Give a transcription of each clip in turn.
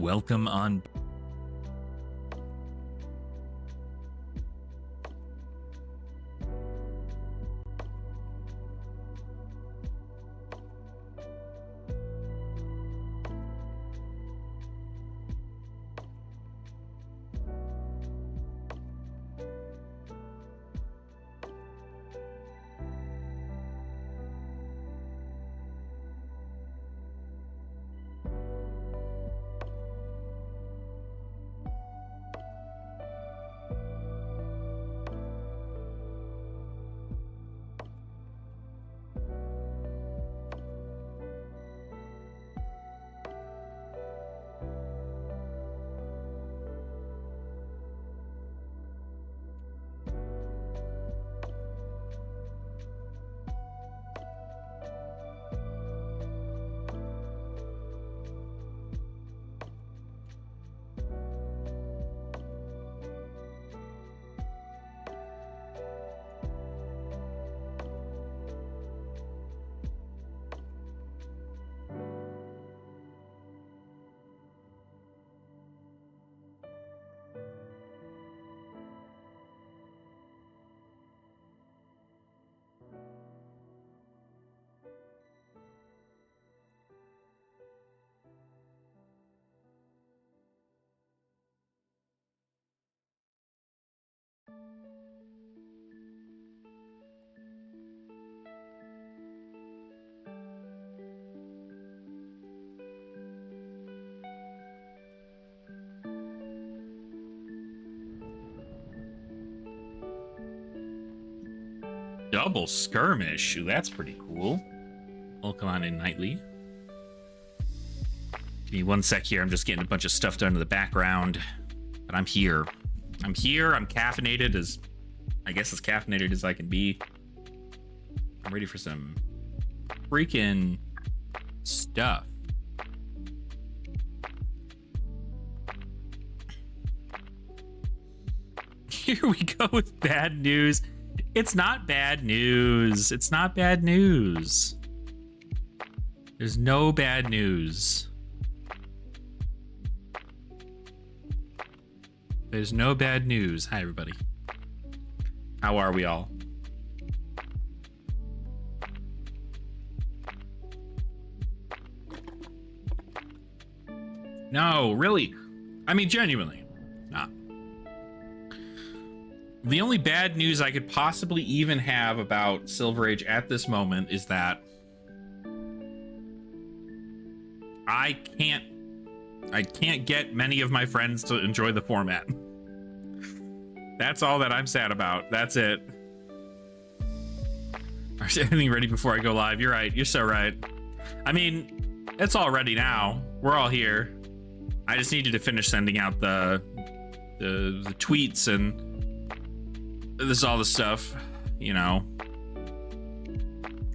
Welcome on. Double skirmish. Ooh, that's pretty cool. Welcome on in, Nightly. Give me one sec here. I'm just getting a bunch of stuff done in the background. But I'm here. I'm here. I'm caffeinated as... I guess as caffeinated as I can be. I'm ready for some freaking stuff. Here we go with bad news. It's not bad news. It's not bad news. There's no bad news. There's no bad news. Hi, everybody. How are we all? No, really. I mean, genuinely. Not. The only bad news I could possibly even have about Silver Age at this moment is that I can't get many of my friends to enjoy the format. That's all that I'm sad about. That's it. Is anything ready before I go live? You're right. You're so right. I mean, it's all ready now. We're all here. I just needed to finish sending out the tweets and this is all the stuff, you know,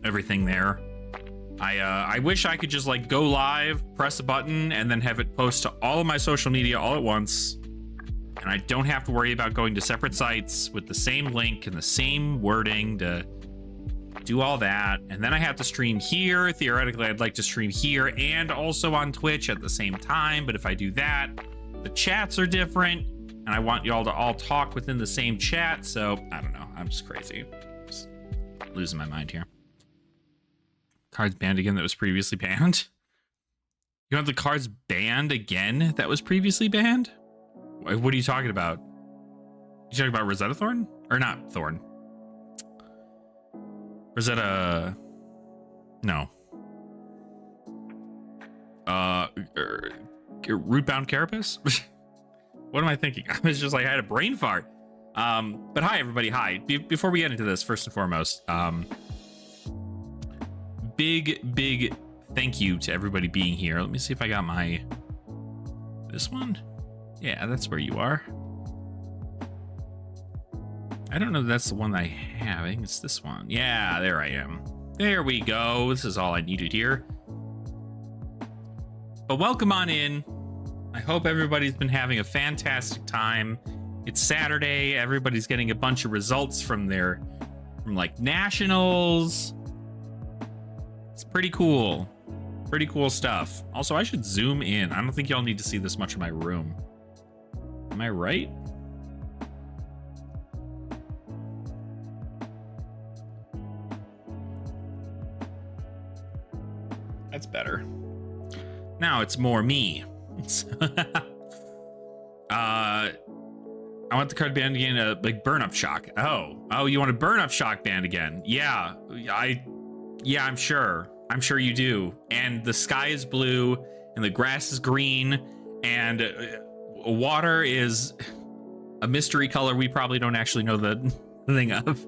everything there. I wish I could just like go live, press a button, and then have it post to all of my social media all at once. And I don't have to worry about going to separate sites with the same link and the same wording to do all that. And then I have to stream here. Theoretically, I'd like to stream here and also on Twitch at the same time. But if I do that, the chats are different. And I want y'all to all talk within the same chat. So, I don't know. I'm just crazy. Just losing my mind here. Cards banned again that was previously banned? You want the cards banned again that was previously banned? What are you talking about? You talking about Rosetta Thorn? Or not Thorn? Rosetta... No. Rootbound Carapace? What am I thinking? I was just like, I had a brain fart. But hi, everybody. Hi. Before we get into this, first and foremost, big thank you to everybody being here. Let me see if I got my... This one? Yeah, that's where you are. I don't know if that's the one I have. I think it's this one. Yeah, there I am. There we go. This is all I needed here. But welcome on in. I hope everybody's been having a fantastic time. It's Saturday. Everybody's getting a bunch of results from like nationals. It's pretty cool. Pretty cool stuff. Also, I should zoom in. I don't think y'all need to see this much of my room. Am I right? That's better. Now it's more me. I want the card band again, like burn up shock. Oh, you want a burn up shock band again? Yeah, I'm sure. I'm sure you do. And the sky is blue, and the grass is green, and water is a mystery color we probably don't actually know the thing of.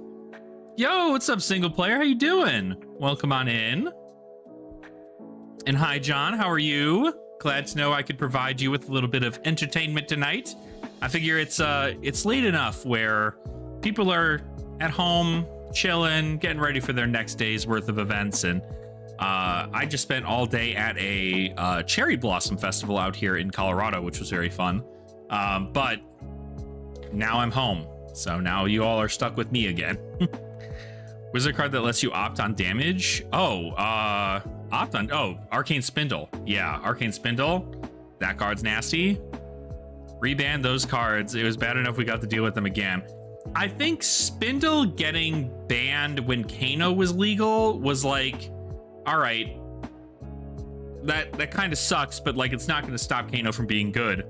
Yo, what's up, single player? How you doing? Welcome on in. And hi, John. How are you? Glad to know I could provide you with a little bit of entertainment tonight. I figure it's late enough where people are at home, chilling, getting ready for their next day's worth of events, and I just spent all day at a cherry blossom festival out here in Colorado, which was very fun. But now I'm home, so now you all are stuck with me again. Wizard card that lets you opt on damage. Opt on. Oh, Arcane Spindle. Yeah, Arcane Spindle. That card's nasty. Reban those cards. It was bad enough we got to deal with them again. I think Spindle getting banned when Kano was legal was like, all right, that kind of sucks, but like it's not going to stop Kano from being good.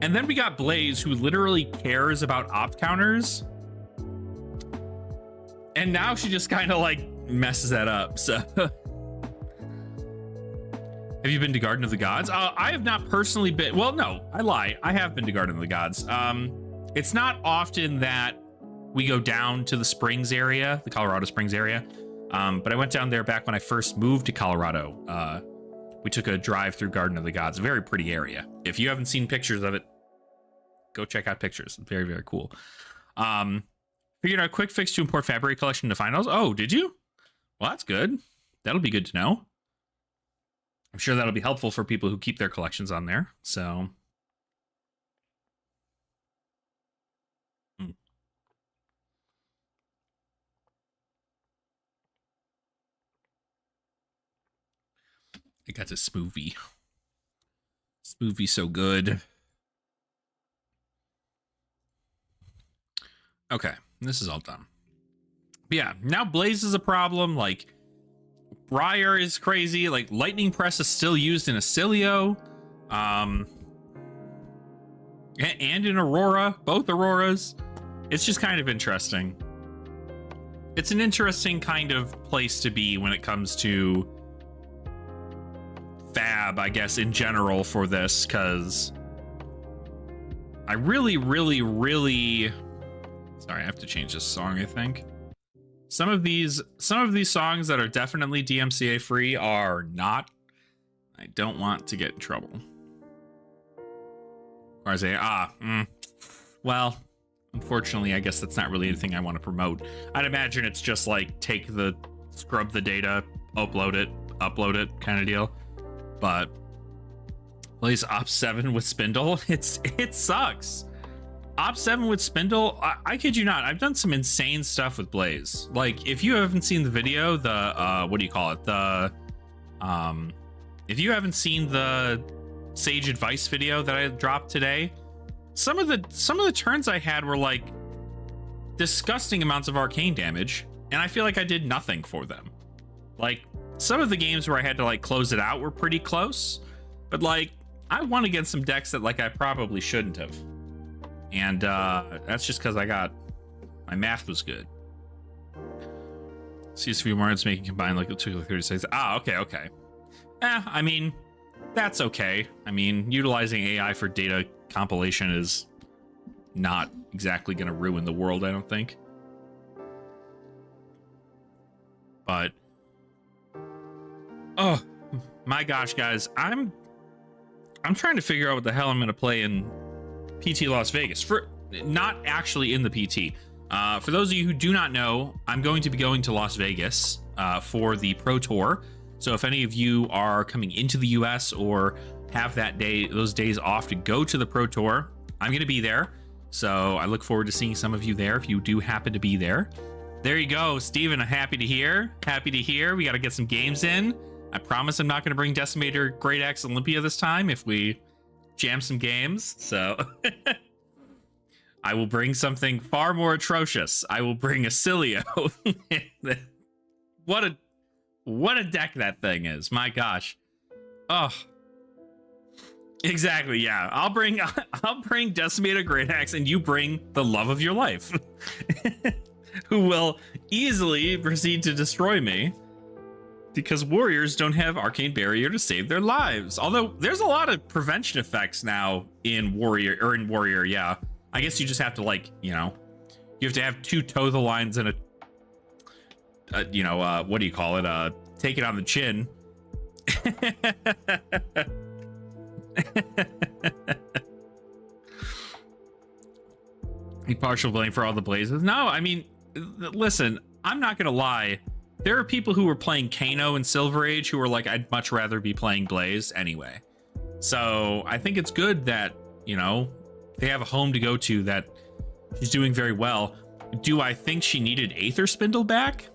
And then we got Blaze, who literally cares about opt counters, and now she just kind of like messes that up. So have you been to Garden of the Gods? I have not personally been. Well, no, I lie. I have been to Garden of the Gods. It's not often that we go down to the Springs area, the Colorado Springs area. But I went down there back when I first moved to Colorado. We took a drive through Garden of the Gods, a very pretty area. If you haven't seen pictures of it, go check out pictures. Very, very cool. Figured out a quick fix to import Fabry collection to finals. Oh, did you? Well, that's good. That'll be good to know. I'm sure that'll be helpful for people who keep their collections on there. So I got this smoothie. Smoothie so good. Okay, this is all done. But yeah, now Blaze is a problem. Like, Briar is crazy. Like, Lightning Press is still used in Acilio. And in Aurora. Both Auroras. It's just kind of interesting. It's an interesting kind of place to be when it comes to Fab, I guess, in general for this, because I really... Sorry, I have to change this song, I think. Some of these songs that are definitely DMCA free are not. I don't want to get in trouble. Or I say, well, unfortunately, I guess that's not really anything I want to promote. I'd imagine it's just like scrub the data, upload it kind of deal. But plays Op 7 with Spindle. It sucks. Op 7 with Spindle, I kid you not, I've done some insane stuff with Blaze. Like, if you haven't seen the video, what do you call it? If you haven't seen the Sage Advice video that I dropped today, some of the turns I had were like disgusting amounts of arcane damage, and I feel like I did nothing for them. Like, some of the games where I had to like close it out were pretty close, but like, I won against some decks that like I probably shouldn't have. And that's just because my math was good. CSV words making combined like it took like 30 seconds. Okay. I mean, that's okay. I mean, utilizing AI for data compilation is not exactly going to ruin the world, I don't think. But oh my gosh, guys, I'm trying to figure out what the hell I'm going to play in PT Las Vegas. For not actually in the PT. For those of you who do not know, I'm going to be going to Las Vegas for the Pro Tour. So if any of you are coming into the US or have those days off to go to the Pro Tour, I'm going to be there. So I look forward to seeing some of you there if you do happen to be there. There you go, Steven. I'm happy to hear. We got to get some games in. I promise I'm not going to bring Decimator Great Axe Olympia this time if we jam some games. So I will bring something far more atrocious. I will bring a Cilio. What a deck that thing is. My gosh. Oh. Exactly, yeah. I'll bring Decimator Great Axe and you bring the love of your life. Who will easily proceed to destroy me. Because warriors don't have Arcane Barrier to save their lives. Although there's a lot of prevention effects now in warrior, yeah. I guess you just have to, like, you know, you have to have 2 toe the lines and a what do you call it? Take it on the chin. Take partial blame for all the blazes. No, I mean, listen, I'm not gonna lie. There are people who were playing Kano in Silver Age who were like, I'd much rather be playing Blaze anyway. So I think it's good that, you know, they have a home to go to that she's doing very well. Do I think she needed Aether Spindle back?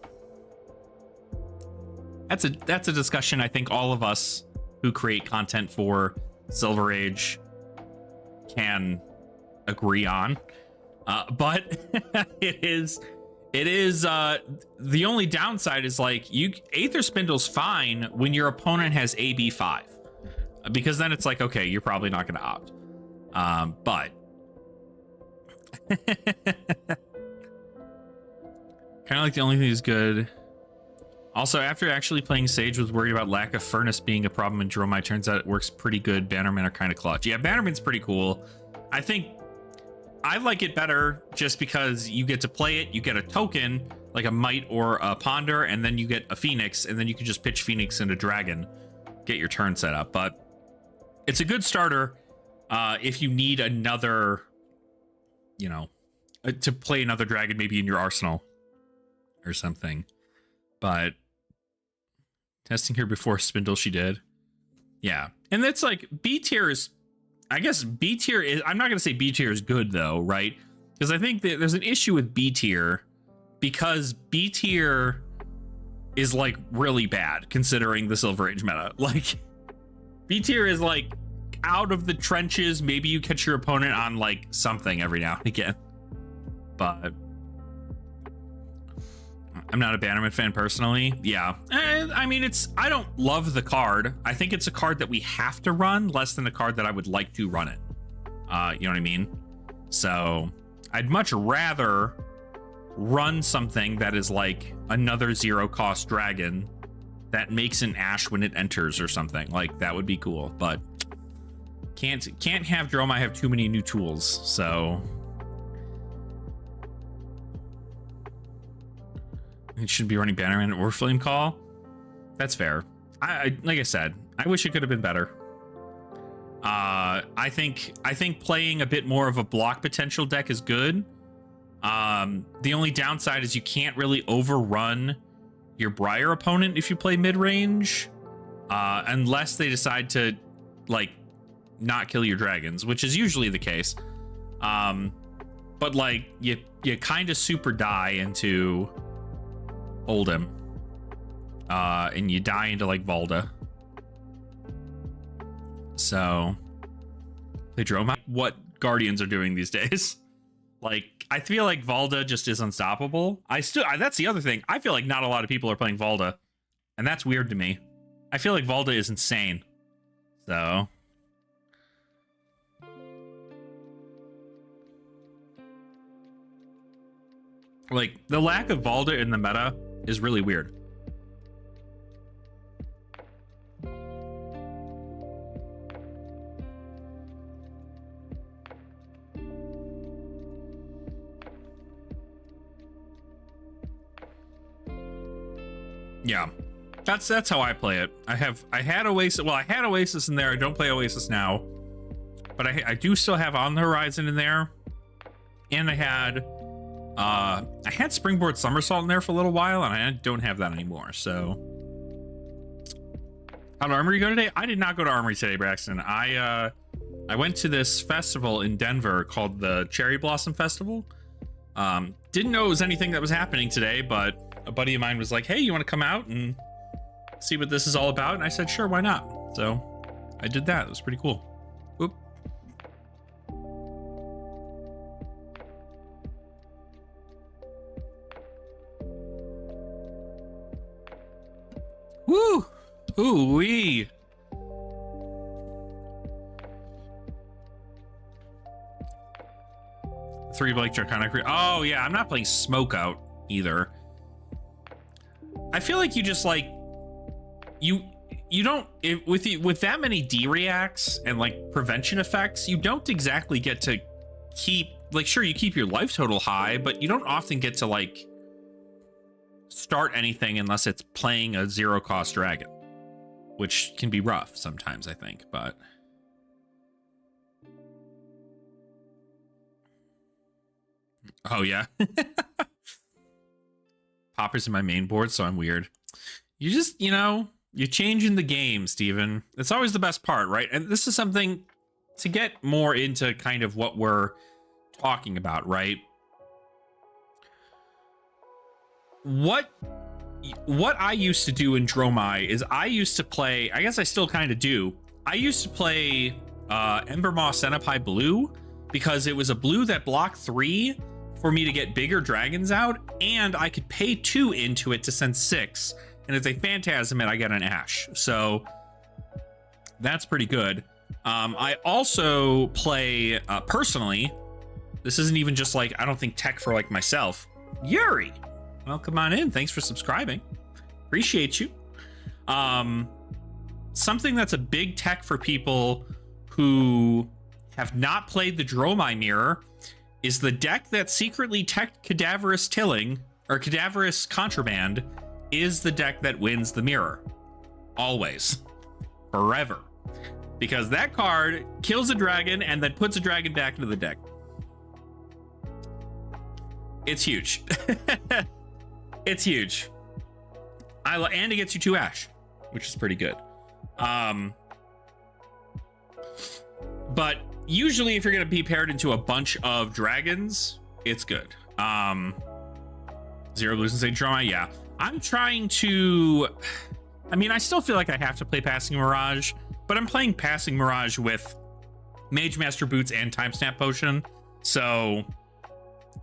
That's a discussion I think all of us who create content for Silver Age can agree on. But it is the only downside is like Aether Spindle's fine when your opponent has AB5, because then it's like, okay, you're probably not going to opt. But kind of like the only thing is good. Also, after actually playing Sage, was worried about lack of Furnace being a problem in Dromai. Turns out it works pretty good. Bannermen are kind of clutch. Yeah, Bannerman's pretty cool. I think I like it better just because you get to play it. You get a token, like a Might or a Ponder, and then you get a Phoenix, and then you can just pitch Phoenix into Dragon, get your turn set up. But it's a good starter if you need another, you know, to play another Dragon maybe in your arsenal or something. But testing her before Spindle, she did. Yeah. And that's like B tier is, I guess B tier is, I'm not going to say B tier is good though, right? Because I think that there's an issue with B tier because B tier is like really bad considering the Silver Age meta. Like B tier is like out of the trenches. Maybe you catch your opponent on like something every now and again. But I'm not a Bannerman fan personally. Yeah. I mean, I don't love the card. I think it's a card that we have to run less than a card that I would like to run it. You know what I mean? So I'd much rather run something that is like another 0-cost dragon that makes an Ash when it enters or something. Like that would be cool, but can't have Dromai have too many new tools. So it should be running Bannerman or Flame Call. That's fair. I like I said, I wish it could have been better. I think playing a bit more of a block potential deck is good. The only downside is you can't really overrun your Briar opponent if you play mid-range, unless they decide to like not kill your dragons, which is usually the case. But like you kind of super die into Oldhim, and you die into like Valda. So they drove my what Guardians are doing these days. Like I feel like Valda just is unstoppable. That's the other thing. I feel like not a lot of people are playing Valda, and that's weird to me. I feel like Valda is insane. So like the lack of Valda in the meta is really weird. Yeah, that's how I play it. I had Oasis. Well, I had Oasis in there. I don't play Oasis now, but I do still have On the Horizon in there, and I had Springboard Somersault in there for a little while, and I don't have that anymore. So, how did Armory go today? I did not go to Armory today, Braxton. I went to this festival in Denver called the Cherry Blossom Festival. Didn't know it was anything that was happening today, but a buddy of mine was like, hey, you want to come out and see what this is all about. And I said, sure, why not? So I did that. It was pretty cool. Whoop. Woo! Ooh-wee! Three Blake Draconic. Oh, yeah, I'm not playing Smoke Out either. I feel like you just, like... You don't... with that many D-reacts and, like, prevention effects, you don't exactly get to keep... Like, sure, you keep your life total high, but you don't often get to, like... start anything unless it's playing a zero-cost dragon. Which can be rough sometimes, I think, but... Oh, yeah. Popper's in my main board, so I'm weird. You just, you know, you're changing the game, Steven. It's always the best part, right? And this is something to get more into kind of what we're talking about, right? What I used to do in Dromai is I used to play, I guess I still kind of do, I used to play Embermaw Cenopai Blue because it was a blue that blocked 3 for me to get bigger dragons out, and I could pay 2 into it to send 6, and it's a Phantasm and I get an Ash, so that's pretty good. I also play, personally, this isn't even just like, I don't think tech for like myself. Yuri! Well, come on in. Thanks for subscribing. Appreciate you. Something that's a big tech for people who have not played the Dromai Mirror is the deck that secretly teched Cadaverous Tilling, or Cadaverous Contraband, is the deck that wins the mirror. Always. Forever. Because that card kills a dragon and then puts a dragon back into the deck. It's huge. It's huge. And it gets you 2 Ash, which is pretty good. But usually if you're going to be paired into a bunch of dragons, it's good. Zero Blues and Sage Drama, yeah. I'm trying to... I mean, I still feel like I have to play Passing Mirage, but I'm playing Passing Mirage with Mage Master Boots and Time Snap Potion, so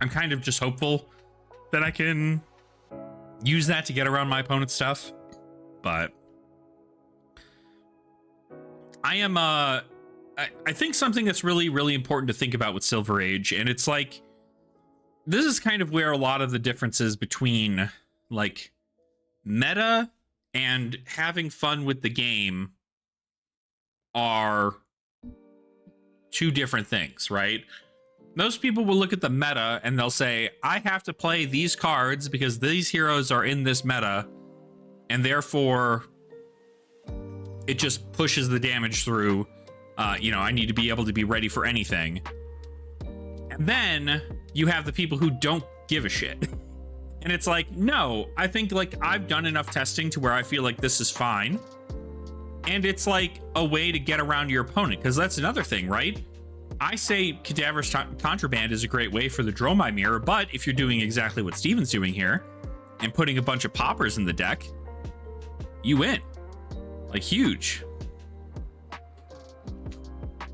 I'm kind of just hopeful that I can use that to get around my opponent's stuff. But I am I think something that's really, really important to think about with Silver Age, and it's like, this is kind of where a lot of the differences between like meta and having fun with the game are 2 different things, right? Most people will look at the meta and they'll say, I have to play these cards because these heroes are in this meta, and therefore it just pushes the damage through. You know, I need to be able to be ready for anything. And then you have the people who don't give a shit. And it's like, no, I think like I've done enough testing to where I feel like this is fine. And it's like a way to get around your opponent, because that's another thing, right? I say Cadaverous Contraband is a great way for the Dromai Mirror, but if you're doing exactly what Steven's doing here and putting a bunch of poppers in the deck, you win. Like, huge.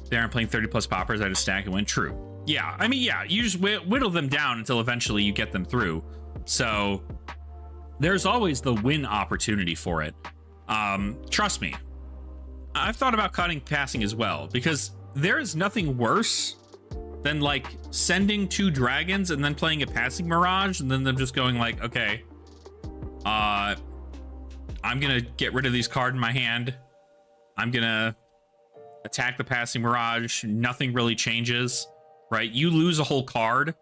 They aren't playing 30 plus poppers, I just stack and win. True. Yeah, I mean, yeah, you just whittle them down until eventually you get them through. So there's always the win opportunity for it. Trust me, I've thought about cutting passing as well, because there is nothing worse than like sending 2 dragons and then playing a Passing Mirage and then them just going like, okay, I'm gonna get rid of these cards in my hand. I'm gonna attack the Passing Mirage. Nothing really changes, right? You lose a whole card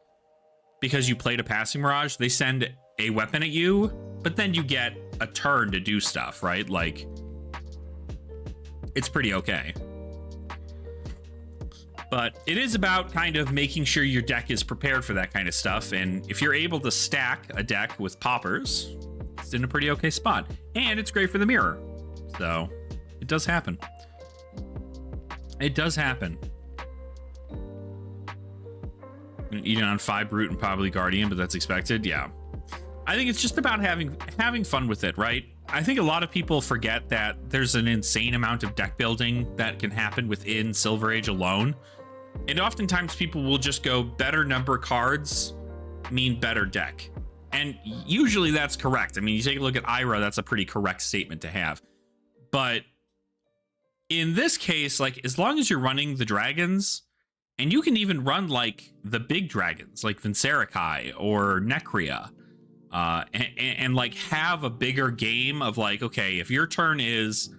because you played a Passing Mirage. They send a weapon at you, but then you get a turn to do stuff, right? Like, it's pretty okay. But it is about kind of making sure your deck is prepared for that kind of stuff. And if you're able to stack a deck with poppers, it's in a pretty okay spot. And it's great for the mirror. So it does happen. It does happen. Eating on 5 Brute and probably Guardian, but that's expected. Yeah. I think it's just about having fun with it, right? I think a lot of people forget that there's an insane amount of deck building that can happen within Silver Age alone. And oftentimes people will just go better number cards mean better deck. And usually that's correct. I mean, you take a look at Ira, that's a pretty correct statement to have. But in this case, like, as long as you're running the dragons, and you can even run like the big dragons, like Vincerikai or Necria, and like have a bigger game of like, okay, if your turn is,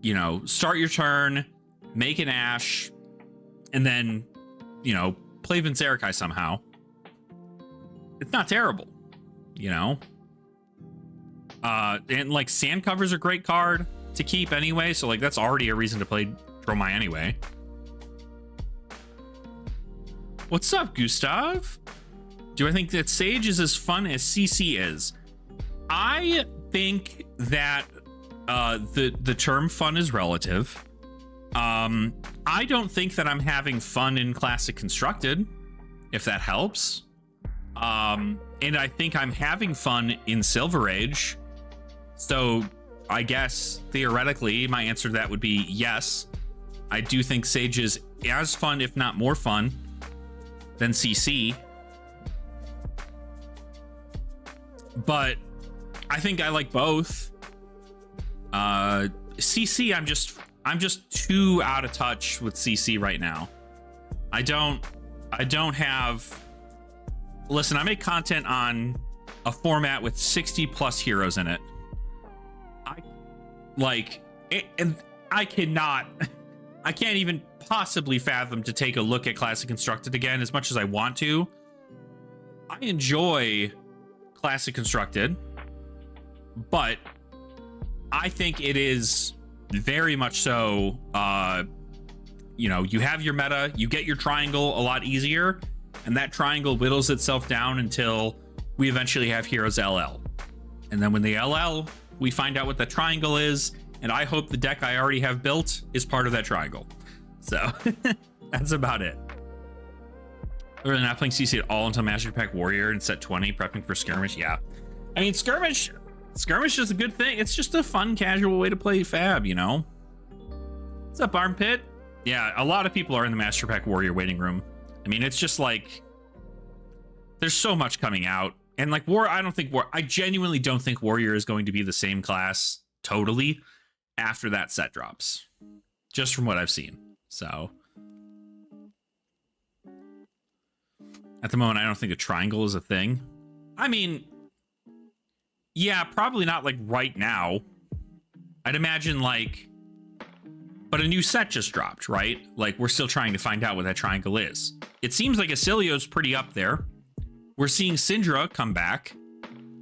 you know, start your turn, make an Ash, and then, you know, play Vincerikai somehow, it's not terrible, you know? And like Sand Cover's a great card to keep anyway, so like that's already a reason to play Dromai anyway. What's up, Gustav? Do I think that Sage is as fun as CC is? I think that the term fun is relative. I don't think that I'm having fun in Classic Constructed, if that helps. And I think I'm having fun in Silver Age. So I guess theoretically my answer to that would be yes. I do think Sage is as fun, if not more fun, than CC. But I think I like both. CC, I'm just too out of touch with CC right now. I don't have. Listen, I make content on a format with 60 plus heroes in it. And I can't even possibly fathom to take a look at Classic Constructed again as much as I want to. I enjoy Classic Constructed, but I think it is very much so, you know, you have your meta, you get your triangle a lot easier, and that triangle whittles itself down until we eventually have Heroes LL. And then when they LL, we find out what the triangle is, and I hope the deck I already have built is part of that triangle. So that's about it. We're not playing CC at all until Master Pack Warrior and set 20, prepping for Skirmish. Yeah, I mean, Skirmish is a good thing. It's just a fun, casual way to play Fab, you know? What's up, Armpit? Yeah, a lot of people are in the Master Pack Warrior waiting room. I mean, it's just like, there's so much coming out. And like I genuinely don't think Warrior is going to be the same class totally after that set drops. Just from what I've seen. So at the moment, I don't think a triangle is a thing. I mean, yeah, probably not like right now. I'd imagine like, but a new set just dropped, right? Like we're still trying to find out what that triangle is. It seems like Acilio's pretty up there. We're seeing Syndra come back.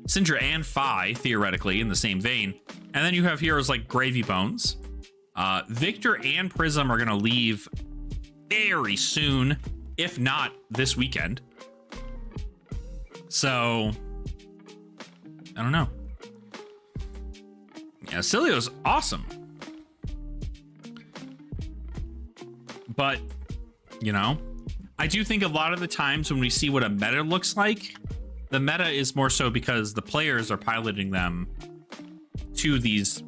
Syndra and Phi, theoretically, in the same vein. And then you have heroes like Gravy Bones. Victor and Prism are going to leave very soon, if not this weekend. So, I don't know. Yeah, Cilio's awesome. But, you know, I do think a lot of the times when we see what a meta looks like, the meta is more so because the players are piloting them to these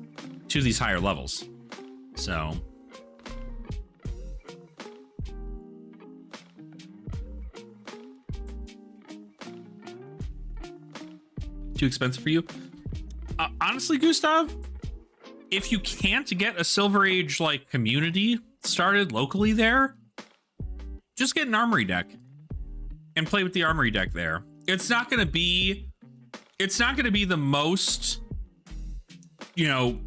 higher levels. So too expensive for you? Honestly, Gustav, if you can't get a Silver Age like community started locally there, just get an Armory deck and play with the Armory deck there. It's not going to be the most, you know,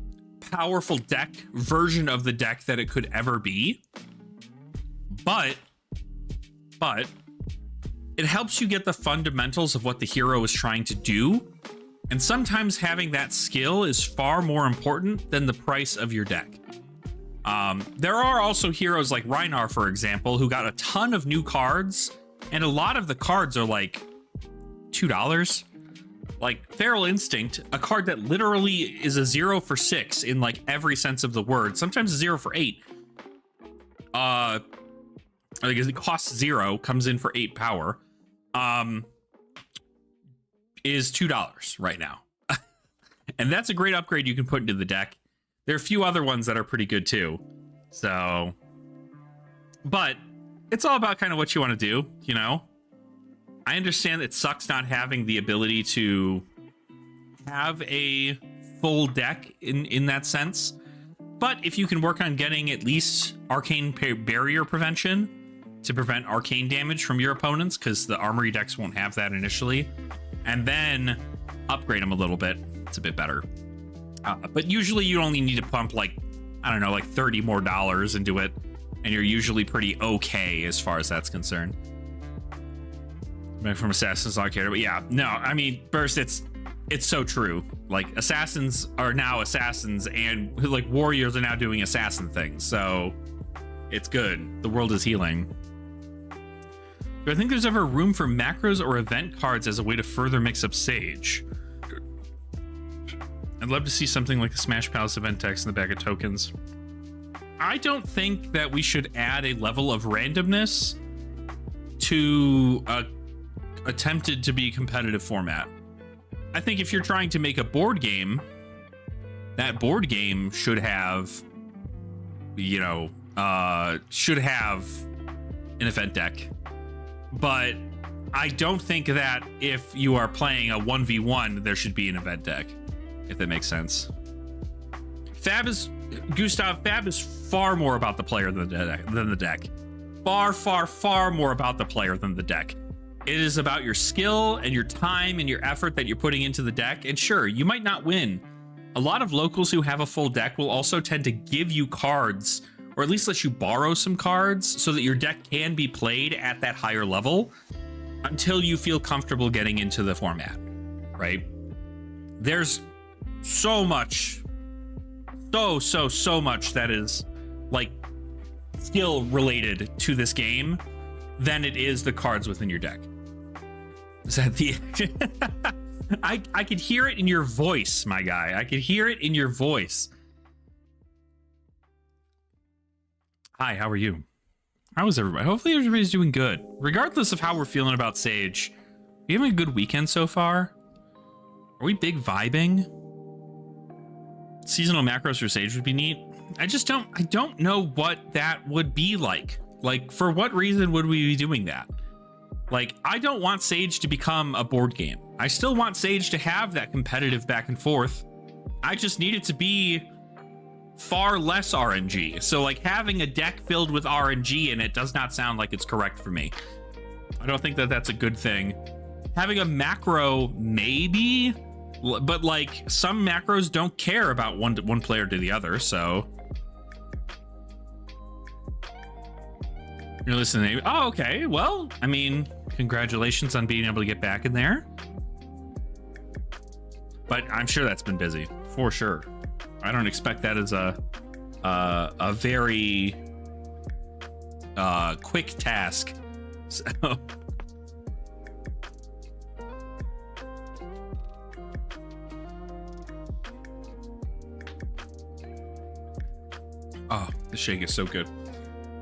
powerful deck version of the deck that it could ever be, but it helps you get the fundamentals of what the hero is trying to do, and sometimes having that skill is far more important than the price of your deck. There are also heroes like Rhinar, for example, who got a ton of new cards, and a lot of the cards are like $2. Like Feral Instinct, a card that literally is a 0 for 6 in like every sense of the word, sometimes a 0 for 8. Like it costs 0, comes in for 8 power. Is $2 right now. And that's a great upgrade you can put into the deck. There are a few other ones that are pretty good too. So, but it's all about kind of what you want to do, you know? I understand it sucks not having the ability to have a full deck in that sense. But if you can work on getting at least arcane barrier prevention to prevent arcane damage from your opponents, because the armory decks won't have that initially, and then upgrade them a little bit, it's a bit better. But usually you only need to pump like, I don't know, like $30 more into it, and you're usually pretty okay as far as that's concerned. Back from Assassin's Arcade, but yeah, no, I mean, Burst, it's so true. Like, assassins are now assassins, and like warriors are now doing assassin things, so it's good. The world is healing. Do I think there's ever room for macros or event cards as a way to further mix up Sage? I'd love to see something like the Smash Palace event text in the back of tokens. I don't think that we should add a level of randomness to a attempted to be competitive format. I think if you're trying to make a board game, that board game should have, you know, should have an event deck. But I don't think that if you are playing a 1v1, there should be an event deck, if that makes sense. Gustav, Fab is far more about the player than the deck. Far more about the player than the deck. It is about your skill and your time and your effort that you're putting into the deck. And sure, you might not win. A lot of locals who have a full deck will also tend to give you cards, or at least let you borrow some cards, so that your deck can be played at that higher level until you feel comfortable getting into the format, right? There's so much, so much that is like skill related to this game than it is the cards within your deck. Is that the I could hear it in your voice, my guy. I could hear it in your voice. Hi, how are you? How is everybody? Hopefully everybody's doing good. Regardless of how we're feeling about Sage. Are you having a good weekend so far? Are we big vibing? Seasonal macros for Sage would be neat. I don't know what that would be like. Like, for what reason would we be doing that? Like, I don't want Sage to become a board game. I still want Sage to have that competitive back and forth. I just need it to be far less RNG. So, like, having a deck filled with RNG in it does not sound like it's correct for me. I don't think that that's a good thing. Having a macro, maybe, but, like, some macros don't care about one player to the other, so... You're listening. Oh, okay. Well, I mean, congratulations on being able to get back in there. But I'm sure that's been busy, for sure. I don't expect that as a very quick task. So. Oh, the shake is so good.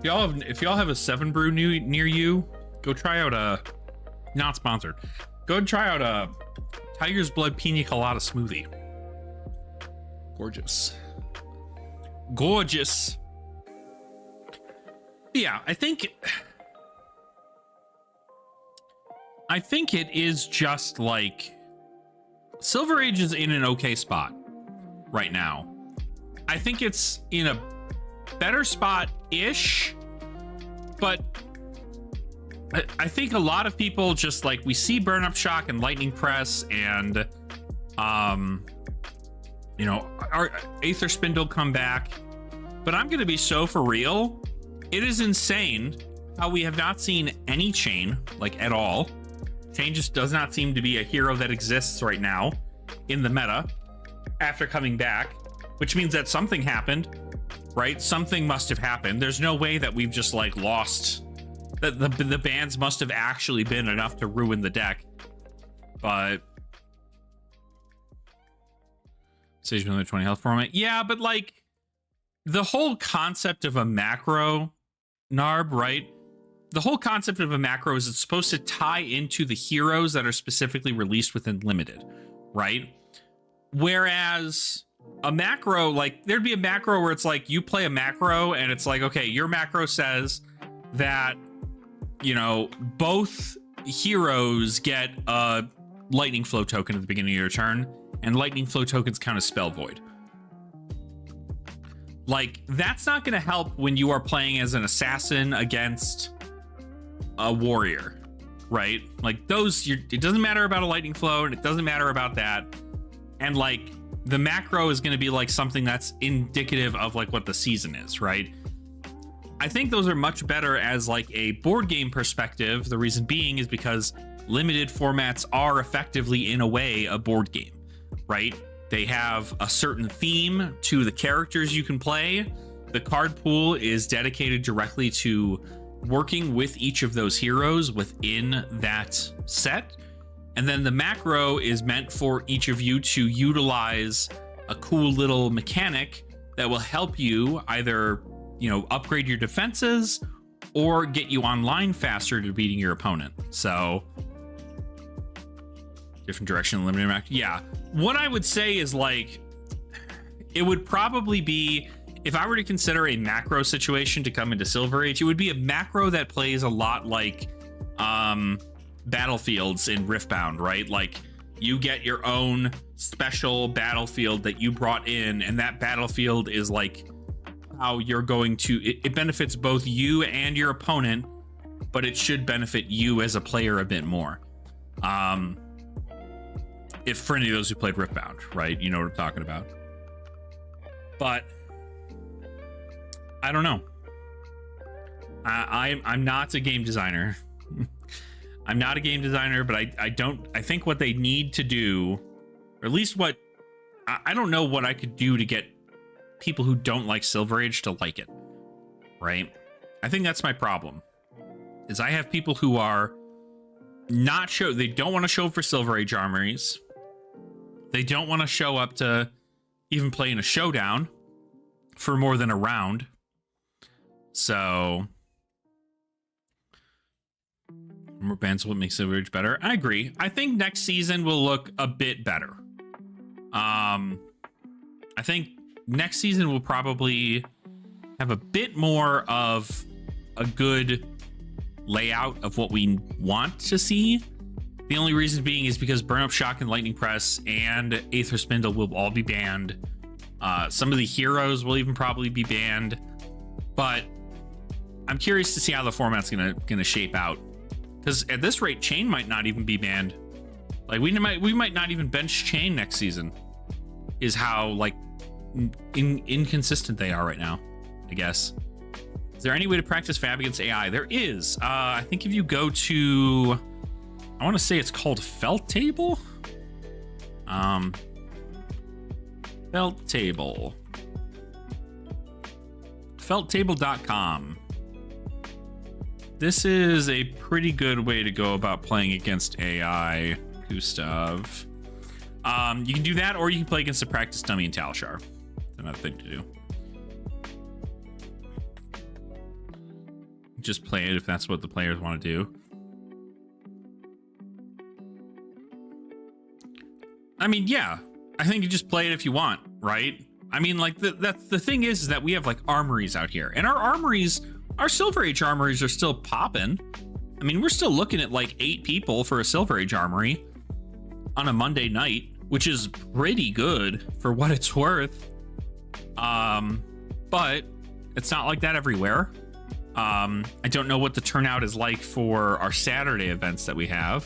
If y'all have a 7 Brew near you, go try out a, not sponsored, go and try out a Tiger's Blood Pina Colada smoothie. Gorgeous. Gorgeous. Yeah, I think it is just like Silver Age is in an okay spot right now. I think it's in a better spot-ish, but I think a lot of people just like, we see Burn Up Shock and Lightning Press and you know, our Aether Spindle come back, but I'm gonna be so for real, it is insane how we have not seen any Chain, like, at all. Chain just does not seem to be a hero that exists right now in the meta after coming back, which means that something happened. Right? Something must have happened. There's no way that we've just like lost, that the bans must have actually been enough to ruin the deck. But Sage with 20 health format. Yeah, but like the whole concept of a macro, Narb, right? The whole concept of a macro is it's supposed to tie into the heroes that are specifically released within Limited, right? Whereas a macro, like there'd be a macro where it's like you play a macro and it's like, okay, your macro says that, you know, both heroes get a lightning flow token at the beginning of your turn, and lightning flow tokens count as spell void. Like, that's not going to help when you are playing as an assassin against a warrior, right? Like those, it doesn't matter about a lightning flow, and it doesn't matter about that. And like the macro is going to be like something that's indicative of like what the season is, right? I think those are much better as like a board game perspective. The reason being is because limited formats are effectively, in a way, a board game, right? They have a certain theme to the characters you can play. The card pool is dedicated directly to working with each of those heroes within that set. And then the macro is meant for each of you to utilize a cool little mechanic that will help you either, you know, upgrade your defenses or get you online faster to beating your opponent. So different direction, limited macro. Yeah. What I would say is like, it would probably be, if I were to consider a macro situation to come into Silver Age, it would be a macro that plays a lot like battlefields in Riftbound, right? Like you get your own special battlefield that you brought in, and that battlefield is like how you're going to, it benefits both you and your opponent, but it should benefit you as a player a bit more. If for any of those who played Riftbound, right? You know what I'm talking about. But I don't know. I'm not a game designer. I'm not a game designer, but I think what they need to do, or at least what, I don't know what I could do to get people who don't like Silver Age to like it, right? I think that's my problem, is I have people who are not they don't want to show up for Silver Age armories. They don't want to show up to even play in a showdown for more than a round. So more bands will make Silver Age better. I agree. I think next season will look a bit better. I think next season will probably have a bit more of a good layout of what we want to see. The only reason being is because Burn Up Shock and Lightning Press and Aether Spindle will all be banned. Some of the heroes will even probably be banned, but I'm curious to see how the format's gonna shape out. Because at this rate, Chain might not even be banned. Like we might not even bench Chain next season. Is how like inconsistent they are right now, I guess. Is there any way to practice Fab against AI? There is. I think if you go to, I want to say it's called Felt Table. Felt Table. Felttable.com. This is a pretty good way to go about playing against AI, Gustav. You can do that, or you can play against the practice dummy and Talishar. Another thing to do. Just play it if that's what the players want to do. I mean, yeah, I think you just play it if you want, right? I mean, like that's the thing is that we have like armories out here, and our armories, our Silver Age armories are still popping. I mean, we're still looking at like 8 people for a Silver Age armory on a Monday night, which is pretty good for what it's worth. But it's not like that everywhere. I don't know what the turnout is like for our Saturday events that we have,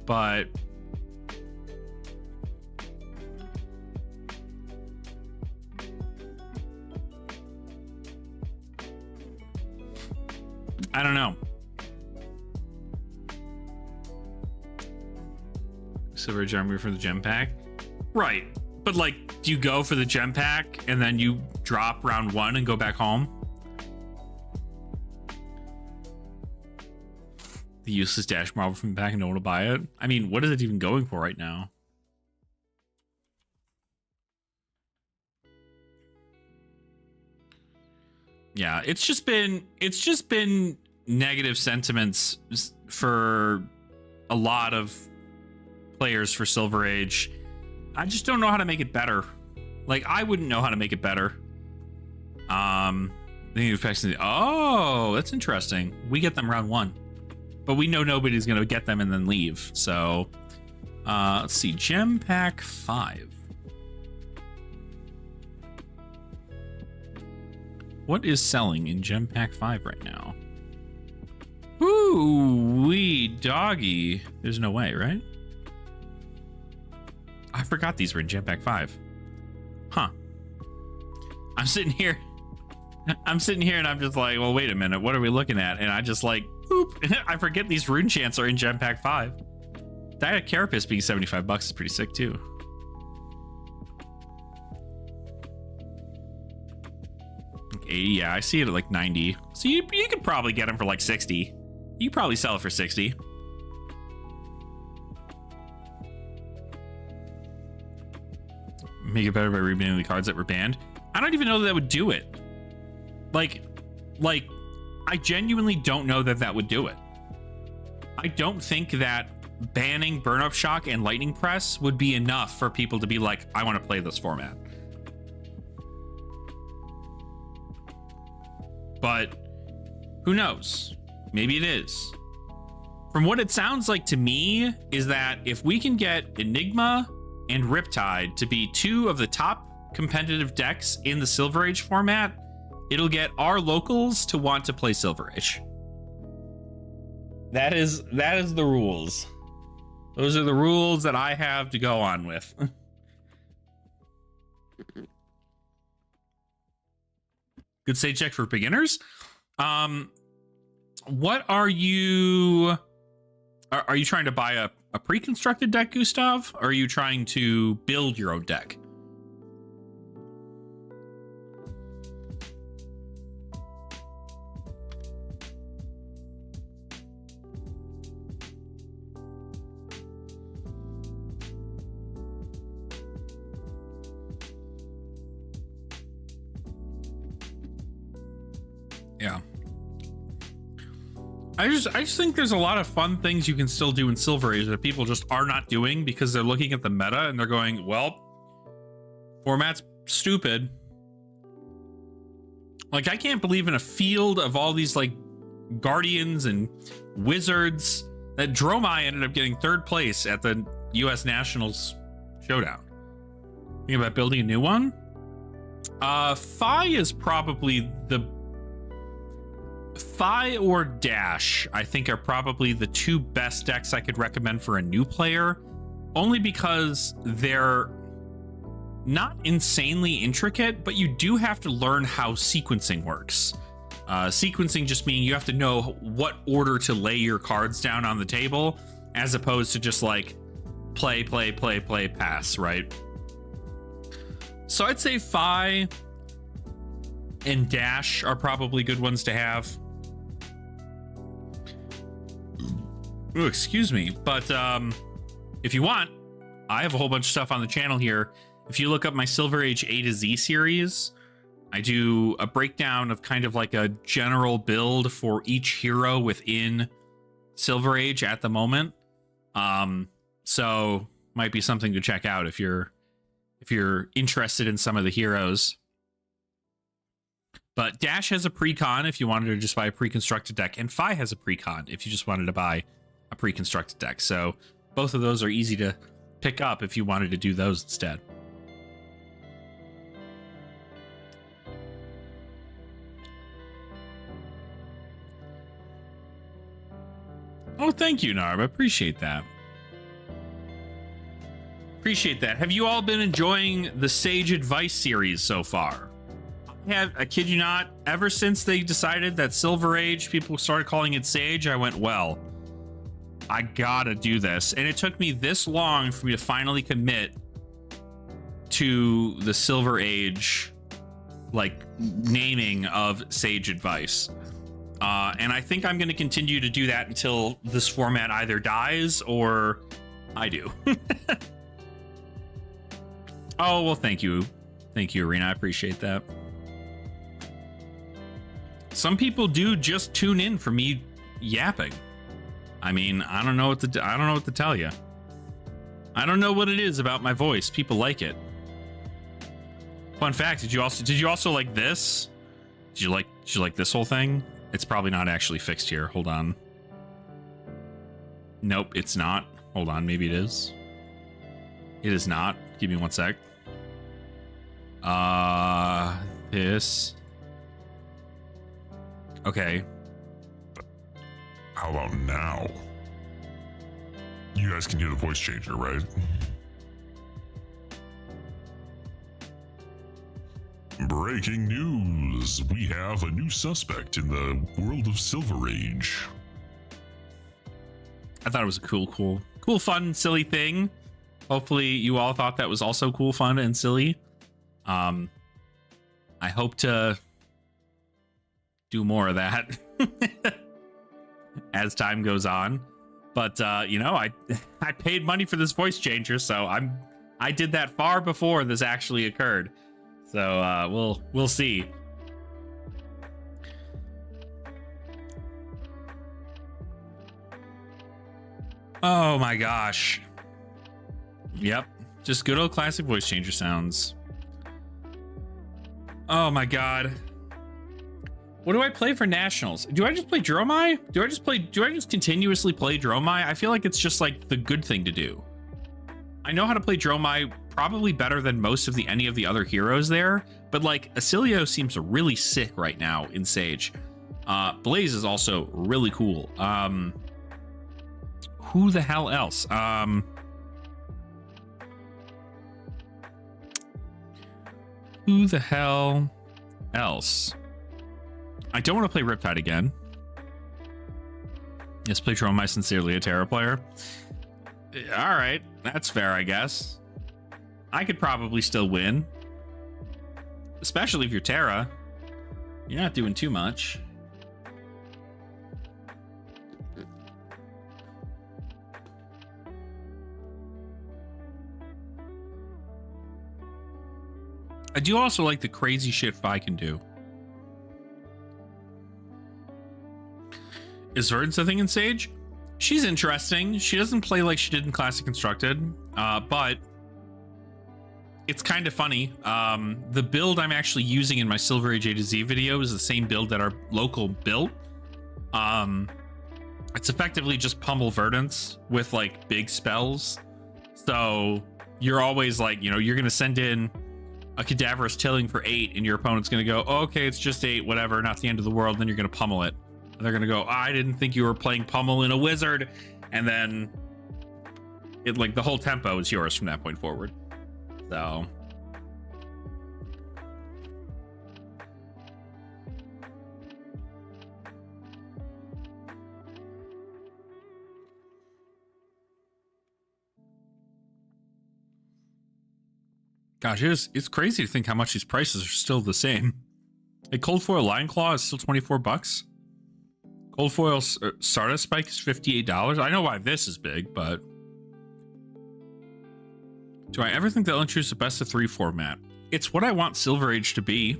but I don't know. Silver Age armory for the gem pack, right? But like, do you go for the gem pack and then you drop round 1 and go back home? The useless dash marble from the back and no one will buy it. I mean, what is it even going for right now? Yeah, it's just been negative sentiments for a lot of players for Silver Age. I just don't know how to make it better. Like, I wouldn't know how to make it better. Oh, that's interesting. We get them round 1. But we know nobody's going to get them and then leave. So, let's see. Gem Pack 5. What is selling in Gem Pack 5 right now? Ooh, wee doggy. There's no way, right? I forgot these were in Gem Pack 5. Huh. I'm sitting here and I'm just like, well, wait a minute. What are we looking at? And I just like, oop. I forget these rune chants are in Gem Pack 5. That Carapace being $75 is pretty sick too. Like 80, yeah, I see it at like 90. So you could probably get them for like 60. You could probably sell it for 60. Make it better by rebanning the cards that were banned. I don't even know that would do it. Like, I genuinely don't know that would do it. I don't think that banning Burn Up Shock and Lightning Press would be enough for people to be like, I want to play this format. But who knows? Maybe it is. From what it sounds like to me is that if we can get Enigma and Riptide to be 2 of the top competitive decks in the Silver Age format, it'll get our locals to want to play Silver Age. That is the rules. Those are the rules that I have to go on with. Good stage deck for beginners. What are you? Are you trying to buy a pre-constructed deck, Gustav? Or are you trying to build your own deck? Yeah. I just think there's a lot of fun things you can still do in Silver Age that people just are not doing because they're looking at the meta and they're going, well, format's stupid. Like, I can't believe in a field of all these like guardians and wizards that Dromai ended up getting 3rd place at the US Nationals Showdown. Think about building a new one? Fi is probably the Fi or Dash, I think, are probably the 2 best decks I could recommend for a new player, only because they're not insanely intricate, but you do have to learn how sequencing works. Sequencing just means you have to know what order to lay your cards down on the table, as opposed to just like play, pass, right? So I'd say Fi and Dash are probably good ones to have. Ooh, excuse me, but if you want, I have a whole bunch of stuff on the channel here. If you look up my Silver Age A to Z series, I do a breakdown of kind of like a general build for each hero within Silver Age at the moment. So might be something to check out if you're interested in some of the heroes. But Dash has a pre-con if you wanted to just buy a pre-constructed deck, and Fi has a pre-con if you just wanted to buy a pre-constructed deck. So both of those are easy to pick up if you wanted to do those instead. Oh, thank you, Narb. I appreciate that. Appreciate that. Have you all been enjoying the Sage Advice series so far? I kid you not, ever since they decided that Silver Age, people started calling it Sage, I went, well, I gotta do this. And it took me this long for me to finally commit to the Silver Age, like, naming of Sage Advice. And I think I'm going to continue to do that until this format either dies or I do. Oh, well, thank you. Thank you, Arena. I appreciate that. Some people do just tune in for me yapping. I mean, I don't know what to tell you. I don't know what it is about my voice. People like it. Fun fact, did you also like this? Did you like this whole thing? It's probably not actually fixed here. Hold on. Nope, it's not. Hold on, maybe it is. It is not. Give me one sec. This. Okay. How about now? You guys can hear the voice changer, right? Breaking news! We have a new suspect in the world of Silver Age. I thought it was a cool, fun, silly thing. Hopefully you all thought that was also cool, fun, and silly. I hope to do more of that as time goes on. But you know, I paid money for this voice changer, so I did that far before this actually occurred. So we'll see. Oh my gosh. Yep, just good old classic voice changer sounds. Oh my god. What do I play for nationals? Do I just play Dromai? Do I just continuously play Dromai? I feel like it's just like the good thing to do. I know how to play Dromai probably better than most of any of the other heroes there, but like Acilio seems really sick right now in Sage. Blaze is also really cool. Who the hell else? Who the hell else? I don't want to play Riptide again. Yes, play Dromai, sincerely a Terra player. All right, that's fair, I guess. I could probably still win. Especially if you're Terra. You're not doing too much. I do also like the crazy shit Vi can do. Is Verdance a thing in Sage? She's interesting. She doesn't play like she did in Classic Constructed, but it's kind of funny. The build I'm actually using in my Silver Age A to Z video is the same build that our local built. It's effectively just pummel Verdance with like big spells. So you're always like, you know, you're going to send in a Cadaverous Tilling for 8 and your opponent's going to go, oh, okay, it's just 8, whatever, not the end of the world. And then you're going to pummel it. And they're going to go, I didn't think you were playing pummel in a wizard. And then it like the whole tempo is yours from that point forward. So gosh, it's crazy to think how much these prices are still the same. A cold foil line claw is still $24. Cold foil Stardust Spike is $58. I know why this is big, but do I ever think they'll introduce a best of 3 format? It's what I want Silver Age to be.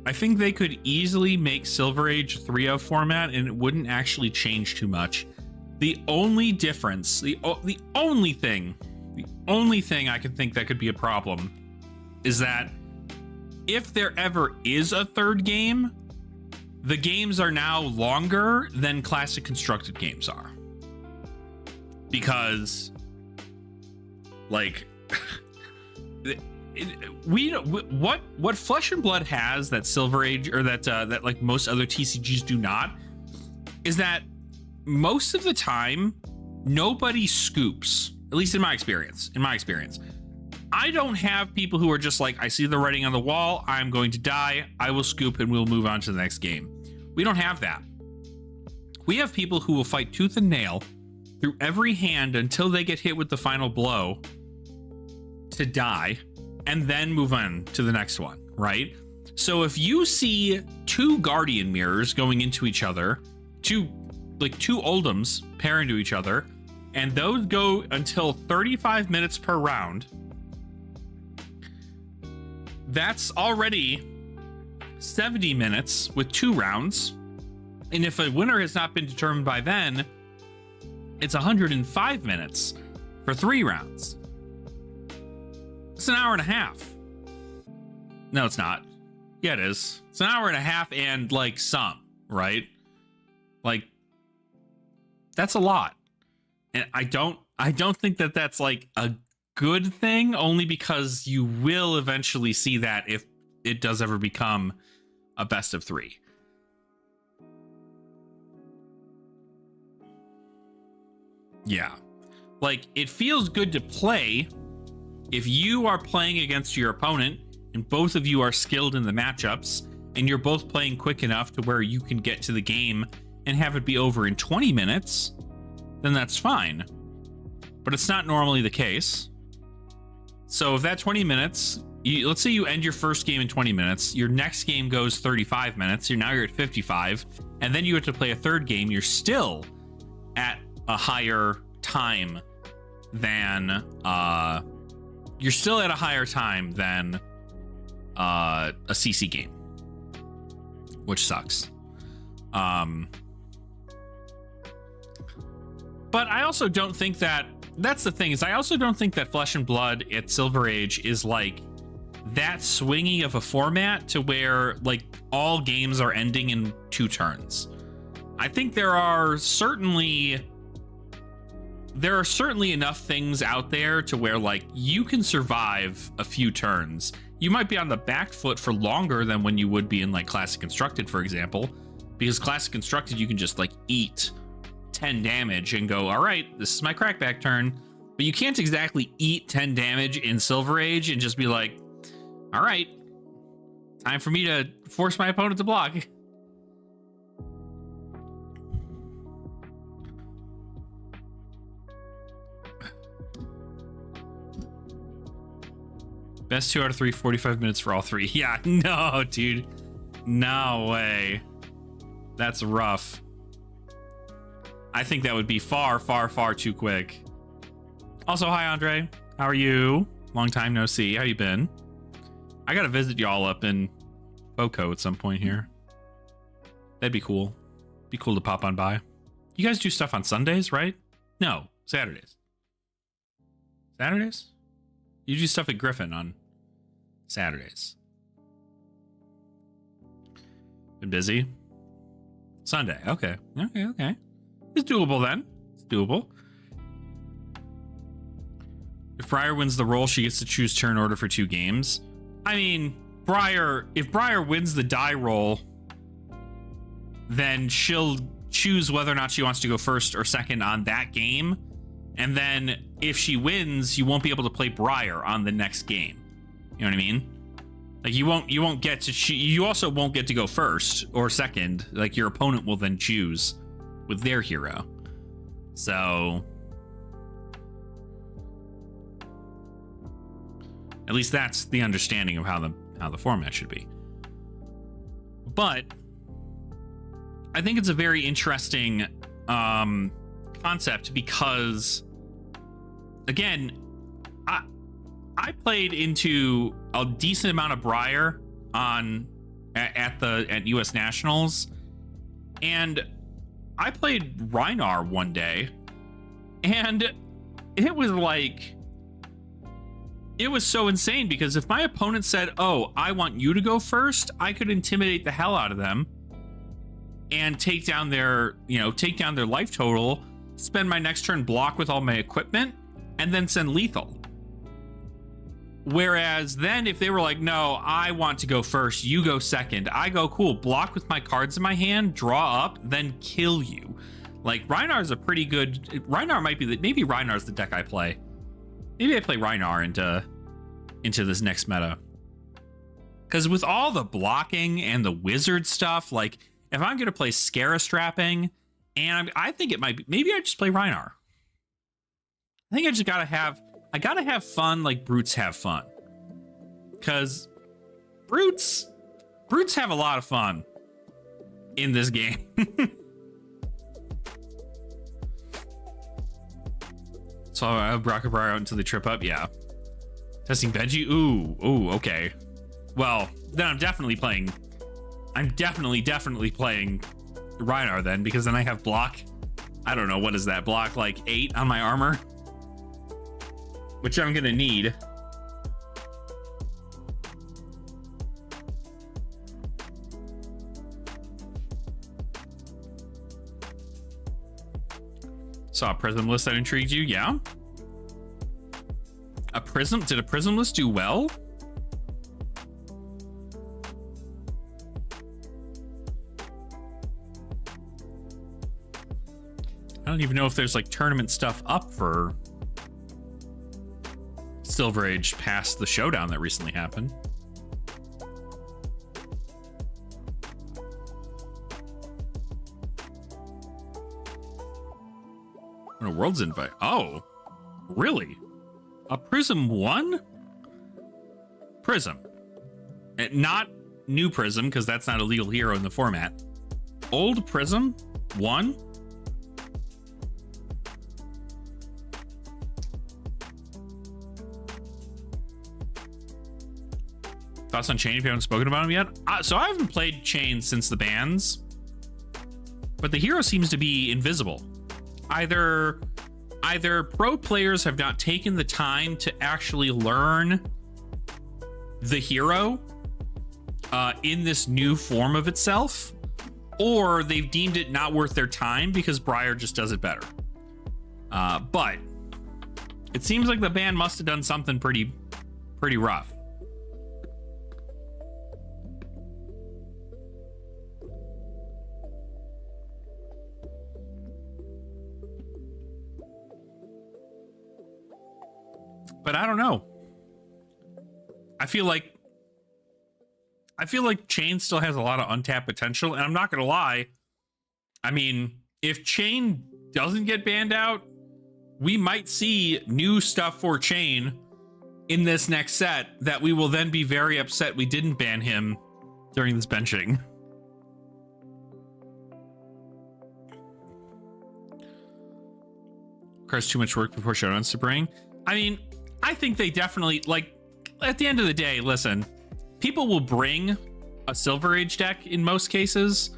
I think they could easily make Silver Age 3-0 format and it wouldn't actually change too much. The only difference, the only thing I can think that could be a problem is that if there ever is a third game, the games are now longer than Classic Constructed games are. Because, like, what Flesh and Blood has that Silver Age, or that like most other TCGs do not, is that most of the time, nobody scoops. At least in my experience. I don't have people who are just like, I see the writing on the wall, I'm going to die, I will scoop and we'll move on to the next game. We don't have that. We have people who will fight tooth and nail through every hand until they get hit with the final blow to die, and then move on to the next one, right? So if you see 2 Guardian Mirrors going into each other, two Oldhams pair into each other, and those go until 35 minutes per round, that's already 70 minutes with 2 rounds. And if a winner has not been determined by then, it's 105 minutes for 3 rounds. It's an hour and a half. No, it's not. Yeah, it is. It's an hour and a half and like some, right? Like, that's a lot. And I don't think that that's like a good thing, only because you will eventually see that if it does ever become a best of 3. Yeah. Like, it feels good to play if you are playing against your opponent and both of you are skilled in the matchups and you're both playing quick enough to where you can get to the game and have it be over in 20 minutes, then that's fine. But it's not normally the case. So if that 20 minutes, let's say you end your first game in 20 minutes, your next game goes 35 minutes, now you're at 55, and then you have to play a third game, you're still at a higher time than a CC game, which sucks. But I also don't think that's the thing, is I also don't think that Flesh and Blood at Silver Age is like that swingy of a format to where like all games are ending in 2 turns. I think there are certainly enough things out there to where like you can survive a few turns. You might be on the back foot for longer than when you would be in like Classic Constructed, for example, because Classic Constructed you can just like eat 10 damage and go, all right, this is my crackback turn. But you can't exactly eat 10 damage in Silver Age and just be like, all right, time for me to force my opponent to block. Best 2 out of 3, 45 minutes for all 3. Yeah, no, dude. No way. That's rough. I think that would be far, far, far too quick. Also, hi, Andre. How are you? Long time no see. How you been? I gotta visit y'all up in Boco at some point here. That'd be cool. Be cool to pop on by. You guys do stuff on Sundays, right? No, Saturdays. Saturdays? You do stuff at Griffin on Saturdays. Been busy? Sunday. Okay. Okay. It's doable then. It's doable. If Briar wins the roll, she gets to choose turn order for 2 games. I mean, if Briar wins the die roll, then she'll choose whether or not she wants to go first or second on that game. And then if she wins, you won't be able to play Briar on the next game. You know what I mean? Like you won't get to you also won't get to go first or second. Like your opponent will then choose with their hero. So at least that's the understanding of how the format should be. But I think it's a very interesting concept because, again, I played into a decent amount of Briar at US Nationals, and I played Rhinar one day, and it was like, it was so insane because if my opponent said, "Oh, I want you to go first," I could intimidate the hell out of them and take down their life total, spend my next turn block with all my equipment, and then send lethal. Whereas then if they were like, "No, I want to go first, you go second," I go, "Cool, block with my cards in my hand, draw up, then kill you." Like Rhinar's a pretty good, Rhinar might be maybe Rhinar's the deck I play. Maybe I play Rhinar into this next meta. Because with all the blocking and the wizard stuff, like if I'm gonna play Scara Strapping, and I think it might be, maybe I just play Rhinar. I think I just gotta have fun like brutes have fun. Because brutes have a lot of fun in this game. So I have Rocket Briar out until they trip up. Yeah. Testing Benji. Ooh, okay. Well, then I'm definitely playing Rhinar then, because then I have block. I don't know, what is that? Block like 8 on my armor. which I'm gonna need. Saw a prism list that intrigued you, yeah? Did a prism list do well? I don't even know if there's like tournament stuff up for Silver Age past the showdown that recently happened. What a world's invite. Oh, really? A Prism 1? Prism. Not new Prism, because that's not a legal hero in the format. Old Prism 1? Thoughts on Chain if you haven't spoken about him yet? So I haven't played Chain since the bans, but the hero seems to be invisible. Either pro players have not taken the time to actually learn the hero in this new form of itself, or they've deemed it not worth their time because Briar just does it better. But it seems like the ban must have done something pretty rough. But I don't know. I feel like Chain still has a lot of untapped potential, and I'm not gonna lie. I mean, if Chain doesn't get banned out, we might see new stuff for Chain in this next set that we will then be very upset we didn't ban him during this benching. Requires too much work before showdowns to bring. I mean, I think they definitely, like, at the end of the day, listen, people will bring a Silver Age deck in most cases.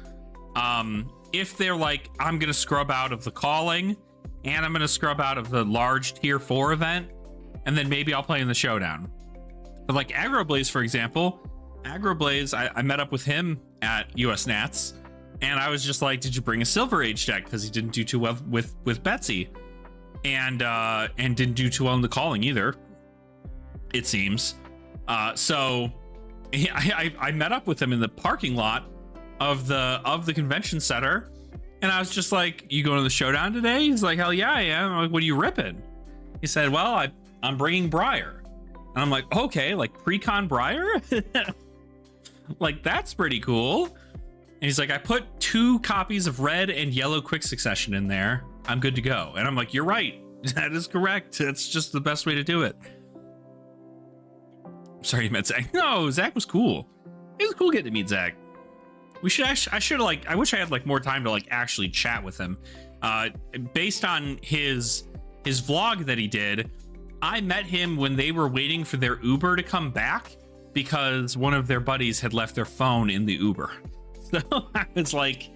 If they're like, I'm going to scrub out of the Calling, and I'm going to scrub out of the large tier 4 event, and then maybe I'll play in the showdown. But like Agroblaze, for example, I met up with him at US Nats, and I was just like, did you bring a Silver Age deck? Because he didn't do too well with Betsy. And didn't do too well in the Calling either, it seems. So I met up with him in the parking lot of the convention center, and I was just like, you going to the showdown today? He's like, hell yeah, I am. I'm like, what are you ripping? He said, well, I'm bringing Briar. And I'm like, okay, like pre-con Briar? Like, that's pretty cool. And he's like, I put 2 copies of red and yellow quick succession in there. I'm good to go. And I'm like, you're right. That is correct. That's just the best way to do it. Sorry you met Zach. No, Zach was cool. It was cool getting to meet Zach. I wish I had like more time to like actually chat with him. Based on his vlog that he did, I met him when they were waiting for their Uber to come back because one of their buddies had left their phone in the Uber. So I was like,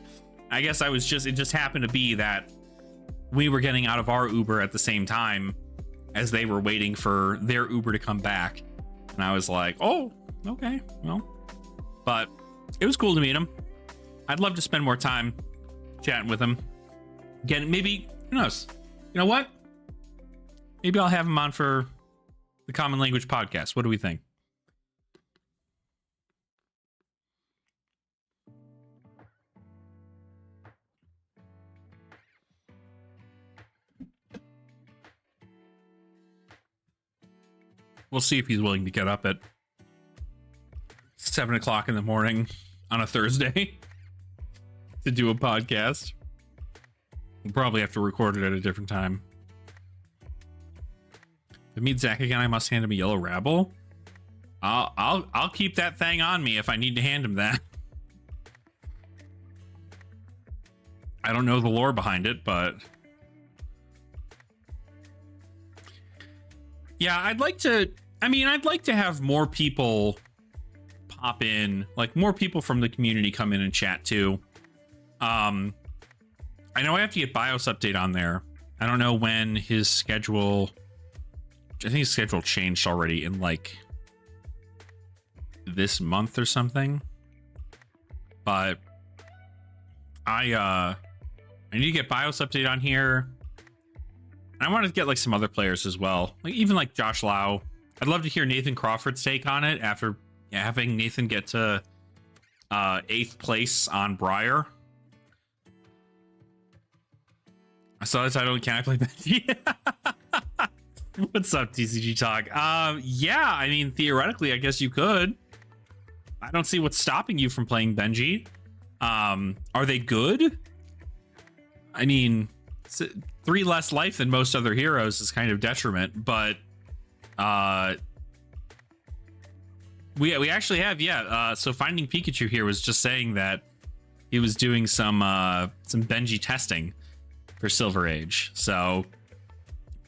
I guess it just happened to be that we were getting out of our Uber at the same time as they were waiting for their Uber to come back. And I was like, oh, okay, well, but it was cool to meet him. I'd love to spend more time chatting with him. Again, maybe, who knows? You know what? Maybe I'll have him on for the Common Language podcast. What do we think? We'll see if he's willing to get up at 7 o'clock in the morning on a Thursday to do a podcast. We'll probably have to record it at a different time. If I meet Zach again, I must hand him a yellow rabble. I'll keep that thing on me if I need to hand him that. I don't know the lore behind it, but yeah, I'd like to have more people pop in, like more people from the community come in and chat too. I know I have to get BIOS update on there. I don't know when his schedule think his schedule changed already in like this month or something. But I need to get BIOS update on here. I wanted to get like some other players as well, like even like Josh Lau. I'd love to hear Nathan Crawford's take on it after having Nathan get to 8th place on Briar. I saw the title. Can I play Benji? What's up, TCG Talk? Yeah, I mean, theoretically, I guess you could. I don't see what's stopping you from playing Benji. Are they good? I mean, 3 less life than most other heroes is kind of detriment, but we actually have, so Finding Pikachu here was just saying that he was doing some Benji testing for Silver Age. So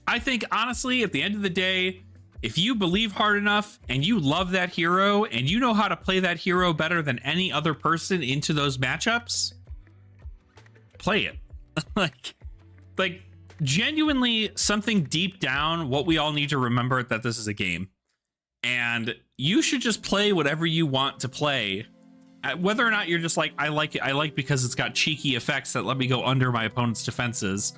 I think honestly, at the end of the day, if you believe hard enough and you love that hero and you know how to play that hero better than any other person into those matchups, play it. like genuinely, something deep down, what we all need to remember that this is a game, and you should just play whatever you want to play. Whether or not you're just like, I like it, I like because it's got cheeky effects that let me go under my opponent's defenses,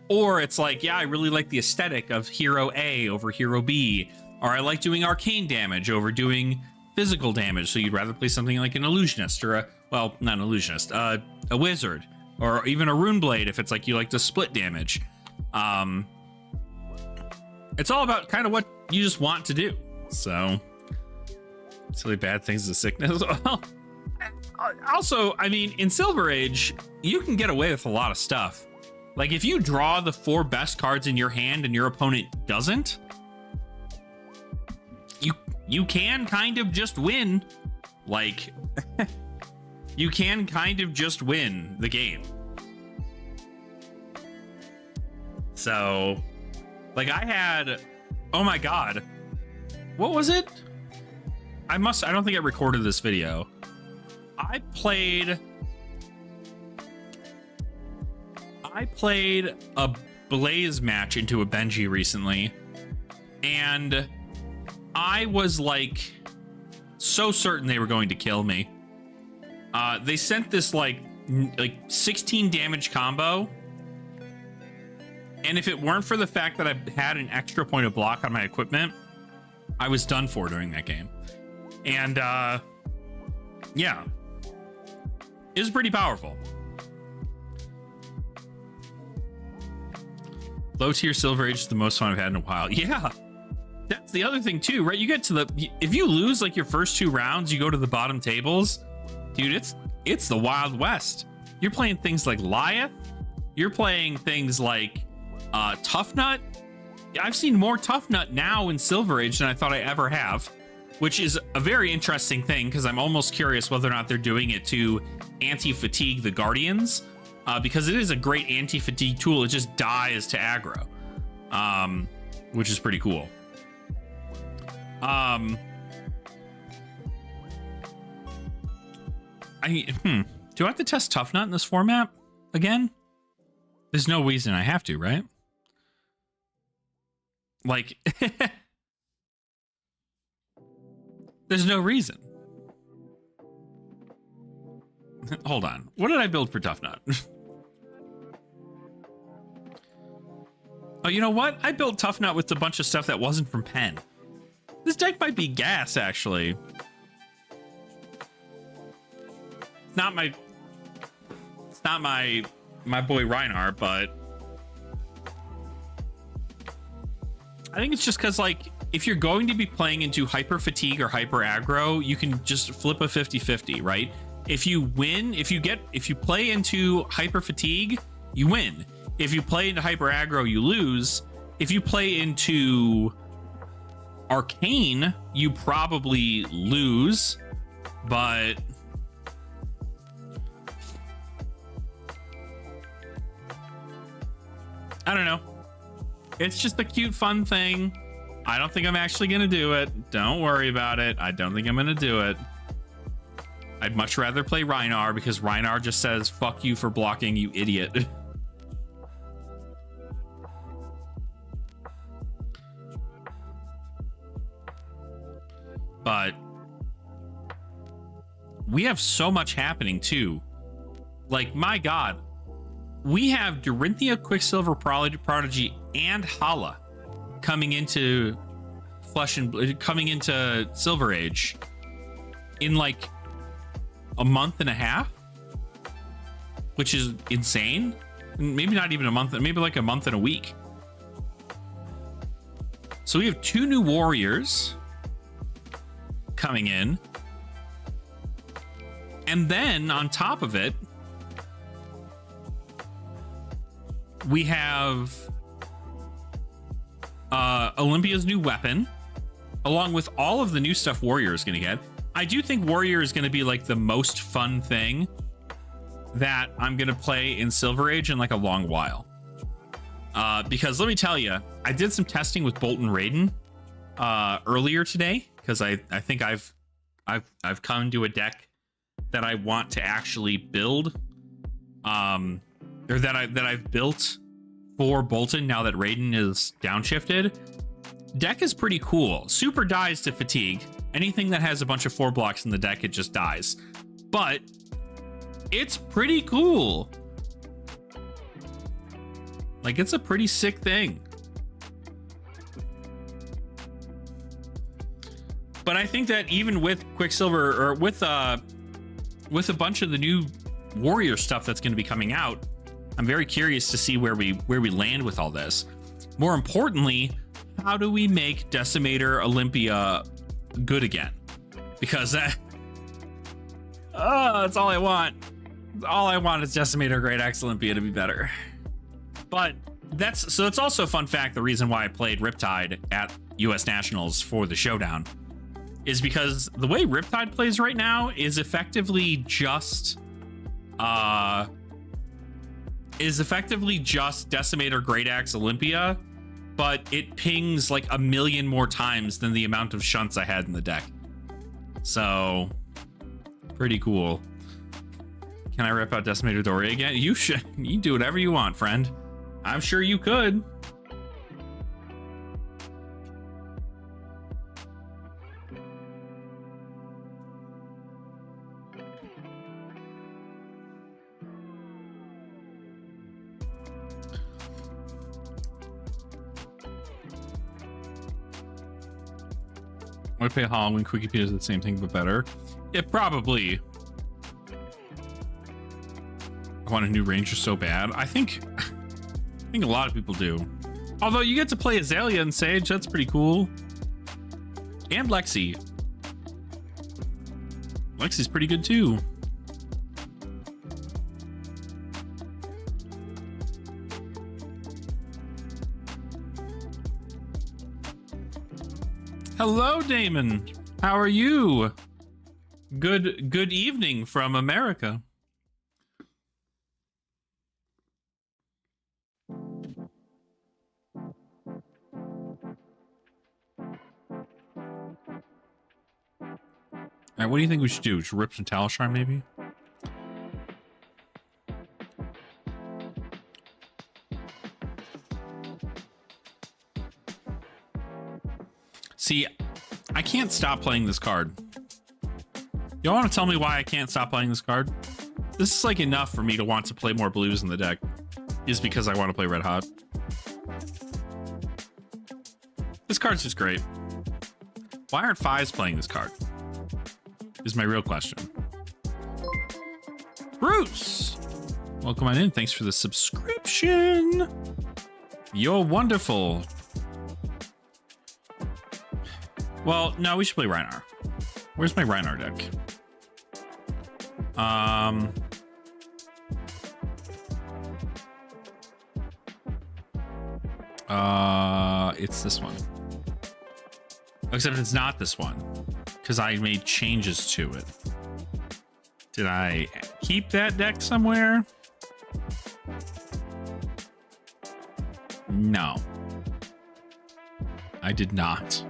or it's like, yeah, I really like the aesthetic of hero A over hero B, or I like doing arcane damage over doing physical damage, so you'd rather play something like an illusionist or not an illusionist, a wizard, or even a rune blade if it's like you like to split damage. It's all about kind of what you just want to do. So silly bad things is a sickness. Well, also, I mean, in Silver Age, you can get away with a lot of stuff. Like if you draw the 4 best cards in your hand and your opponent doesn't, you can kind of just win. Like you can kind of just win the game. So like I had, oh my god, what was it? I don't think I recorded this video. I played a Blaze match into a Benji recently, and I was like so certain they were going to kill me. They sent this like 16 damage combo, and if it weren't for the fact that I had an extra point of block on my equipment, I was done for during that game. And yeah, it was pretty powerful. Low tier Silver Age is the most fun I've had in a while. Yeah, that's the other thing too, right? You get to if you lose like your first 2 rounds, you go to the bottom tables, dude, it's the Wild West. You're playing things like Lyeth. You're playing things like Tough Nut. I've seen more Tough Nut now in Silver Age than I thought I ever have, which is a very interesting thing because I'm almost curious whether or not they're doing it to anti-fatigue the Guardians, because it is a great anti-fatigue tool. It just dies to aggro, which is pretty cool. Do I have to test Tough Nut in this format again? There's no reason I have to, right? Like, there's no reason. Hold on. What did I build for Tough Nut? Oh, you know what? I built Tough Nut with a bunch of stuff that wasn't from Pen. This deck might be gas, actually. It's not my boy Reinhardt, but I think it's just because, like, if you're going to be playing into hyper fatigue or hyper aggro, you can just flip a 50-50, right? If you win, if you play into hyper fatigue, you win. If you play into hyper aggro, you lose. If you play into arcane, you probably lose, but I don't know. It's just a cute, fun thing. I don't think I'm actually going to do it. Don't worry about it. I don't think I'm going to do it. I'd much rather play Rhinar because Rhinar just says, fuck you for blocking, you idiot. but we have so much happening too. Like, my God, we have Dorinthia, Quicksilver Prodigy, and Hala coming into Silver Age in like a month and a half, which is insane. Maybe not even a month, maybe like a month and a week. So we have 2 new warriors coming in. And then on top of it, we have Olympia's new weapon, along with all of the new stuff Warrior is going to get. I do think Warrior is going to be like the most fun thing that I'm going to play in Silver Age in like a long while. Because let me tell you, I did some testing with Bolton Raiden earlier today, because I think I've come to a deck that I want to actually build, or that I've built for Bolton now that Raiden is downshifted. Deck is pretty cool. Super dies to fatigue. Anything that has a bunch of 4 blocks in the deck, it just dies. But it's pretty cool. Like, it's a pretty sick thing. But I think that even with Quicksilver, or with a bunch of the new Warrior stuff that's going to be coming out, I'm very curious to see where we land with all this. More importantly, how do we make Decimator Olympia good again? Because that's all I want. All I want is Decimator Great Axe Olympia to be better. But that's also a fun fact. The reason why I played Riptide at US Nationals for the showdown is because the way Riptide plays right now is effectively just Decimator Great Axe Olympia, but it pings like 1 million more times than the amount of shunts I had in the deck. So pretty cool. Can I rip out Decimator Dory again? You should. You can do whatever you want, friend. I'm sure you could. I would play Halloween Quickie Pete is the same thing but better. Yeah, probably. I want a new ranger so bad. I think a lot of people do. Although you get to play Azalea and Sage, that's pretty cool. And Lexi. Lexi's pretty good too. Hello, Damon. How are you? Good evening from America. All right, what do you think we should do? Should rip some Talishar, maybe? See, I can't stop playing this card. Y'all want to tell me why I can't stop playing this card? This is like enough for me to want to play more blues in the deck. Is because I want to play Red Hot. This card's just great. Why aren't Fives playing this card? Is my real question. Bruce! Welcome on in. Thanks for the subscription. You're wonderful. Well, no, we should play Rhinar. Where's my Rhinar deck? It's this one. Except it's not this one, because I made changes to it. Did I keep that deck somewhere? No. I did not.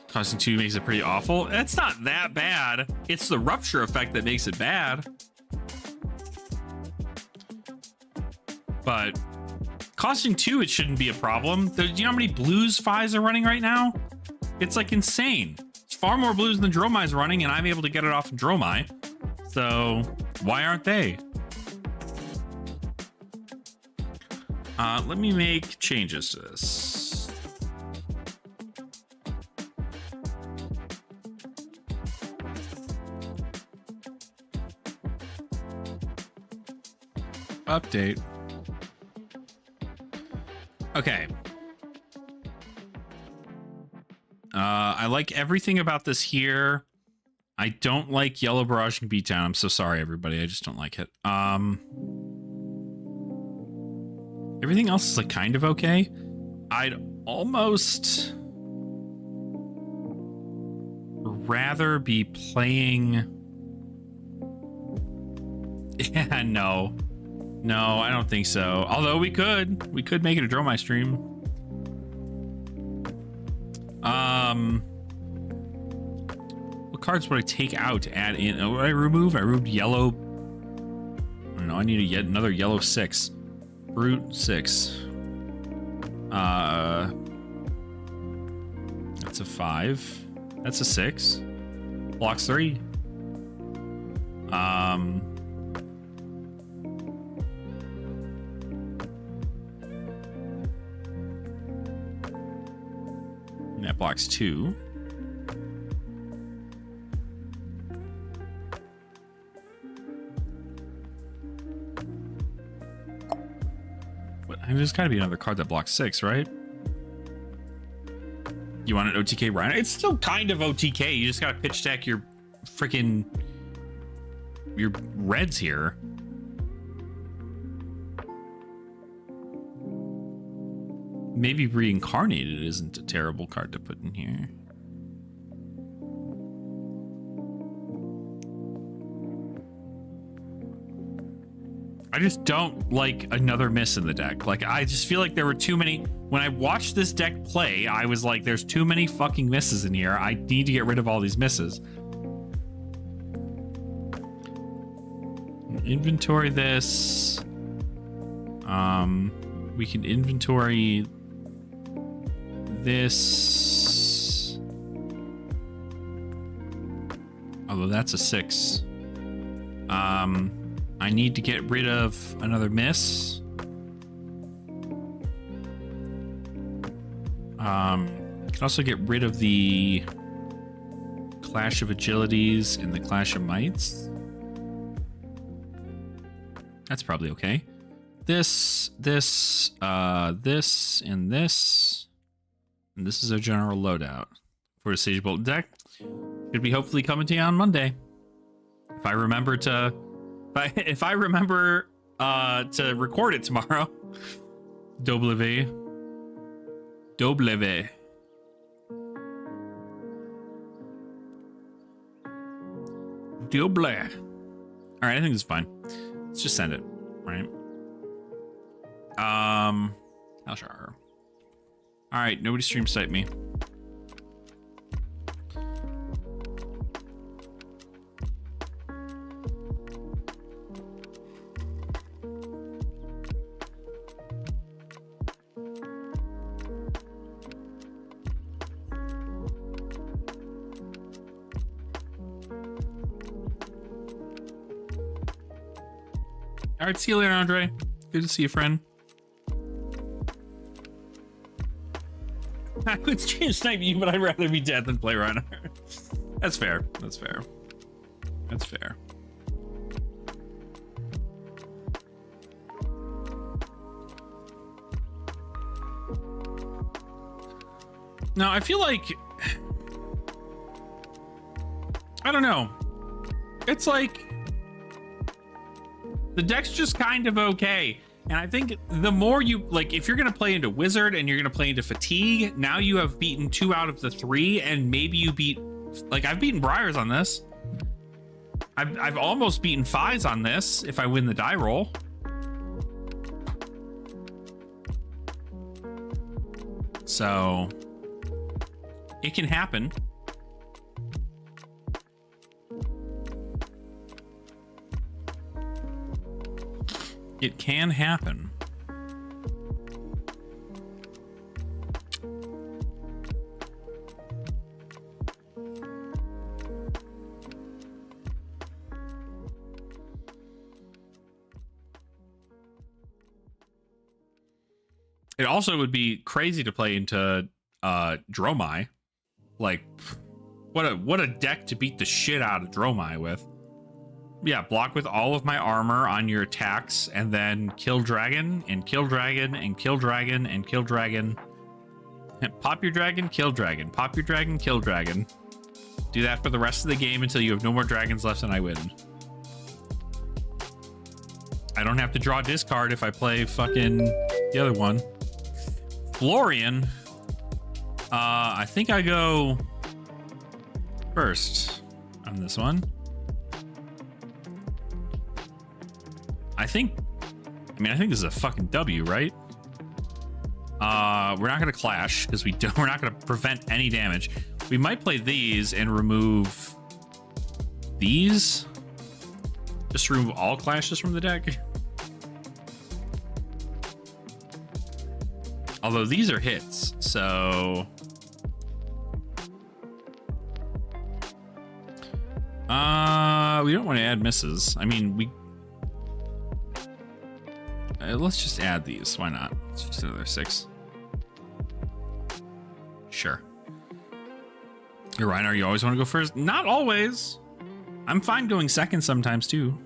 Costing 2 makes it pretty awful. It's not that bad. It's the rupture effect that makes it bad. But costing 2, it shouldn't be a problem. Do you know how many blues Phis are running right now? It's like insane. It's far more blues than Dromai's running, and I'm able to get it off of Dromai. So why aren't they? Let me make changes to this. Update. Okay. I like everything about this here. I don't like Yellow Barrage and Beatdown. I'm so sorry, everybody. I just don't like it. Everything else is like kind of okay. I'd almost rather be playing. Yeah, no, I don't think so. Although we could make it a Dromai stream. What cards would I take out to add in? What did I remove? I removed yellow. I don't know. I need yet another yellow 6. Brute 6. That's a 5. That's a 6. Blocks 3. That blocks 2. There's got to be another card that blocks 6, right? You want an OTK Rhino? It's still kind of OTK. You just got to pitch deck your freaking reds here. Maybe Reincarnated isn't a terrible card to put in here. I just don't like another miss in the deck. Like, I just feel like there were too many. When I watched this deck play, I was like, there's too many fucking misses in here. I need to get rid of all these misses. Inventory this. We can inventory this. Although that's a 6. I need to get rid of another miss. Can also get rid of the Clash of Agilities and the Clash of Mights. That's probably okay. This, and this. And this is a general loadout for a Sage Bolt deck. Should be hopefully coming to you on Monday. If I remember to record it tomorrow. Double. All right, I think it's fine. Let's just send it, right? I'll show her. All right, nobody stream site me. All right, see you later, Andre. Good to see you, friend. I would stream snipe you, but I'd rather be dead than play Rhino. That's fair. That's fair. That's fair. No, I feel like... I don't know. It's like... The deck's just kind of okay. And I think the more you, like, if you're going to play into Wizard and you're going to play into Fatigue, now you have beaten 2 out of the 3, and maybe you beat, like, I've beaten Briars on this. I've almost beaten Phis on this if I win the die roll. So, it can happen. It can happen. It also would be crazy to play into Dromai. Like, what a deck to beat the shit out of Dromai with. Yeah, block with all of my armor on your attacks, and then kill dragon, and kill dragon, and kill dragon, and kill dragon. Pop your dragon, kill dragon. Pop your dragon, kill dragon. Do that for the rest of the game until you have no more dragons left and I win. I don't have to draw discard if I play fucking the other one. Florian. I think I go first on this one. I think this is a fucking W, right? We're not gonna clash because we're not gonna prevent any damage. We might play these and remove these. Just remove all clashes from the deck. Although these are hits, so we don't want to add misses. I mean, let's just add these. Why not? It's just another 6. Sure. You're right. You always want to go first? Not always. I'm fine going second sometimes too.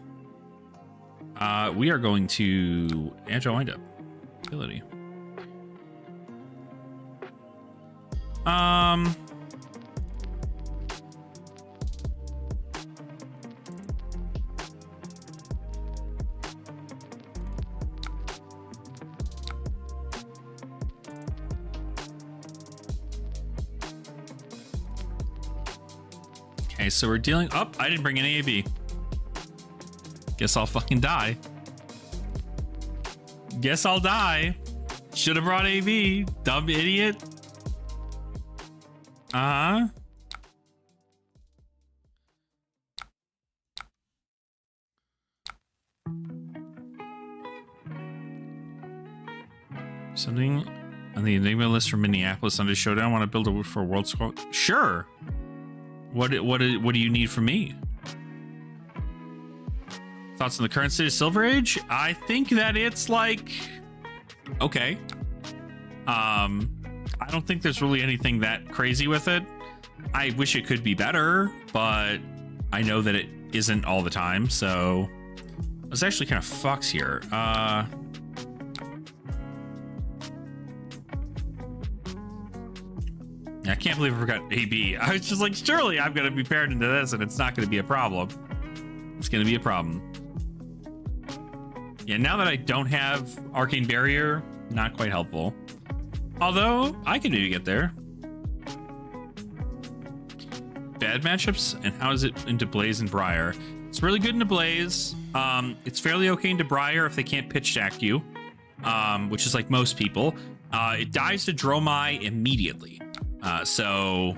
We are going to Agile Windup. Ability. Okay, so we're dealing up. I didn't bring an AB. Guess I'll fucking die. Guess I'll die. Should have brought AB. Dumb idiot. Uh-huh. Something on the Enigma list from Minneapolis Sunday Showdown. I want to build a for a world squad. Sure. What do you need from me? Thoughts on the current state of Silver Age? I think that it's like okay. I don't think there's really anything that crazy with it. I wish it could be better, but I know that it isn't all the time, so it's actually kind of fucks here. I can't believe I forgot AB. I was just like, surely I'm going to be paired into this and it's not going to be a problem. It's going to be a problem. Yeah, now that I don't have Arcane Barrier, not quite helpful. Although, I can maybe get there. Bad matchups, and how is it into Blaze and Briar? It's really good into Blaze. It's fairly okay into Briar if they can't pitch stack you, which is like most people. It dies to Dromai immediately. So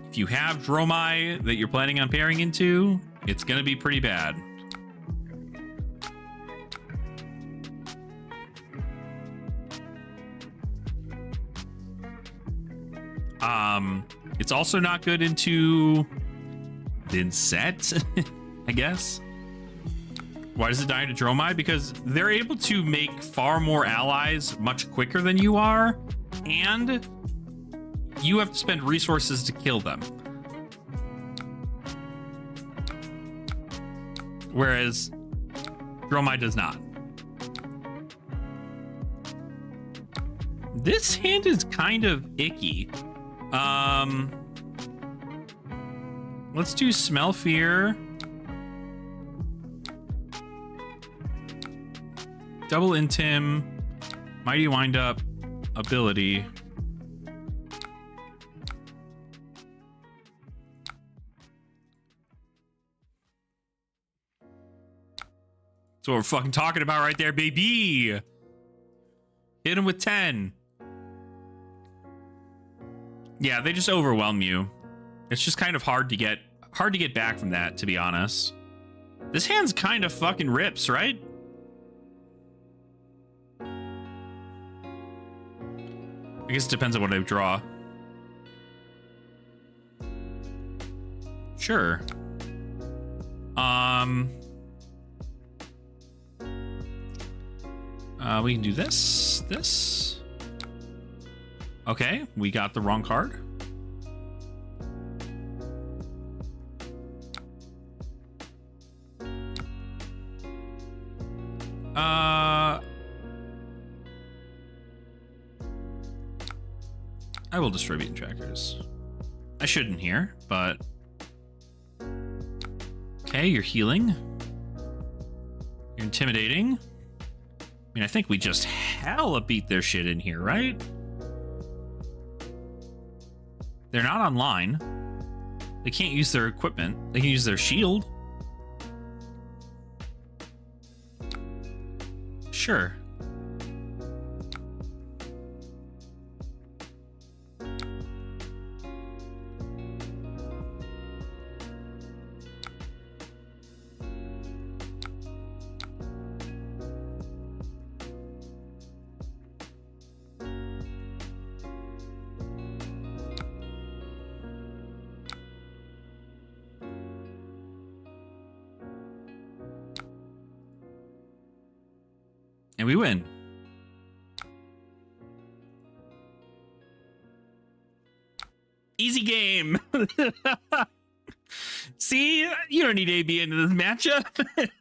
if you have Dromai that you're planning on pairing into, it's going to be pretty bad. It's also not good into Vincent, I guess. Why does it die to Dromai? Because they're able to make far more allies much quicker than you are, and you have to spend resources to kill them. Whereas Dromai does not. This hand is kind of icky. Let's do Smell Fear. Double Intim. Mighty Wind Up. Ability. That's what we're fucking talking about right there, baby. Hit him with 10. Yeah, they just overwhelm you. It's just kind of hard to get back from that, to be honest. This hand's kind of fucking rips, right? I guess it depends on what I draw. Sure. We can do this. Okay, we got the wrong card. I will distribute trackers. I shouldn't here, but okay, you're healing. You're intimidating. I mean, I think we just hella beat their shit in here, right? They're not online. They can't use their equipment. They can use their shield. Sure. And we win. Easy game. See, you don't need AB into this matchup.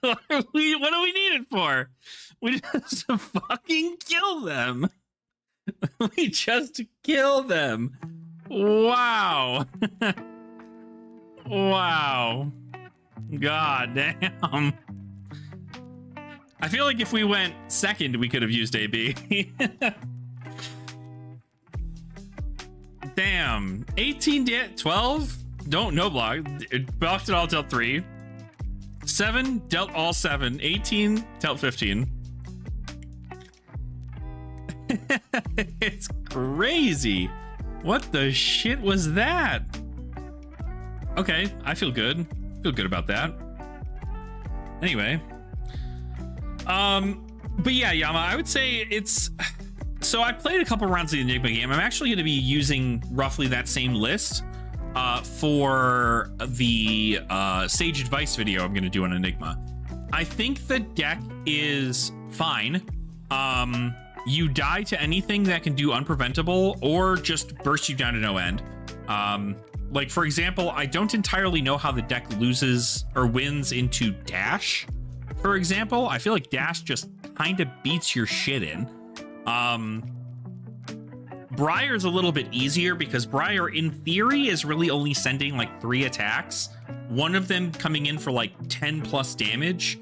What do we need it for? We just fucking kill them. We just kill them. Wow. Wow. God damn. I feel like if we went second, we could have used AB. Damn. 18, 12? Don't, no block. It blocked it all, dealt 3. 7, dealt all 7. 18, dealt 15. It's crazy. What the shit was that? Okay, I feel good. Feel good about that. Anyway. But yeah, Yama, I would say it's... So I played a couple rounds of the Enigma game. I'm actually going to be using roughly that same list for the Sage Advice video I'm going to do on Enigma. I think the deck is fine. You die to anything that can do unpreventable or just burst you down to no end. Like, for example, I don't entirely know how the deck loses or wins into Dash. For example, I feel like Dash just kind of beats your shit in. Briar's a little bit easier because Briar, in theory, is really only sending like 3 attacks. One of them coming in for like 10 plus damage,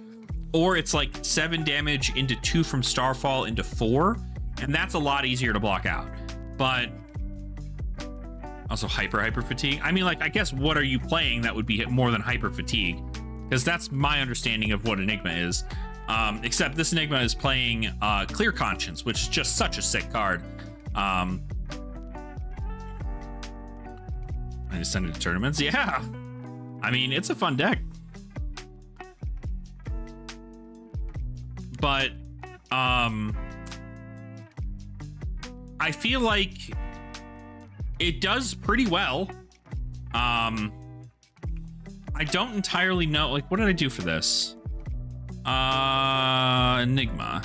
or it's like 7 damage into 2 from Starfall into 4, and that's a lot easier to block out. But also hyper fatigue. I mean, like, I guess what are you playing that would be more than hyper fatigue? Because that's my understanding of what Enigma is. Except this Enigma is playing Clear Conscience, which is just such a sick card. I just send it to tournaments. Yeah. I mean, it's a fun deck. But I feel like it does pretty well. I don't entirely know. Like, what did I do for this? Enigma.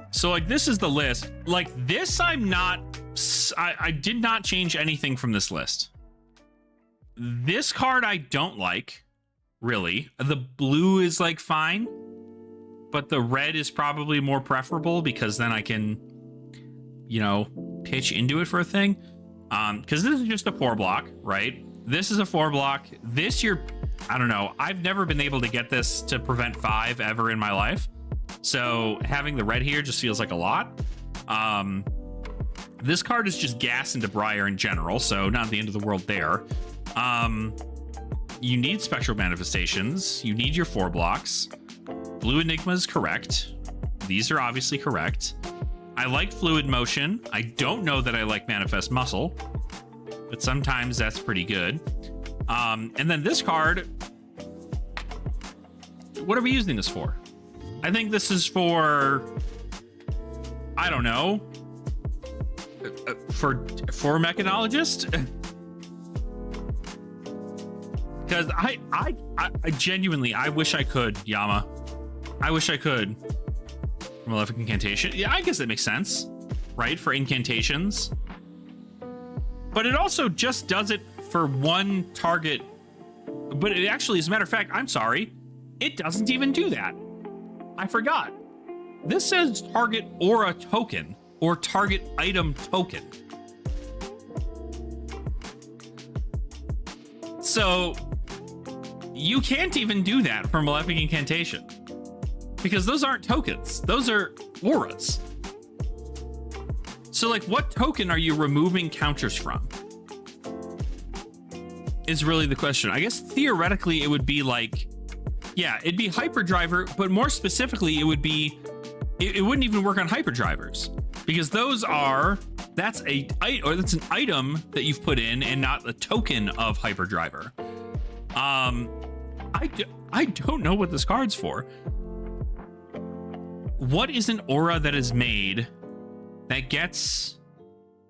So, like, this is the list. Like, this, I did not change anything from this list. This card I don't like, really. The blue is, like, fine. But the red is probably more preferable because then I can, you know, pitch into it for a thing. Because this is just a 4-block, right? This is a 4-block. This I don't know. I've never been able to get this to prevent 5 ever in my life. So having the red here just feels like a lot. This card is just gas into Briar in general, so not the end of the world there. You need Spectral Manifestations. You need your 4 blocks. Blue Enigma is correct. These are obviously correct. I like Fluid Motion. I don't know that I like Manifest Muscle, but sometimes that's pretty good. And then this card, what are we using this for? I think this is for, I don't know, for Mechanologist. Because I genuinely, I wish I could, Yama. I wish I could. Malefic Incantation. Yeah, I guess that makes sense, right? For incantations. But it also just does it for one target. But it actually, as a matter of fact, I'm sorry, it doesn't even do that. I forgot. This says target aura token or target item token. So you can't even do that for Malefic Incantation because those aren't tokens. Those are auras. So like what token are you removing counters from? Is really the question. I guess theoretically it would be like, yeah, it'd be Hyperdriver, but more specifically it would be, it wouldn't even work on Hyperdrivers because those are, that's an item that you've put in and not a token of Hyperdriver. I don't know what this card's for. What is an aura that is made that gets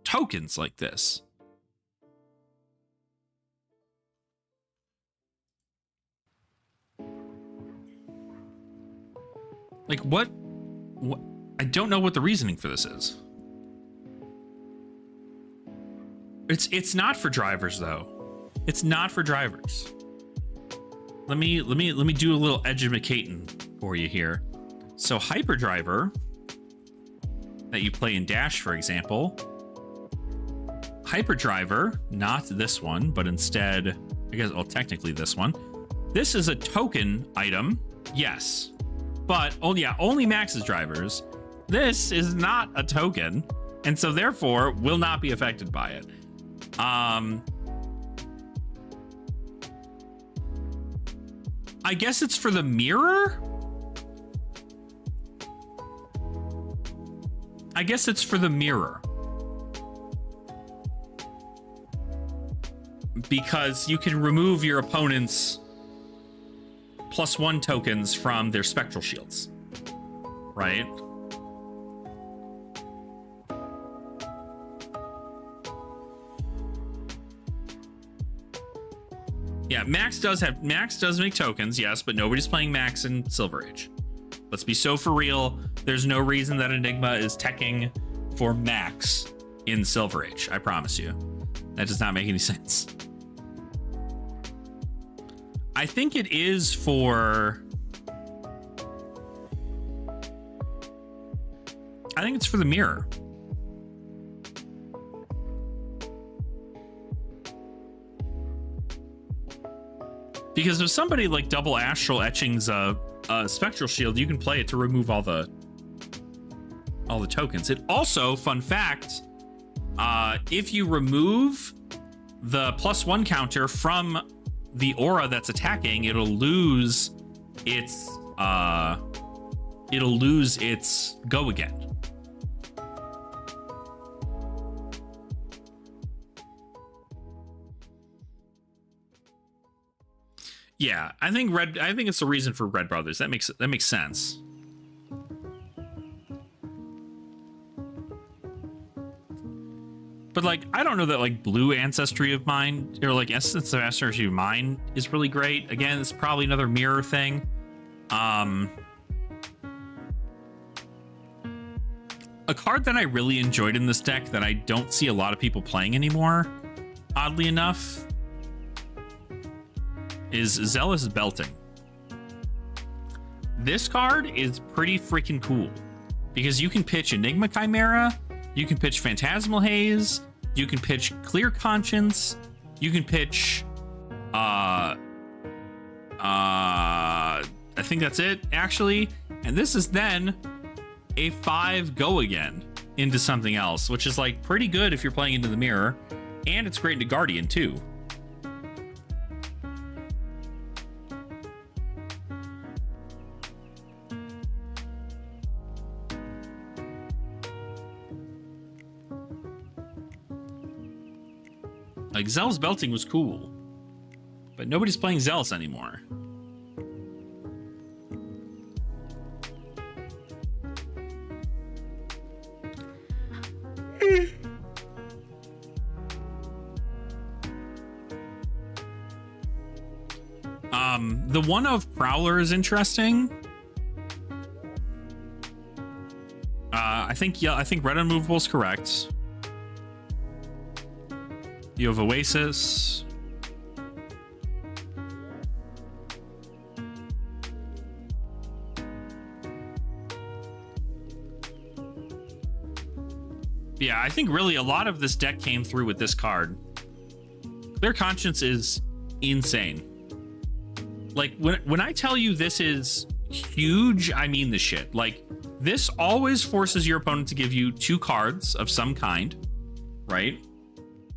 tokens like this? Like what? I don't know what the reasoning for this is. It's not for drivers though. It's not for drivers. Let me do a little educating for you here. So Hyperdriver that you play in Dash, for example. Hyperdriver, not this one, but instead, I guess, well, technically this one. This is a token item, yes. But, oh yeah, only Max's drivers. This is not a token, and so therefore will not be affected by it. I guess it's for the mirror? I guess it's for the mirror. Because you can remove your opponent's +1 tokens from their spectral shields, right? Yeah, Max does make tokens, yes, but nobody's playing Max in Silver Age. Let's be so for real. There's no reason that Enigma is teching for Max in Silver Age. I promise you. That does not make any sense. I think it is for... I think it's for the mirror. Because if somebody like double astral etchings a spectral shield, you can play it to remove all the tokens. It also, fun fact, if you remove the +1 counter from the aura that's attacking, it'll lose its go again. Yeah, I think it's the reason for Red Brothers. That makes sense. But like, I don't know that like Blue Ancestry of Mind or like Essence of Ancestry of Mind is really great. Again, it's probably another mirror thing. A card that I really enjoyed in this deck that I don't see a lot of people playing anymore, oddly enough, is Zealous Belting. This card is pretty freaking cool because you can pitch Enigma Chimera, you can pitch Phantasmal Haze, you can pitch Clear Conscience, you can pitch I think that's it actually, and this is then a 5 go again into something else, which is like pretty good if you're playing into the mirror, and it's great into Guardian too. Like, Zealous Belting was cool, but nobody's playing Zealous anymore. The one of Prowler is interesting. think red unmovable is correct. You have Oasis. Yeah, I think really a lot of this deck came through with this card. Clear Conscience is insane. Like, when I tell you this is huge, I mean the shit. Like, this always forces your opponent to give you 2 cards of some kind, right?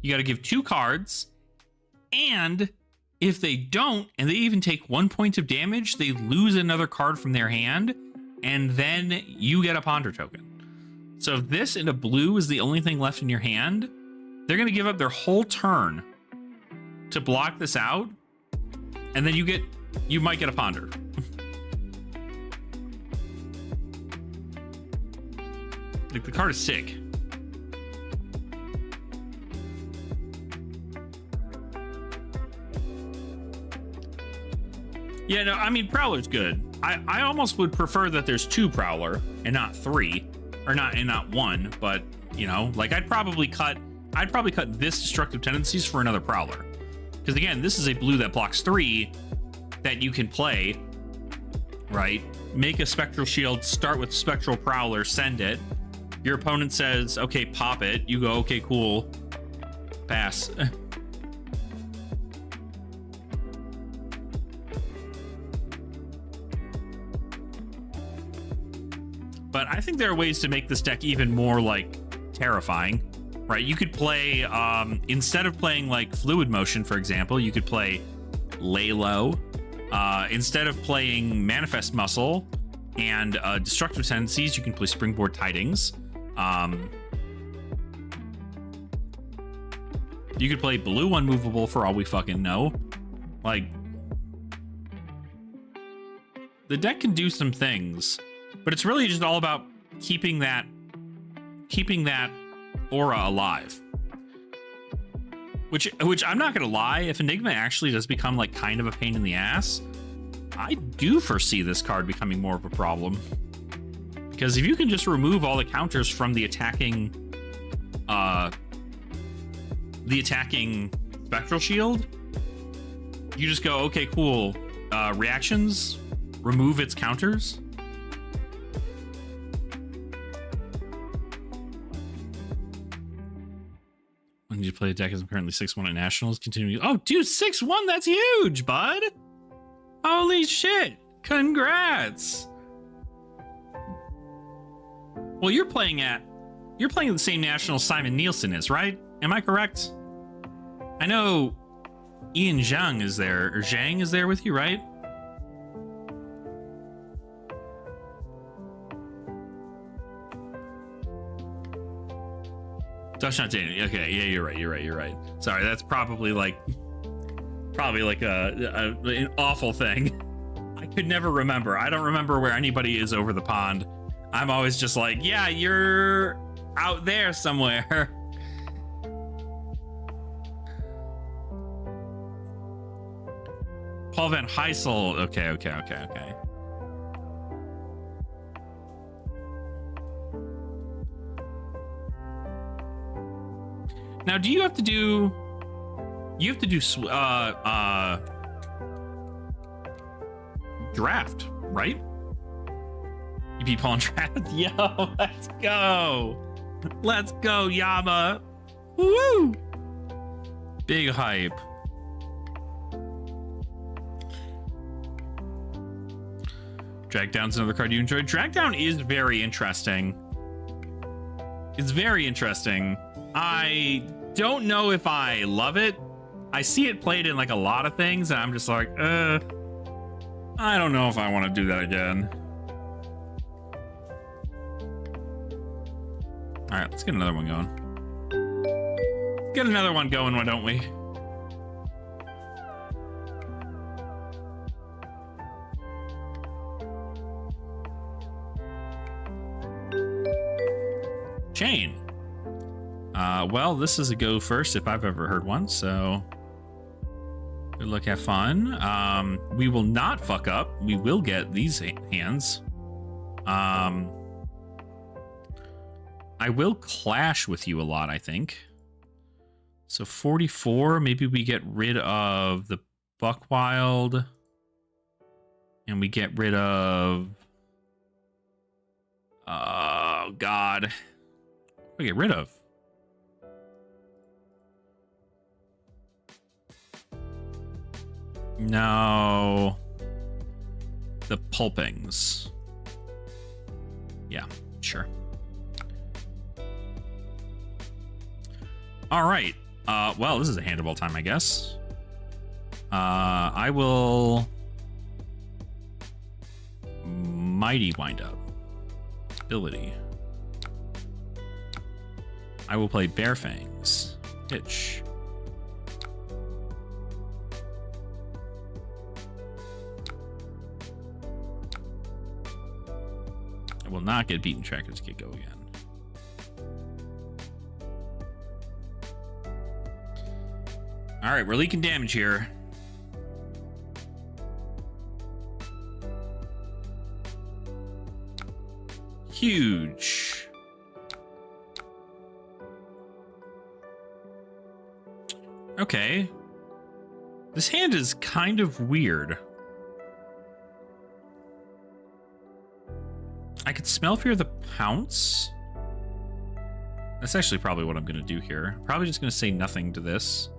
You got to give 2 cards, and if they don't, and they even take 1 point of damage, they lose another card from their hand, and then you get a Ponder token. So if this and a blue is the only thing left in your hand, they're going to give up their whole turn to block this out, and then you might get a Ponder. Like, the card is sick. Yeah, no, I mean, Prowler's good. I almost would prefer that there's 2 Prowler and not 3, or not 1. But you know, like, I'd probably cut this Destructive Tendencies for another Prowler, because again, this is a blue that blocks 3 that you can play, right? Make a Spectral Shield, start with Spectral Prowler, send it. Your opponent says, okay, pop it. You go, okay, cool. Pass. But I think there are ways to make this deck even more, like, terrifying, right? You could play, instead of playing, like, Fluid Motion, for example, you could play Lay Low. Instead of playing Manifest Muscle and Destructive Tendencies, you can play Springboard Tidings. You could play blue unmovable for all we fucking know. Like, the deck can do some things, but it's really just all about keeping that aura alive. Which I'm not gonna lie, if Enigma actually does become like kind of a pain in the ass, I do foresee this card becoming more of a problem. Because if you can just remove all the counters from the attacking Spectral Shield, you just go, okay, cool. Reactions, remove its counters. When you play a deck as I'm currently 6-1 at Nationals, continue. Oh, dude, 6-1, that's huge, bud. Holy shit. Congrats. Well, you're playing at the same Nationals Simon Nielsen is, right? Am I correct? I know Ian Zhang is there, or Zhang is there with you, right? Touchdown Daniel. Okay, yeah, you're right. Sorry, that's probably like an awful thing. I could never remember. I don't remember where anybody is over the pond. I'm always just like, yeah, you're out there somewhere. Paul Van Heysel. Okay. Now, do you have to do? You have to do draft, right? You beat Paul in draft. Yo, let's go, Yama. Woo! Big hype. Drag Down's another card you enjoyed. Drag Down is very interesting. It's very interesting. I don't know if I love it. I see it played in like a lot of things, and I'm just like, I don't know if I want to do that again. All right, let's get another one going. Get another one going, why don't we? Chain. Well, this is a go first if I've ever heard one, so good luck, have fun. We will not fuck up. We will get these hands. I will clash with you a lot, I think. So 44, maybe we get rid of the Buckwild. And we get rid of... Oh, God. What do we get rid of? No. The Pulpings. Yeah, sure. All right. Well, this is a hand of all time, I guess. I will... Mighty Wind Up. Ability. I will play Bare Fangs. Pitch. I will not get Beaten Trackers to get go again. All right, we're leaking damage here. Huge. Okay. This hand is kind of weird. I could Smell Fear the Pounce. That's actually probably what I'm going to do here. Probably just going to say nothing to this.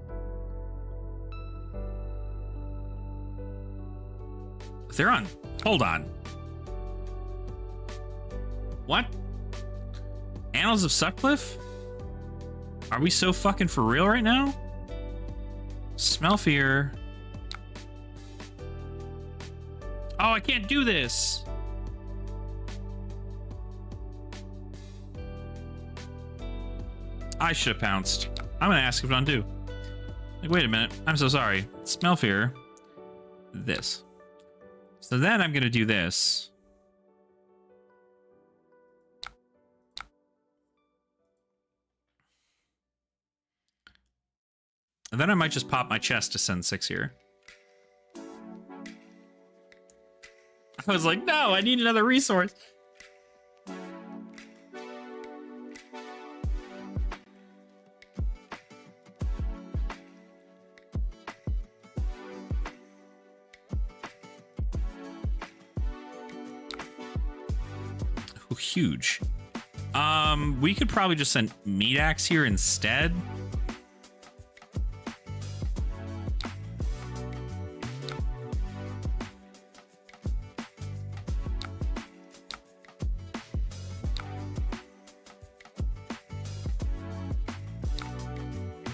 They're on. Hold on. What? Annals of Sutcliffe? Are we so fucking for real right now? Smell Fear. Oh, I can't do this. I should have pounced. I'm gonna ask if it undo. Like, wait a minute. I'm so sorry. Smell Fear. This. So then I'm gonna do this. And then I might just pop my chest to send 6 here. I was like, no, I need another resource. Oh, huge. We could probably just send Meat Axe here instead.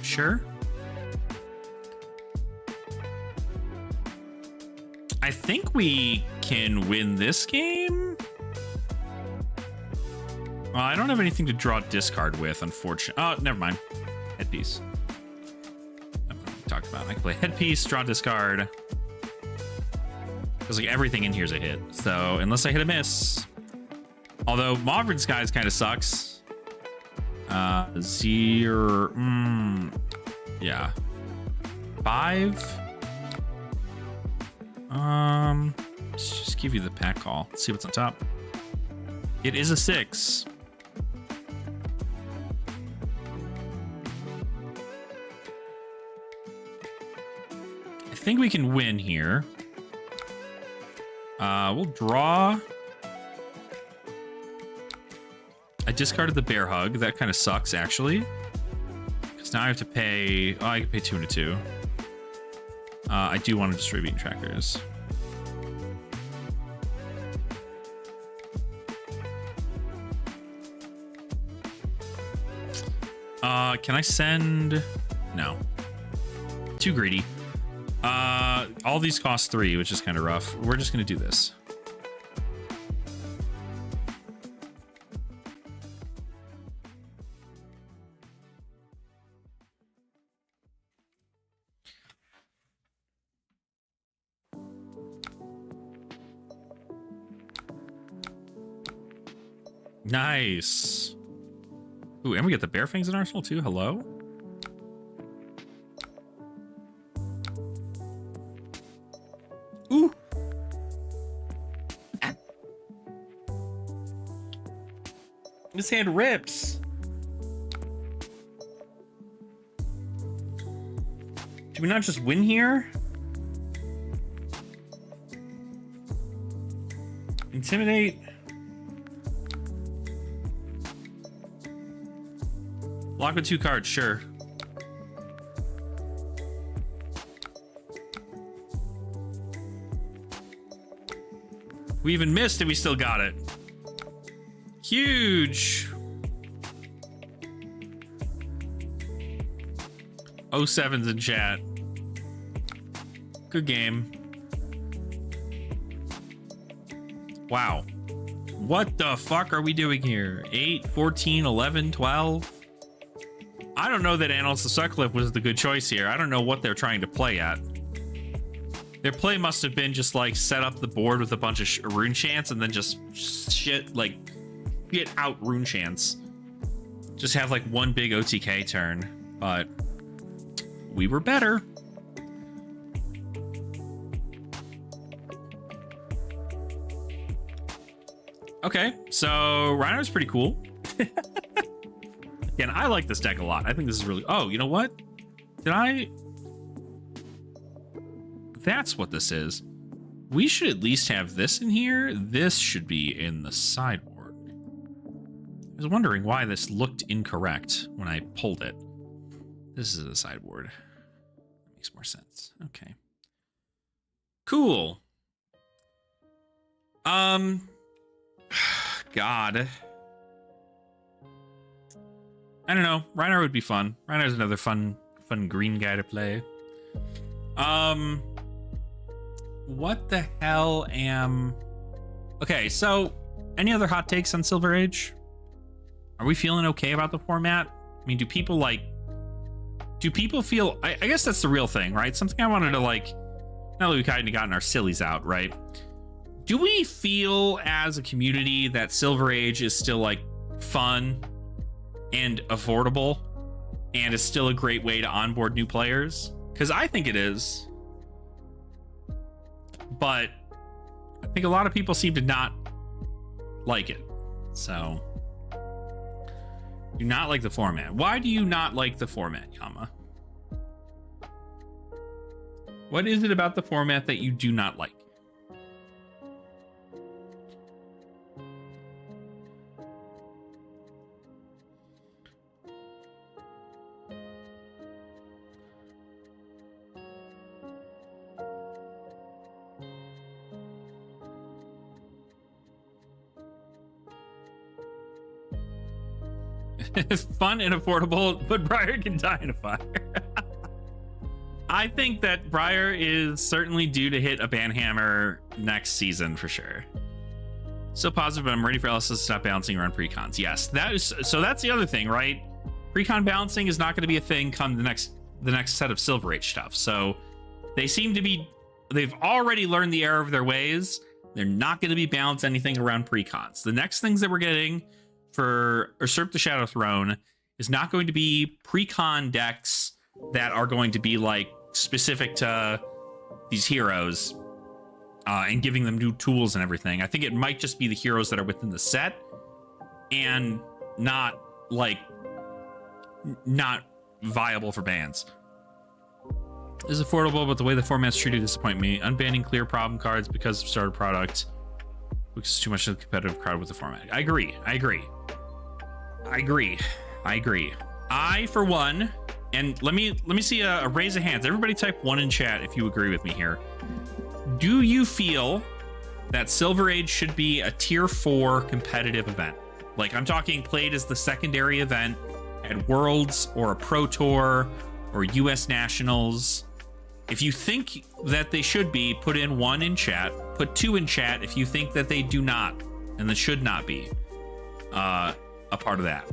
Sure. I think we can win this game. Well, I don't have anything to draw discard with, unfortunately. Oh, never mind. Headpiece. Talked about. I can play headpiece, draw discard. Because like everything in here is a hit. So unless I hit a miss. Although Mauvern Skies kind of sucks. Zero. Yeah. 5. Let's just give you the pack call. Let's see what's on top. It is a 6. I think we can win here. We'll draw. I discarded the Bear Hug. That kind of sucks, actually. Because now I have to pay... Oh, I can pay 2 and a 2. I do want to destroy Beaten Trackers. Can I send... No. Too greedy. All these cost 3, which is kind of rough. We're just going to do this. Nice. Ooh, and we get the Bear Fangs in Arsenal too. Hello? Ooh. This hand rips. Do we not just win here? Intimidate. Lock with 2 cards, sure. We even missed and we still got it. Huge. 07's in chat. Good game. Wow. What the fuck are we doing here? 8, 14, 11, 12? I don't know that Annals of Sutcliffe was the good choice here. I don't know what they're trying to play at. Their play must have been just like set up the board with a bunch of rune chants and then just shit out rune chants. Just have like one big OTK turn, but we were better. Okay, so Rhino's pretty cool. Again, I like this deck a lot. I think this is really... Oh, you know what? Did I... That's what this is. We should at least have this in here. This should be in the sideboard. I was wondering why this looked incorrect when I pulled it. This is the sideboard. Makes more sense. Okay. Cool. God. I don't know. Reiner would be fun. Reiner's another fun green guy to play. What the hell am... Okay, so any other hot takes on Silver Age? Are we feeling okay about the format? I mean, do people feel... I guess that's the real thing, right? Something I wanted to like... Now that we've kind of gotten our sillies out, right? Do we feel as a community that Silver Age is still like fun and affordable and is still a great way to onboard new players? Because I think it is. But I think a lot of people seem to not like it. So, do not like the format. Why do you not like the format, Yama? What is it about the format that you do not like? Fun and affordable, but Briar can die in a fire. I think that Briar is certainly due to hit a banhammer next season for sure. Still positive, but I'm ready for LS to stop balancing around precons. Yes, that's the other thing, right? Precon balancing is not going to be a thing come the next set of Silver Age stuff. So they seem to be, they've already learned the error of their ways. They're not going to be balanced anything around precons. The next things that we're getting for Usurp the Shadow Throne is not going to be precon decks that are going to be like specific to these heroes and giving them new tools and everything. I think it might just be the heroes that are within the set and not viable for bans. This is affordable, but the way the format's treated disappoint me. Unbanning clear problem cards because of starter product, which is too much of the competitive crowd with the format. I agree. I, for one, and let me see a raise of hands. Everybody type 1 in chat if you agree with me here. Do you feel that Silver Age should be a tier 4 competitive event? Like, I'm talking played as the secondary event at Worlds or a Pro Tour or US Nationals. If you think that they should be, put in 1 in chat. Put 2 in chat if you think that they do not and they should not be a part of that.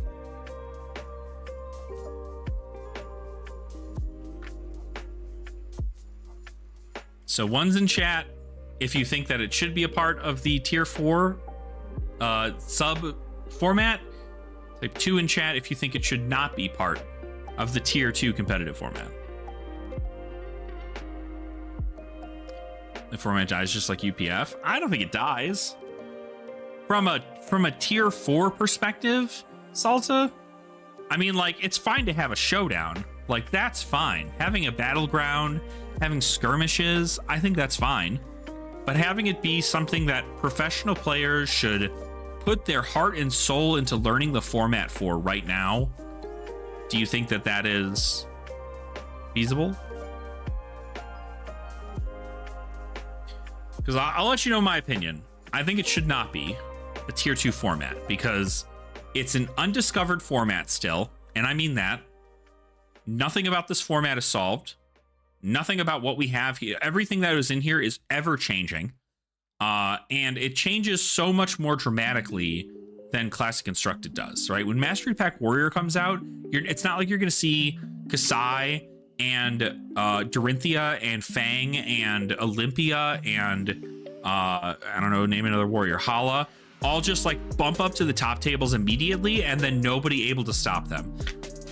So 1's in chat if you think that it should be a part of the tier 4 sub format. Type 2 in chat if you think it should not be part of the tier 2 competitive format. The format dies just like UPF. I don't think it dies. From a tier 4 perspective, Salsa, I mean, like, it's fine to have a showdown, Like, that's fine. Having a battleground, having skirmishes, I think that's fine. But having it be something that professional players should put their heart and soul into learning the format for right now, do you think that that is feasible? Because I'll let you know my opinion. I think it should not be a tier 2 format because it's an undiscovered format still. And I mean that. Nothing about this format is solved. Nothing about what we have here. Everything that is in here is ever changing. And it changes so much more dramatically than Classic Constructed does, right? When Mastery Pack Warrior comes out, it's not like you're going to see Kasai and Dorinthia and Fang and Olympia and I don't know, name another warrior, Hala, all just like bump up to the top tables immediately and then nobody able to stop them.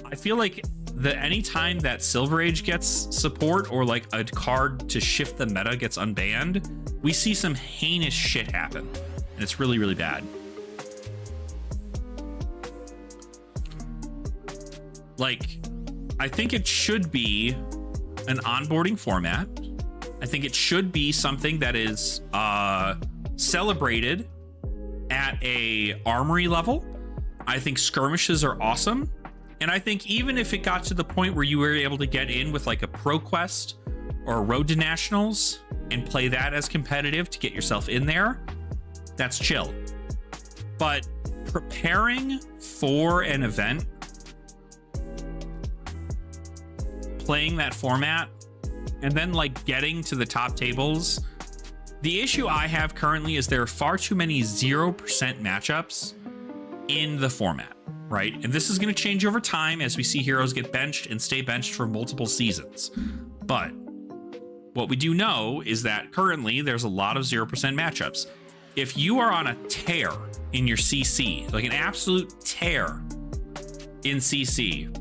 I feel like that anytime that Silver Age gets support or like a card to shift the meta gets unbanned, we see some heinous shit happen. And it's really, really bad. Like, I think it should be an onboarding format. I think it should be something that is celebrated at a armory level. I think skirmishes are awesome. And I think even if it got to the point where you were able to get in with like a Pro Quest or a Road to Nationals and play that as competitive to get yourself in there, that's chill. But preparing for an event, playing that format, and then like getting to the top tables, the issue I have currently is there are far too many 0% matchups in the format. Right? And this is going to change over time as we see heroes get benched and stay benched for multiple seasons. But what we do know is that currently there's a lot of 0% matchups. If you are on a tear in your CC, like an absolute tear in CC,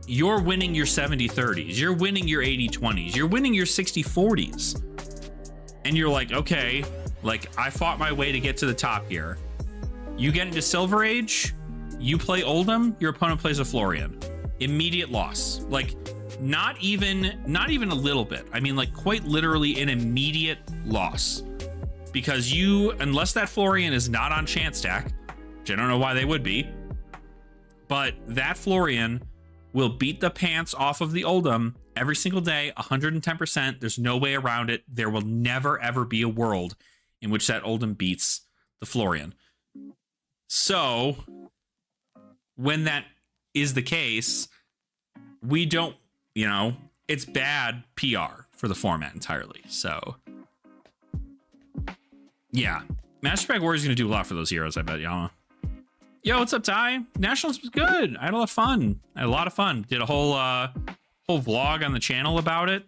you're winning your 70-30s, you're winning your 80-20s, you're winning your 60-40s. And you're like, okay, like I fought my way to get to the top here. You get into Silver Age, you play Oldham, your opponent plays a Florian. Immediate loss. Like, not even a little bit. I mean, like, quite literally an immediate loss. Because you, unless that Florian is not on chance stack, which I don't know why they would be, but that Florian will beat the pants off of the Oldham every single day, 110%. There's no way around it. There will never, ever be a world in which that Oldham beats the Florian. So when that is the case, we don't, you know, it's bad PR for the format entirely. So yeah, Master Pack Warrior is going to do a lot for those heroes, I bet y'all. Yo, what's up, Ty? Nationals was good. I had a lot of fun. Did a whole vlog on the channel about it.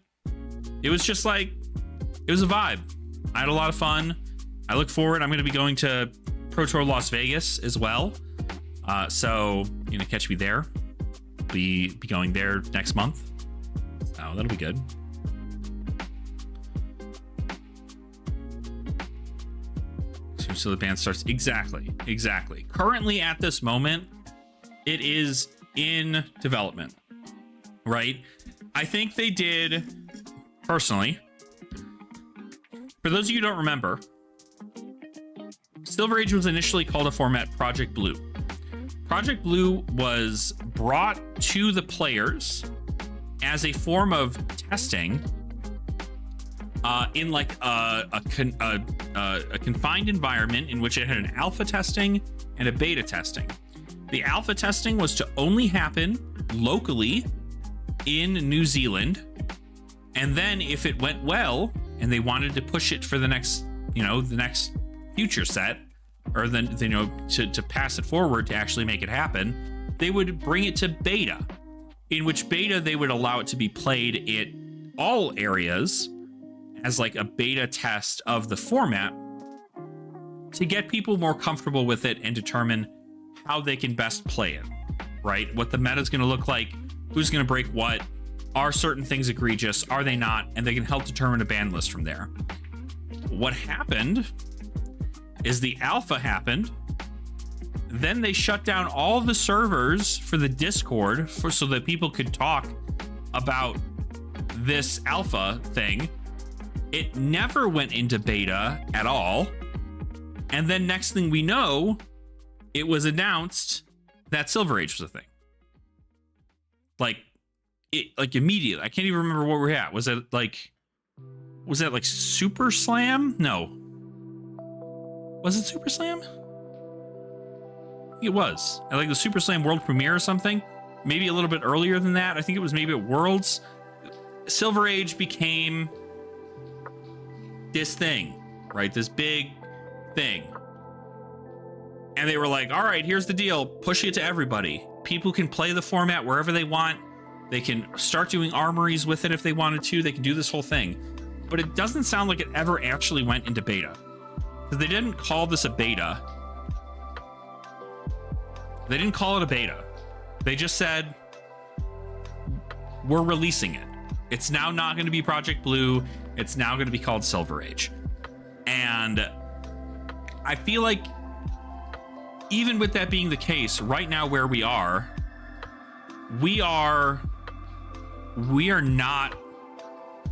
It was just like, it was a vibe. I had a lot of fun. I look forward. I'm going to be going to Pro Tour Las Vegas as well. So you're gonna catch me there. Be going there next month. Oh, that'll be good. So the band starts exactly. Currently at this moment, it is in development, right? I think they did personally. For those of you who don't remember, Silver Age was initially called a format Project Blue. Project Blue was brought to the players as a form of testing in like a confined environment in which it had an alpha testing and a beta testing. The alpha testing was to only happen locally in New Zealand, and then if it went well and they wanted to push it for the next, you know, the next future set, or then, you know, to pass it forward to actually make it happen, they would bring it to beta, in which beta they would allow it to be played in all areas as like a beta test of the format to get people more comfortable with it and determine how they can best play it, right? What the meta is going to look like, who's going to break what, are certain things egregious, are they not, and they can help determine a ban list from there. What happened is the alpha happened, then they shut down all the servers for the Discord so that people could talk about this alpha thing. It never went into beta at all. And then next thing we know, it was announced that Silver Age was a thing. Like immediately. I can't even remember where we're at. Was that like Super Slam? No. Was it Super Slam? I think it was. Like the Super Slam World Premiere or something. Maybe a little bit earlier than that. I think it was maybe at Worlds. Silver Age became this thing, right? This big thing. And they were like, all right, here's the deal. Pushing it to everybody. People can play the format wherever they want. They can start doing armories with it if they wanted to. They can do this whole thing. But it doesn't sound like it ever actually went into beta. Because they didn't call this a beta. They didn't call it a beta. They just said, we're releasing it. It's now not going to be Project Blue. It's now going to be called Silver Age. And I feel like even with that being the case, right now where we are not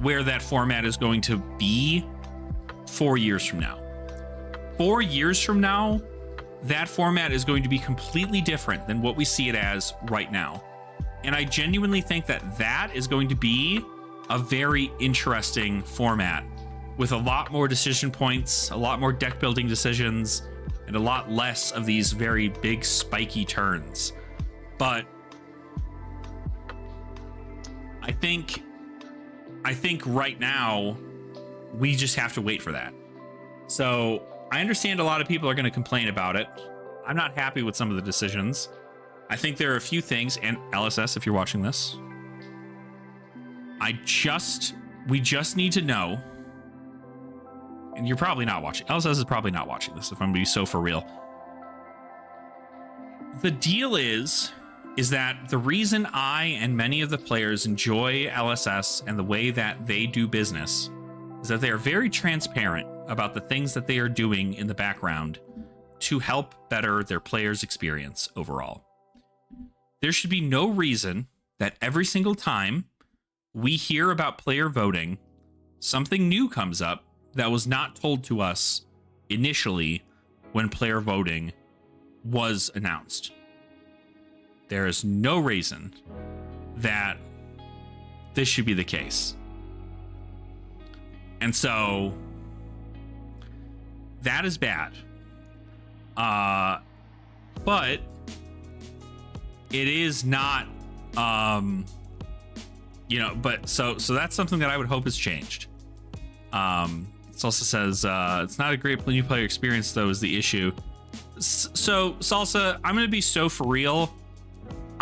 where that format is going to be 4 years from now. 4 years from now, that format is going to be completely different than what we see it as right now. And I genuinely think that that is going to be a very interesting format with a lot more decision points, a lot more deck building decisions, and a lot less of these very big spiky turns. But I think right now we just have to wait for that. So I understand a lot of people are going to complain about it. I'm not happy with some of the decisions. I think there are a few things, and LSS, if you're watching this, we just need to know, and you're probably not watching. LSS is probably not watching this, if I'm going to be so for real. The deal is that the reason I and many of the players enjoy LSS and the way that they do business is that they are very transparent about the things that they are doing in the background to help better their players' experience overall. There should be no reason that every single time we hear about player voting, something new comes up that was not told to us initially when player voting was announced. There is no reason that this should be the case. And so that is bad. But it is not, but so that's something that I would hope is changed. It also says, it's not a great new player experience, though, is the issue. So, Salsa, I'm going to be so for real.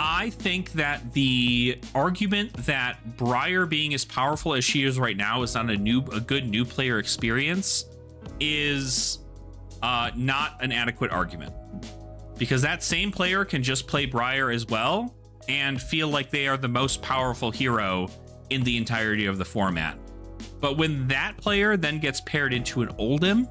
I think that the argument that Briar being as powerful as she is right now is not a good new player experience is not an adequate argument. Because that same player can just play Briar as well and feel like they are the most powerful hero in the entirety of the format. But when that player then gets paired into an Oldhim,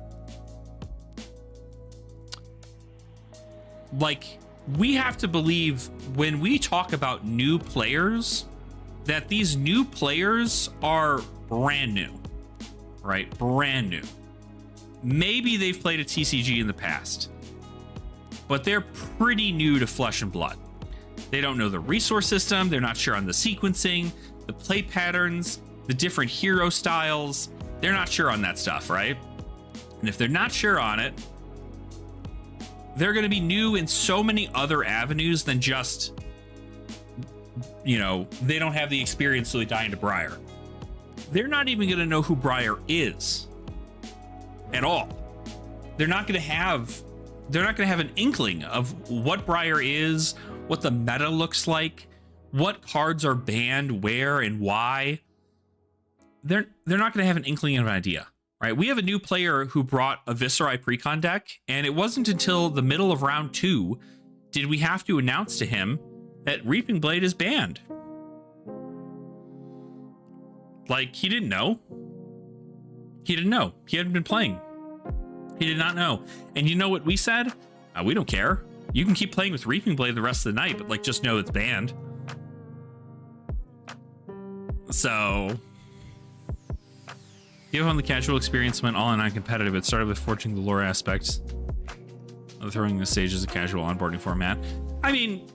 like, we have to believe when we talk about new players that these new players are brand new, right? Brand new. Maybe they've played a TCG in the past, but they're pretty new to Flesh and Blood. They don't know the resource system. They're not sure on the sequencing, the play patterns, the different hero styles. They're not sure on that stuff, right? And if they're not sure on it, they're going to be new in so many other avenues than just, they don't have the experience, so they die into Briar. They're not even going to know who Briar is at all. They're not going to have an inkling of what Briar is, what the meta looks like, what cards are banned where and why. They're not going to have an inkling of an idea. Right, we have a new player who brought a Viserai Precon deck, and it wasn't until the middle of round 2 did we have to announce to him that Reaping Blade is banned. Like, he didn't know. He didn't know. He hadn't been playing. He did not know. And you know what we said? We don't care. You can keep playing with Reaping Blade the rest of the night, but like just know it's banned. So give on the casual experience went all in on competitive. It started with forging the lore aspects of throwing the stage as a casual onboarding format. I mean,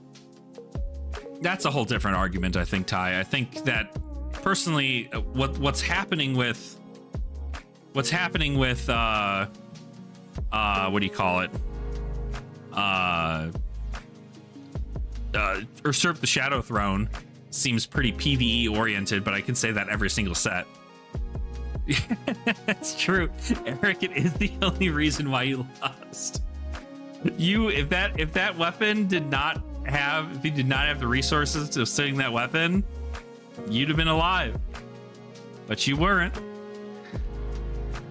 that's a whole different argument, I think, Ty. I think that personally, what's happening with what do you call it? Usurp the Shadow Throne seems pretty PvE oriented, but I can say that every single set. That's true, Eric. It is the only reason why you lost. If that weapon did not have, if you did not have the resources to swing that weapon, you'd have been alive, but you weren't.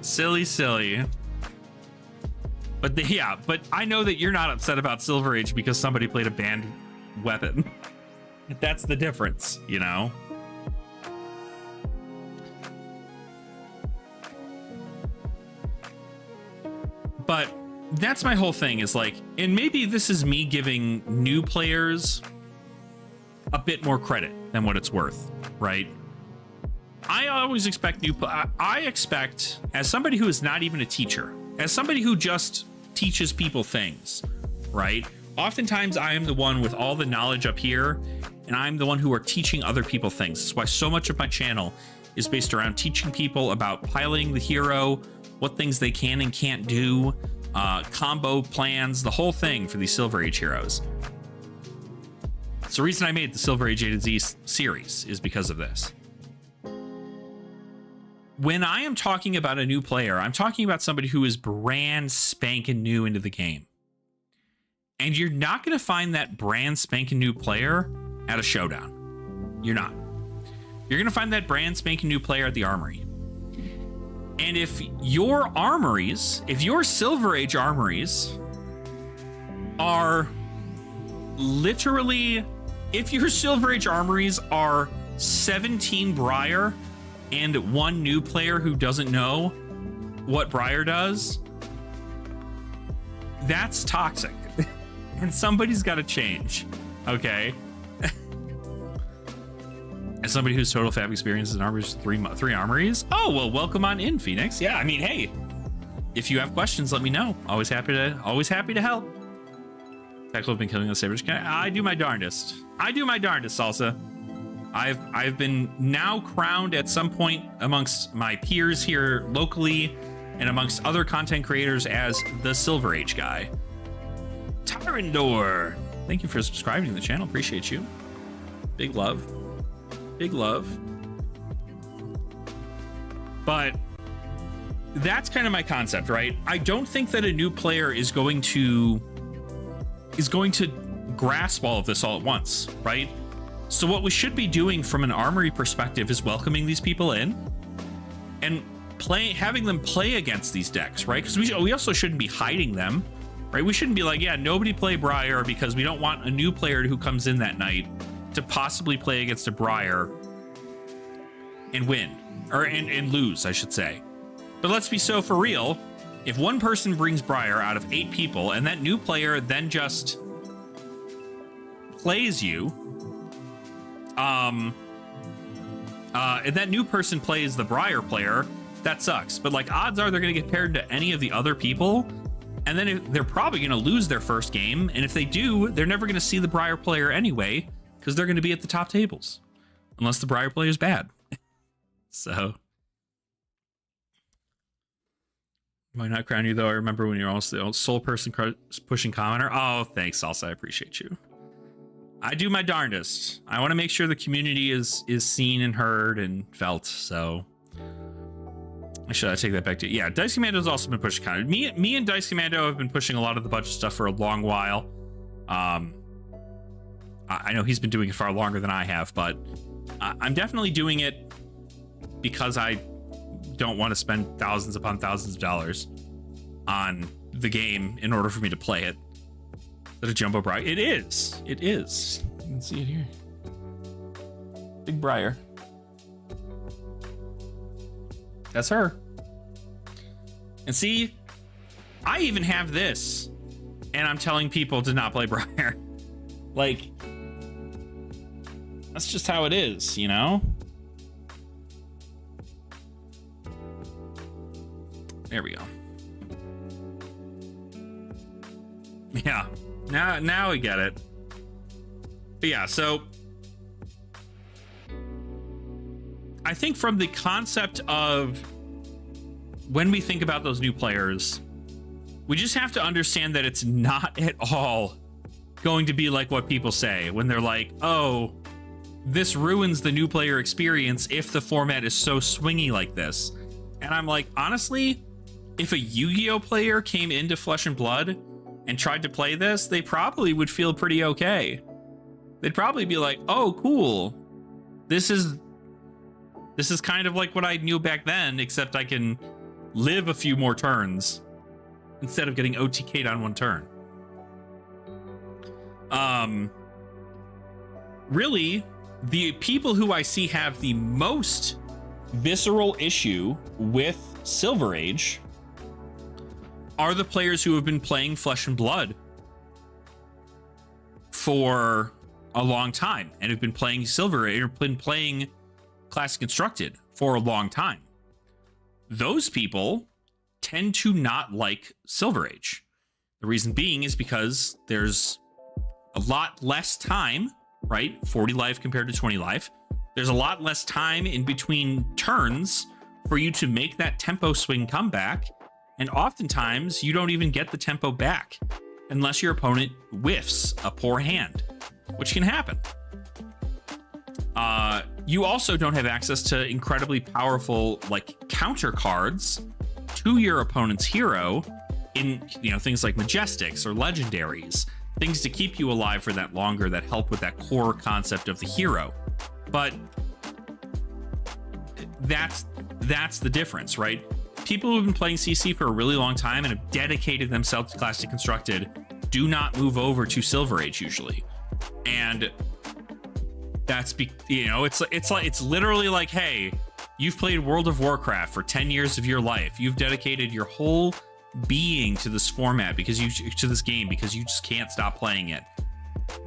Silly. But but I know that you're not upset about Silver Age because somebody played a banned weapon. That's the difference, you know? But that's my whole thing, is like, and maybe this is me giving new players a bit more credit than what it's worth, right? I always expect I expect, as somebody who is not even a teacher, as somebody who just teaches people things, right? Oftentimes I am the one with all the knowledge up here, and I'm the one who are teaching other people things. That's why so much of my channel is based around teaching people about piloting the hero, what things they can and can't do, combo plans, the whole thing for these Silver Age heroes. It's the reason I made the Silver Age A to Z series, is because of this. When I am talking about a new player, I'm talking about somebody who is brand spanking new into the game. And you're not going to find that brand spanking new player at a showdown. You're not. You're going to find that brand spanking new player at the armory. And if your armories, if your Silver Age armories are literally, if your Silver Age armories are 17 Briar and one new player who doesn't know what Briar does, that's toxic. And somebody's got to change, okay? As somebody whose total fab experience in armories, three armories. Oh, well, welcome on in, Phoenix. Yeah, I mean, hey, if you have questions, let me know. Always happy to help. Techlo have been killing the sabers. I do my darndest. Salsa. I've been now crowned at some point amongst my peers here locally and amongst other content creators as the Silver Age guy. Tyrandor, thank you for subscribing to the channel. Appreciate you. Big love. But that's kind of my concept, right? I don't think that a new player is going to grasp all of this all at once, right? So what we should be doing from an armory perspective is welcoming these people in and having them play against these decks, right? Because we also shouldn't be hiding them, right? We shouldn't be like, yeah, nobody play Briar because we don't want a new player who comes in that night to possibly play against a Briar and win, or and lose, I should say. But let's be so for real. If one person brings Briar out of 8 people and that new player then just plays you, and that new person plays the Briar player, that sucks. But like, odds are they're going to get paired to any of the other people, and then they're probably going to lose their first game. And if they do, they're never going to see the Briar player anyway, because they're going to be at the top tables, unless the Briar player is bad. So, why not crown you though? I remember when you're also the sole person pushing commenter. Oh, thanks, Salsa. I appreciate you. I do my darndest. I want to make sure the community is seen and heard and felt. So, should I take that back to? Yeah, Dice Commando's also been pushing commenter. Me and Dice Commando have been pushing a lot of the budget stuff for a long while. I know he's been doing it far longer than I have, but I'm definitely doing it because I don't want to spend thousands upon thousands of dollars on the game in order for me to play it. Is that a Jumbo Briar? It is. You can see it here. Big Briar. That's her. And see, I even have this and I'm telling people to not play Briar. Like, that's just how it is, you know? There we go. Yeah, now we get it. But yeah, so I think from the concept of when we think about those new players, we just have to understand that it's not at all going to be like what people say when they're like, oh, this ruins the new player experience if the format is so swingy like this. And I'm like, honestly, if a Yu-Gi-Oh player came into Flesh and Blood and tried to play this, they probably would feel pretty okay. They'd probably be like, oh, cool. This is kind of like what I knew back then, except I can live a few more turns instead of getting OTK'd on one turn. Really, the people who I see have the most visceral issue with Silver Age are the players who have been playing Flesh and Blood for a long time and have been playing Silver Age or been playing Classic Constructed for a long time. Those people tend to not like Silver Age. The reason being is because there's a lot less time, right? 40 life compared to 20 life. There's a lot less time in between turns for you to make that tempo swing comeback. And oftentimes you don't even get the tempo back unless your opponent whiffs a poor hand, which can happen. You also don't have access to incredibly powerful like counter cards to your opponent's hero in, you know, things like Majestics or Legendaries, things to keep you alive for that longer that help with that core concept of the hero. But that's the difference, right? People who've been playing CC for a really long time and have dedicated themselves to Classic Constructed do not move over to Silver Age usually. And that's, you know, it's literally like, hey, you've played World of Warcraft for 10 years of your life. You've dedicated your whole being to this format to this game because you just can't stop playing it.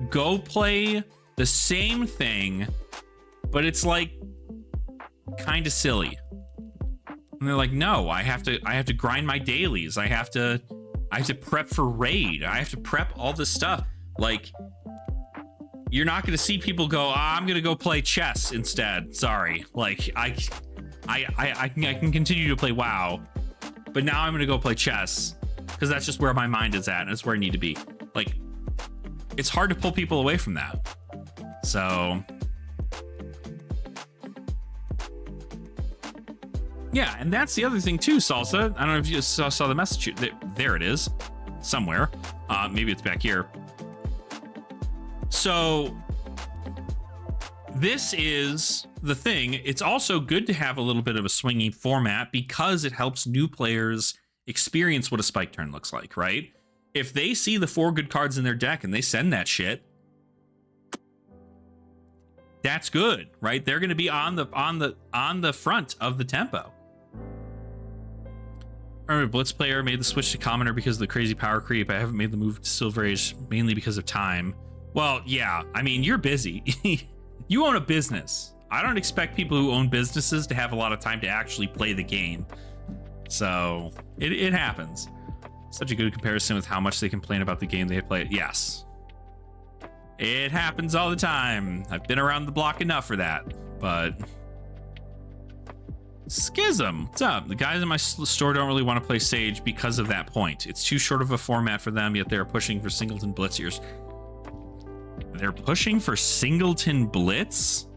Go play the same thing, but it's like kind of silly. And they're like, no, I have to grind my dailies. I have to prep for raid. I have to prep all this stuff. Like, you're not going to see people go, I'm going to go play chess instead. Sorry. Like, I can continue to play WoW, but now I'm going to go play chess because that's just where my mind is at and it's where I need to be. Like, it's hard to pull people away from that. So yeah, and that's the other thing too, Salsa. I don't know if you saw the message. There it is, somewhere. Maybe it's back here. So this is the thing. It's also good to have a little bit of a swinging format because it helps new players experience what a spike turn looks like, right? If they see the 4 good cards in their deck and they send that shit, that's good, right? They're going to be on the front of the tempo. I remember Blitz player made the switch to Commoner because of the crazy power creep. I haven't made the move to Silver Age mainly because of time. Well, yeah, I mean, you're busy. You own a business. I don't expect people who own businesses to have a lot of time to actually play the game. So it happens. Such a good comparison with how much they complain about the game they play. Yes. It happens all the time. I've been around the block enough for that, but Schism, what's up? The guys in my store don't really want to play Sage because of that point. It's too short of a format for them, yet they're pushing for Singleton Blitzers. They're pushing for Singleton Blitz?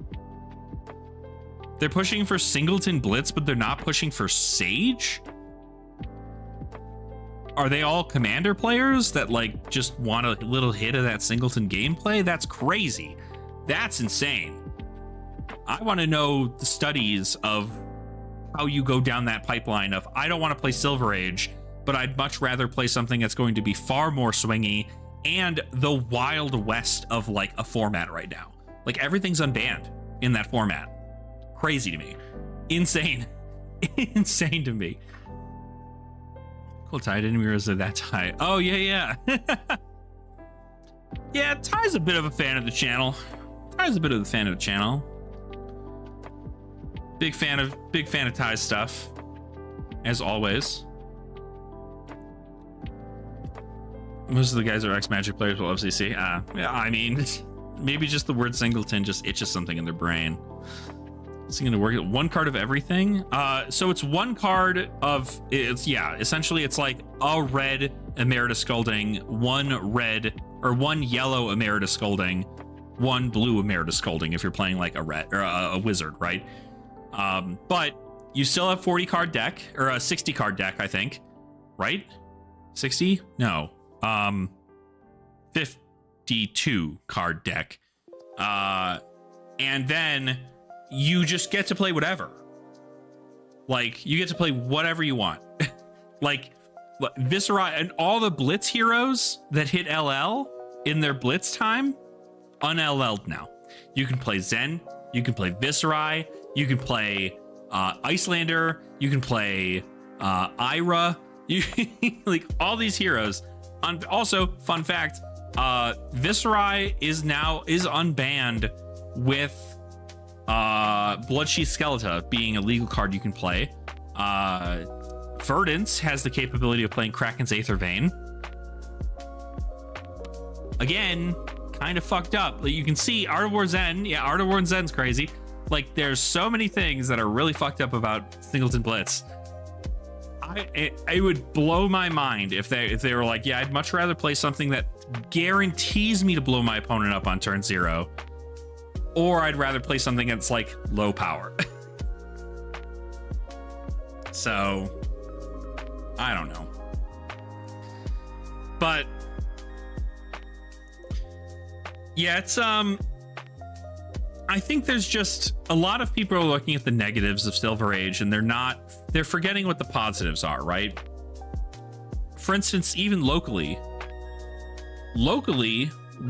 They're pushing for Singleton Blitz, but they're not pushing for Sage? Are they all Commander players that like just want a little hit of that Singleton gameplay? That's crazy. That's insane. I want to know the studies of how you go down that pipeline of, I don't want to play Silver Age, but I'd much rather play something that's going to be far more swingy and the Wild West of like a format right now. Like everything's unbanned in that format. Crazy to me. Insane. Insane to me. Cool, Ty. I didn't realize that Ty. Oh, yeah. Yeah, Ty's a bit of a fan of the channel. Big fan of Ty's stuff, as always. Most of the guys are ex-Magic players will FCC. Yeah, I mean, maybe just the word singleton just itches something in their brain. It's going to work. One card of everything. So it's one card of essentially it's like a red Emeritus Scolding, one red or one yellow Emeritus Scolding, one blue Emeritus Scolding if you're playing like a red or a wizard, right? But you still have 40 card deck or a 60 card deck, I think, right? 60? No. 52 card deck. And then you just get to play whatever. Like, you get to play whatever you want. Like, Viscera and all the Blitz heroes that hit LL in their Blitz time, un-LL'd now. You can play Zen, you can play Viscera, you can play Icelander, you can play Ira, you like all these heroes. Also, fun fact, Viscera is unbanned with Bloodsheath Skeleton being a legal card you can play. Verdance has the capability of playing Kraken's Aether Vein. Again, kind of fucked up. Like you can see Art of War Zen. Yeah, Art of War Zen's crazy. Like there's so many things that are really fucked up about Singleton Blitz. It would blow my mind if they were like, yeah, I'd much rather play something that guarantees me to blow my opponent up on turn 0. Or I'd rather play something that's like low power. So I don't know. But yeah, it's I think there's just a lot of people are looking at the negatives of Silver Age and they're forgetting what the positives are, right? For instance, even locally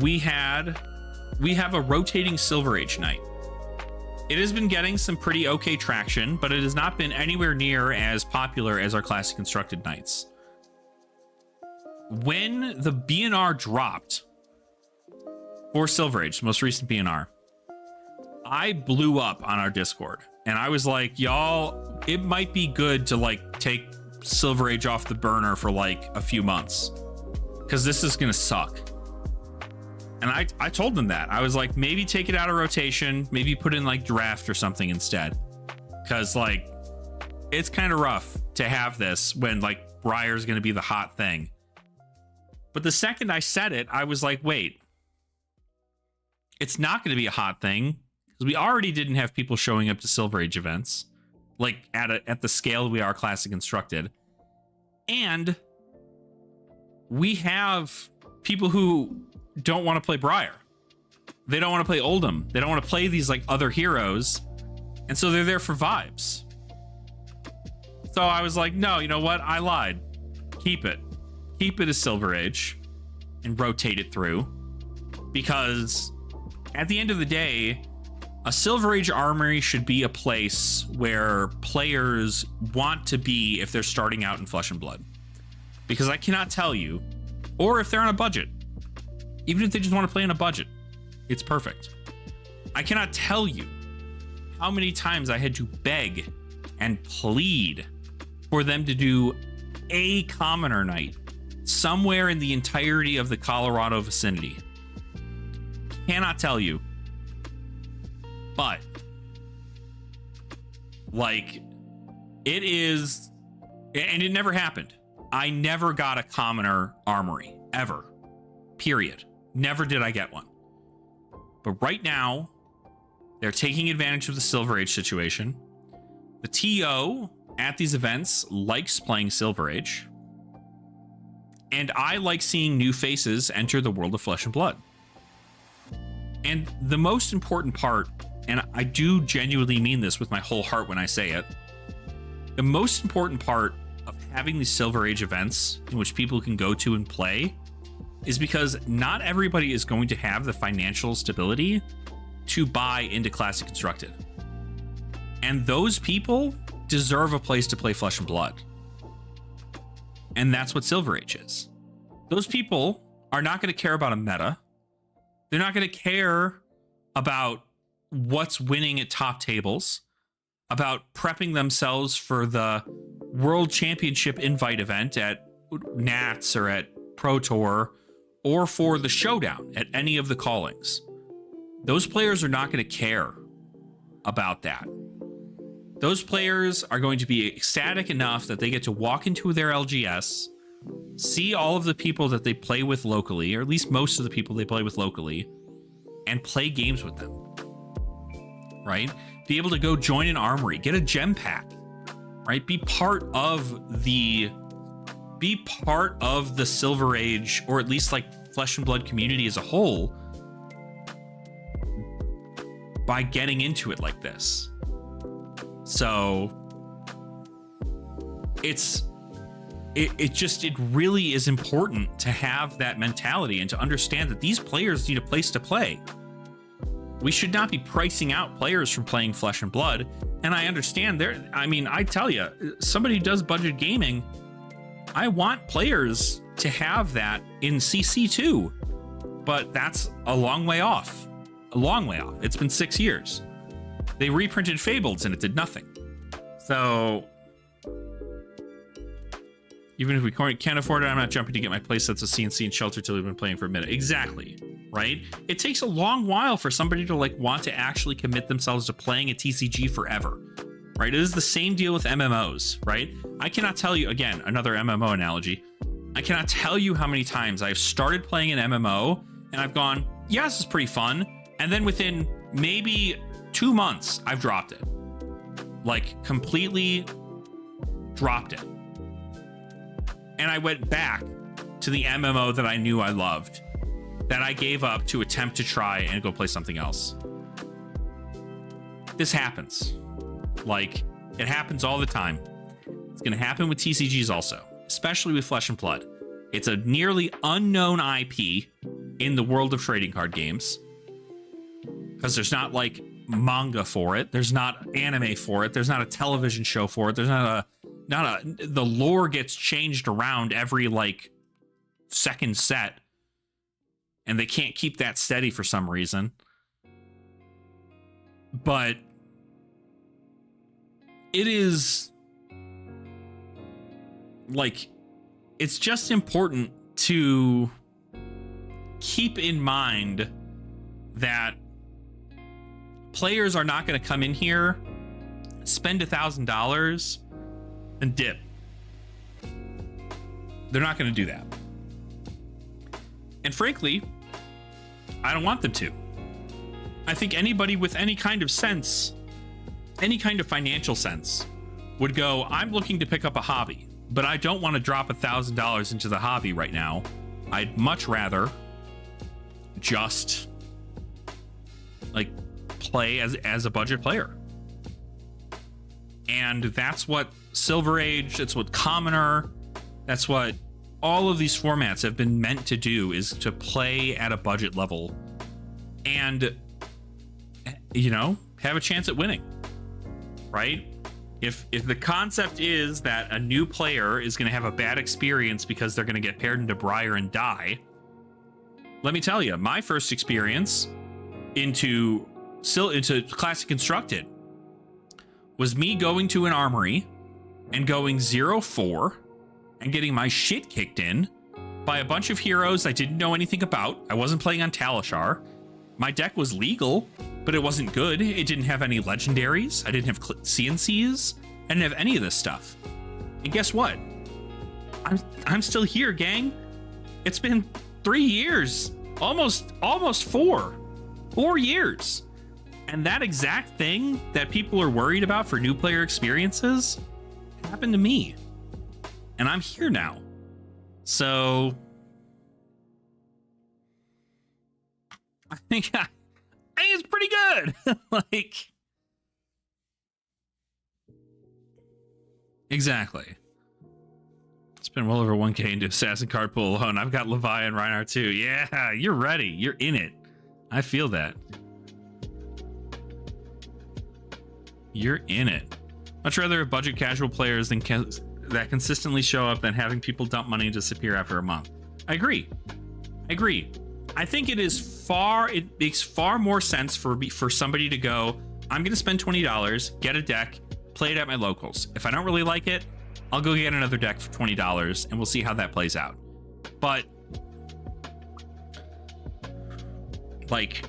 we have a rotating Silver Age night. It has been getting some pretty okay traction, but it has not been anywhere near as popular as our classic constructed nights. When the BNR dropped for Silver Age, the most recent BNR, I blew up on our Discord and I was like, y'all, it might be good to like take Silver Age off the burner for like a few months because this is gonna suck. And I told them that. I was like, maybe take it out of rotation, maybe put in like draft or something instead. Because like, it's kind of rough to have this when like Briar's going to be the hot thing. But the second I said it, I was like, wait, it's not going to be a hot thing because we already didn't have people showing up to Silver Age events, like at the scale we are classic constructed. And we have people who don't want to play Briar. They don't want to play Oldham. They don't want to play these like other heroes. And so they're there for vibes. So I was like, no, you know what? I lied. Keep it. Keep it as Silver Age and rotate it through. Because at the end of the day, a Silver Age armory should be a place where players want to be if they're starting out in Flesh and Blood. Because I cannot tell you, or if they're on a budget, even if they just want to play on a budget, it's perfect. I cannot tell you how many times I had to beg and plead for them to do a commoner night somewhere in the entirety of the Colorado vicinity. Cannot tell you. But like it is, and it never happened. I never got a commoner armory ever, period. Never did I get one. But right now, they're taking advantage of the Silver Age situation. The TO at these events likes playing Silver Age. And I like seeing new faces enter the world of Flesh and Blood. And the most important part, and I do genuinely mean this with my whole heart when I say it, the most important part of having these Silver Age events in which people can go to and play is because not everybody is going to have the financial stability to buy into Classic Constructed. And those people deserve a place to play Flesh and Blood. And that's what Silver Age is. Those people are not going to care about a meta. They're not going to care about what's winning at top tables, about prepping themselves for the World Championship invite event at Nats or at Pro Tour, or for the showdown at any of the callings. Those players are not going to care about that. Those players are going to be ecstatic enough that they get to walk into their LGS, see all of the people that they play with locally, or at least most of the people they play with locally, and play games with them. Right? Be able to go join an armory, get a gem pack, right? Be part of the Silver Age, or at least like Flesh and Blood community as a whole, by getting into it like this. So it really is important to have that mentality and to understand that these players need a place to play. We should not be pricing out players from playing Flesh and Blood. And I understand I tell you, somebody who does budget gaming, I want players to have that in CC too, but that's a long way off. It's been 6 years. They reprinted Fableds and it did nothing. So even if we can't afford it, I'm not jumping to get my playsets of CNC and Shelter till we've been playing for a minute. Exactly, right? It takes a long while for somebody to like want to actually commit themselves to playing a TCG forever, right? It is the same deal with MMOs, right? I cannot tell you, again, another MMO analogy. I cannot tell you how many times I've started playing an MMO and I've gone, yeah, this is pretty fun. And then within maybe 2 months, I've dropped it. Like, completely dropped it. And I went back to the MMO that I knew I loved, that I gave up to attempt to try and go play something else. This happens. Like, it happens all the time. It's going to happen with TCGs also, especially with Flesh and Blood. It's a nearly unknown IP in the world of trading card games, because there's not like manga for it, there's not anime for it, there's not a television show for it, there's the lore gets changed around every like second set, and they can't keep that steady for some reason. But it is like, it's just important to keep in mind that players are not going to come in here, spend $1,000 and dip. They're not going to do that. And frankly, I don't want them to. I think anybody with any kind of sense, any kind of financial sense, would go, I'm looking to pick up a hobby, but I don't want to drop $1,000 into the hobby right now. I'd much rather just like play as a budget player. And that's what Silver Age, that's what Commoner, that's what all of these formats have been meant to do, is to play at a budget level and, you know, have a chance at winning, right? If the concept is that a new player is going to have a bad experience because they're going to get paired into Briar and die, let me tell you, my first experience into Classic Constructed was me going to an armory and going 0-4 and getting my shit kicked in by a bunch of heroes I didn't know anything about. I wasn't playing on Talishar. My deck was legal, but it wasn't good. It didn't have any legendaries. I didn't have CNCs. I didn't have any of this stuff. And guess what? I'm still here, gang. It's been 3 years, almost 4 years. And that exact thing that people are worried about for new player experiences happened to me. And I'm here now. So I think it's pretty good. Like, exactly. It's been well over 1K into Assassin card pool alone. I've got Levi and Reinhardt too. Yeah, you're ready. You're in it. I feel that. You're in it. Much rather have budget casual players than that consistently show up than having people dump money and disappear after a month. I agree. I think it makes far more sense for somebody to go, I'm going to spend $20, get a deck, play it at my locals. If I don't really like it, I'll go get another deck for $20 and we'll see how that plays out. But like,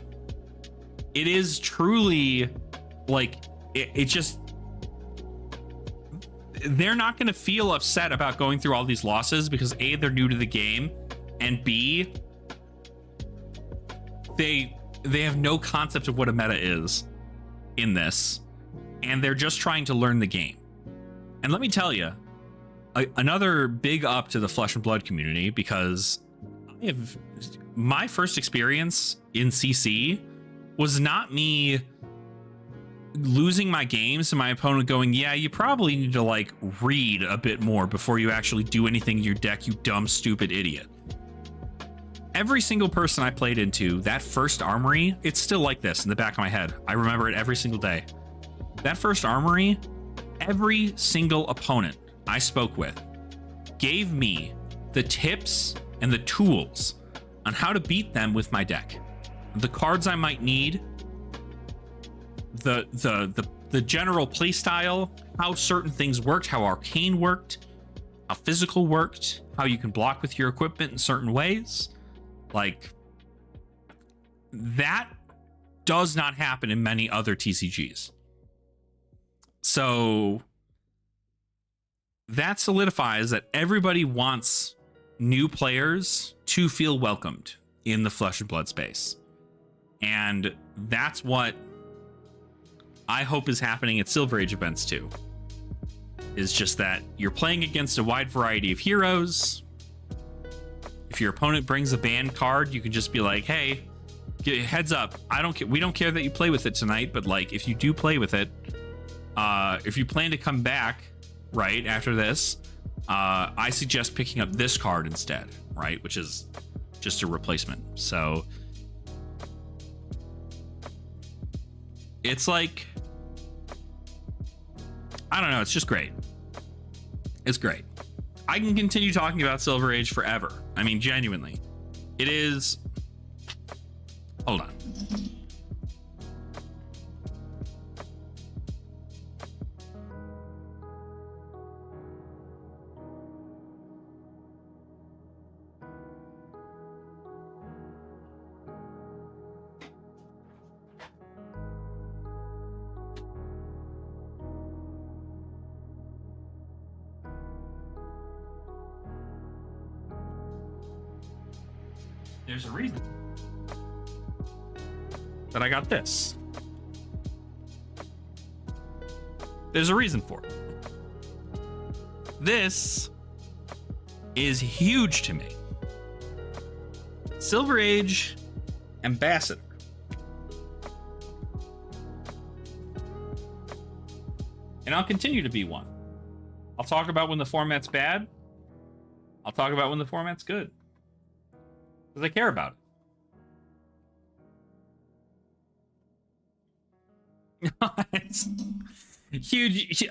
it is truly like, it just, they're not going to feel upset about going through all these losses because A, they're new to the game, and B, they have no concept of what a meta is in this, and they're just trying to learn the game. And let me tell you, another big up to the Flesh and Blood community, because my first experience in CC was not me losing my games and my opponent going, yeah, you probably need to like read a bit more before you actually do anything in your deck, you dumb, stupid idiot. Every single person I played into, that first armory, it's still like this in the back of my head. I remember it every single day. That first armory, every single opponent I spoke with gave me the tips and the tools on how to beat them with my deck. The cards I might need, the general play style, how certain things worked, how arcane worked, how physical worked, how you can block with your equipment in certain ways. Like, that does not happen in many other TCGs. So that solidifies that everybody wants new players to feel welcomed in the Flesh and Blood space. And that's what I hope is happening at Silver Age events too. Is just that you're playing against a wide variety of heroes. If your opponent brings a banned card, you can just be like, hey, heads up, we don't care that you play with it tonight, but like, if you do play with it, if you plan to come back right after this, I suggest picking up this card instead, right? Which is just a replacement. So it's like, I don't know, it's just great. It's great. I can continue talking about Silver Age forever. I mean, genuinely. It is... Hold on. There's a reason that I got this. There's a reason for it. This is huge to me. Silver Age Ambassador. And I'll continue to be one. I'll talk about when the format's bad. I'll talk about when the format's good. Because I care about it. It's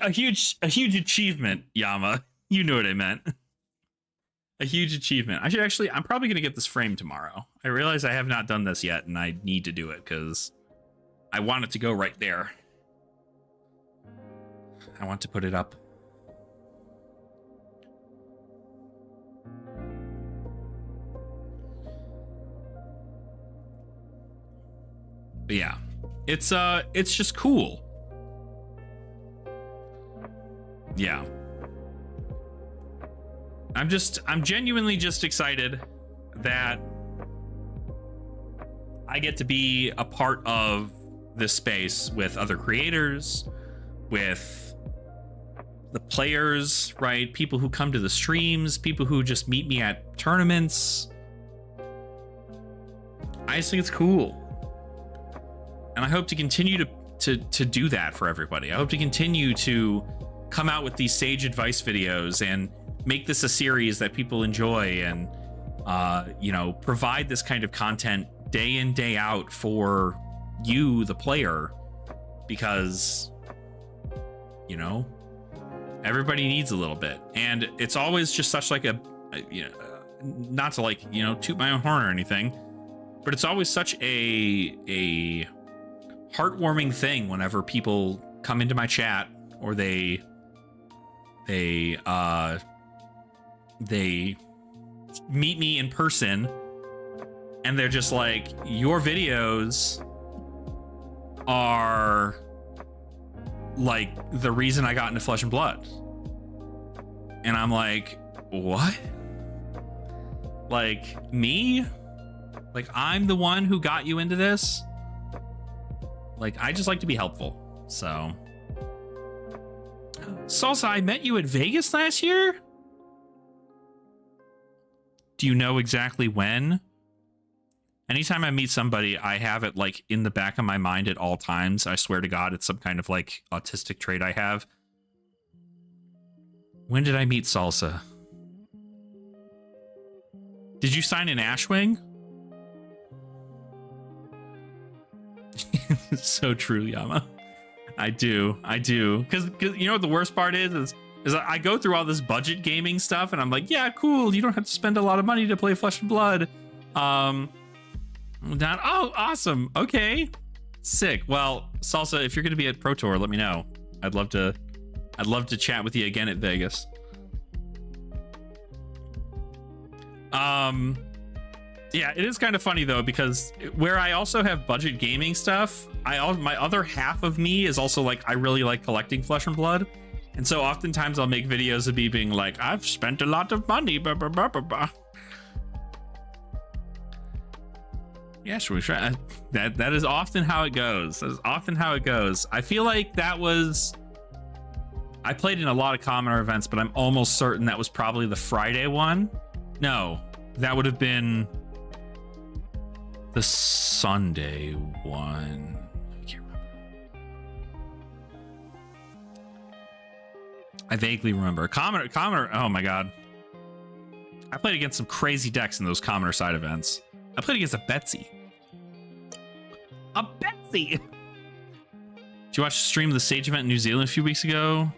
a huge achievement, Yama. You know what I meant. A huge achievement. I'm probably going to get this framed tomorrow. I realize I have not done this yet, and I need to do it because I want it to go right there. I want to put it up. But yeah, it's just cool. Yeah. I'm genuinely just excited that I get to be a part of this space with other creators, with the players, right? People who come to the streams, people who just meet me at tournaments. I just think it's cool. And I hope to continue to do that for everybody. I hope to continue to come out with these sage advice videos and make this a series that people enjoy and, you know, provide this kind of content day in, day out for you, the player, because, you know, Everybody needs a little bit, and it's always just such like a, you know, not to like, you know, toot my own horn or anything, but it's always such a heartwarming thing whenever people come into my chat or they meet me in person and they're just like, your videos are like the reason I got into Flesh and Blood. And I'm like, what? Like, me? Like, I'm the one who got you into this? Like, I just like to be helpful. So Salsa, I met you at Vegas last year? Do you know exactly when? Anytime I meet somebody, I have it like in the back of my mind at all times. I swear to God, it's some kind of like autistic trait I have. When did I meet Salsa? Did you sign an Ashwing? So true, Yama. I do. Because you know what the worst part is I go through all this budget gaming stuff and I'm like, yeah, cool. You don't have to spend a lot of money to play Flesh and Blood. Oh, awesome. Okay. Sick. Well, Salsa, if you're going to be at Pro Tour, let me know. I'd love to chat with you again at Vegas. Yeah, it is kind of funny though, because where I also have budget gaming stuff, my other half of me is also like, I really like collecting Flesh and Blood. And so oftentimes I'll make videos of me being like, I've spent a lot of money, blah, blah, blah, blah, blah. Yeah, should we try? That is often how it goes. That is often how it goes. I feel like I played in a lot of commoner events, but I'm almost certain that was probably the Friday one. No, that would have been the Sunday one. I can't remember. I vaguely remember. Commoner, oh my God. I played against some crazy decks in those commoner side events. I played against a Betsy. A Betsy! Did you watch the stream of the Sage event in New Zealand a few weeks ago?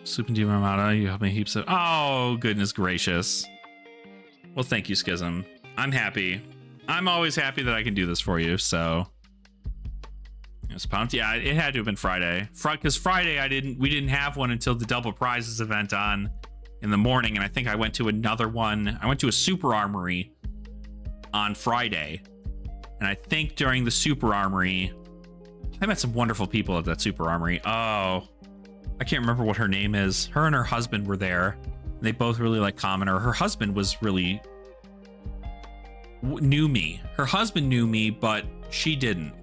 Soup and Diva Armada, you helped me heaps of... Oh, goodness gracious. Well, thank you, Schism. I'm happy. I'm always happy that I can do this for you, so... I was pumped. Yeah, it had to have been Friday. Because Friday, we didn't have one until the Double Prizes event on in the morning, and I think I went to another one. I went to a Super Armory on Friday, and I think during the Super Armory, I met some wonderful people at that Super Armory. Oh, I can't remember what her name is. Her and her husband were there. They both really like commoner. Her husband was really knew me. Her husband knew me, but she didn't.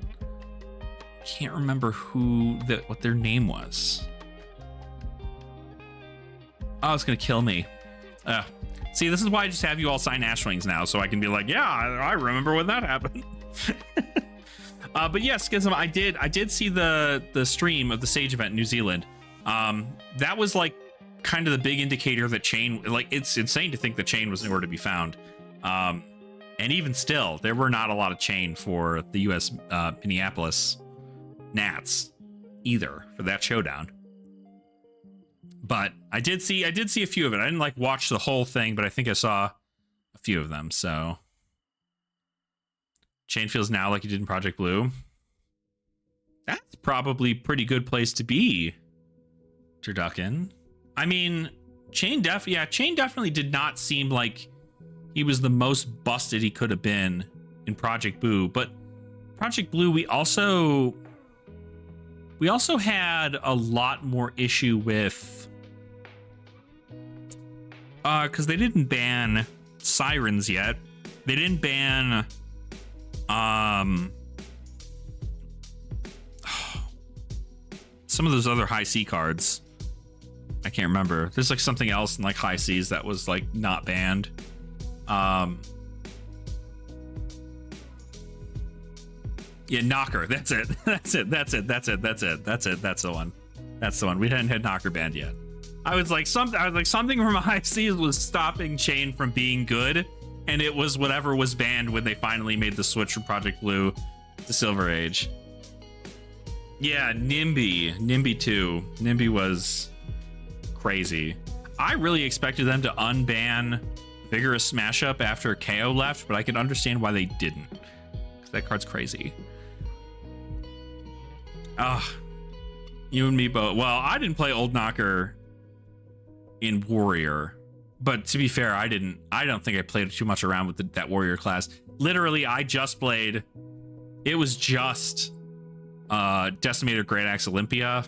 Can't remember what their name was. Oh, it's gonna kill me. See, this is why I just have you all sign Ashwings now, so I can be like, yeah, I remember when that happened. But yes, Schism, I did see the stream of the Sage event in New Zealand. That was like kind of the big indicator that Chain, like, it's insane to think that Chain was nowhere to be found. And even still, there were not a lot of Chain for the US Minneapolis Nats either for that showdown. But I did see a few of it. I didn't like watch the whole thing, but I think I saw a few of them. So Chain feels now like he did in Project Blue. That's probably a pretty good place to be, Turducken. I mean, Chain definitely did not seem like he was the most busted he could have been in Project Blue. But Project Blue, we also had a lot more issue with, because they didn't ban Sirens yet. They didn't ban some of those other high C cards. I can't remember. There's like something else in like high C's that was like not banned. Yeah, Knocker. That's it. That's the one. We hadn't had Knocker banned yet. I was like something from high C's was stopping Chain from being good, and it was whatever was banned when they finally made the switch from Project Blue to Silver Age. Yeah, NIMBY 2. NIMBY was crazy. I really expected them to unban Vigorous Smash Up after KO left, but I can understand why they didn't. Because that card's crazy. Ah, you and me both. Well, I didn't play Old Knocker in Warrior, but to be fair, I don't think I played too much around with that Warrior class. Literally, I just played. It was just Decimator Great Axe Olympia,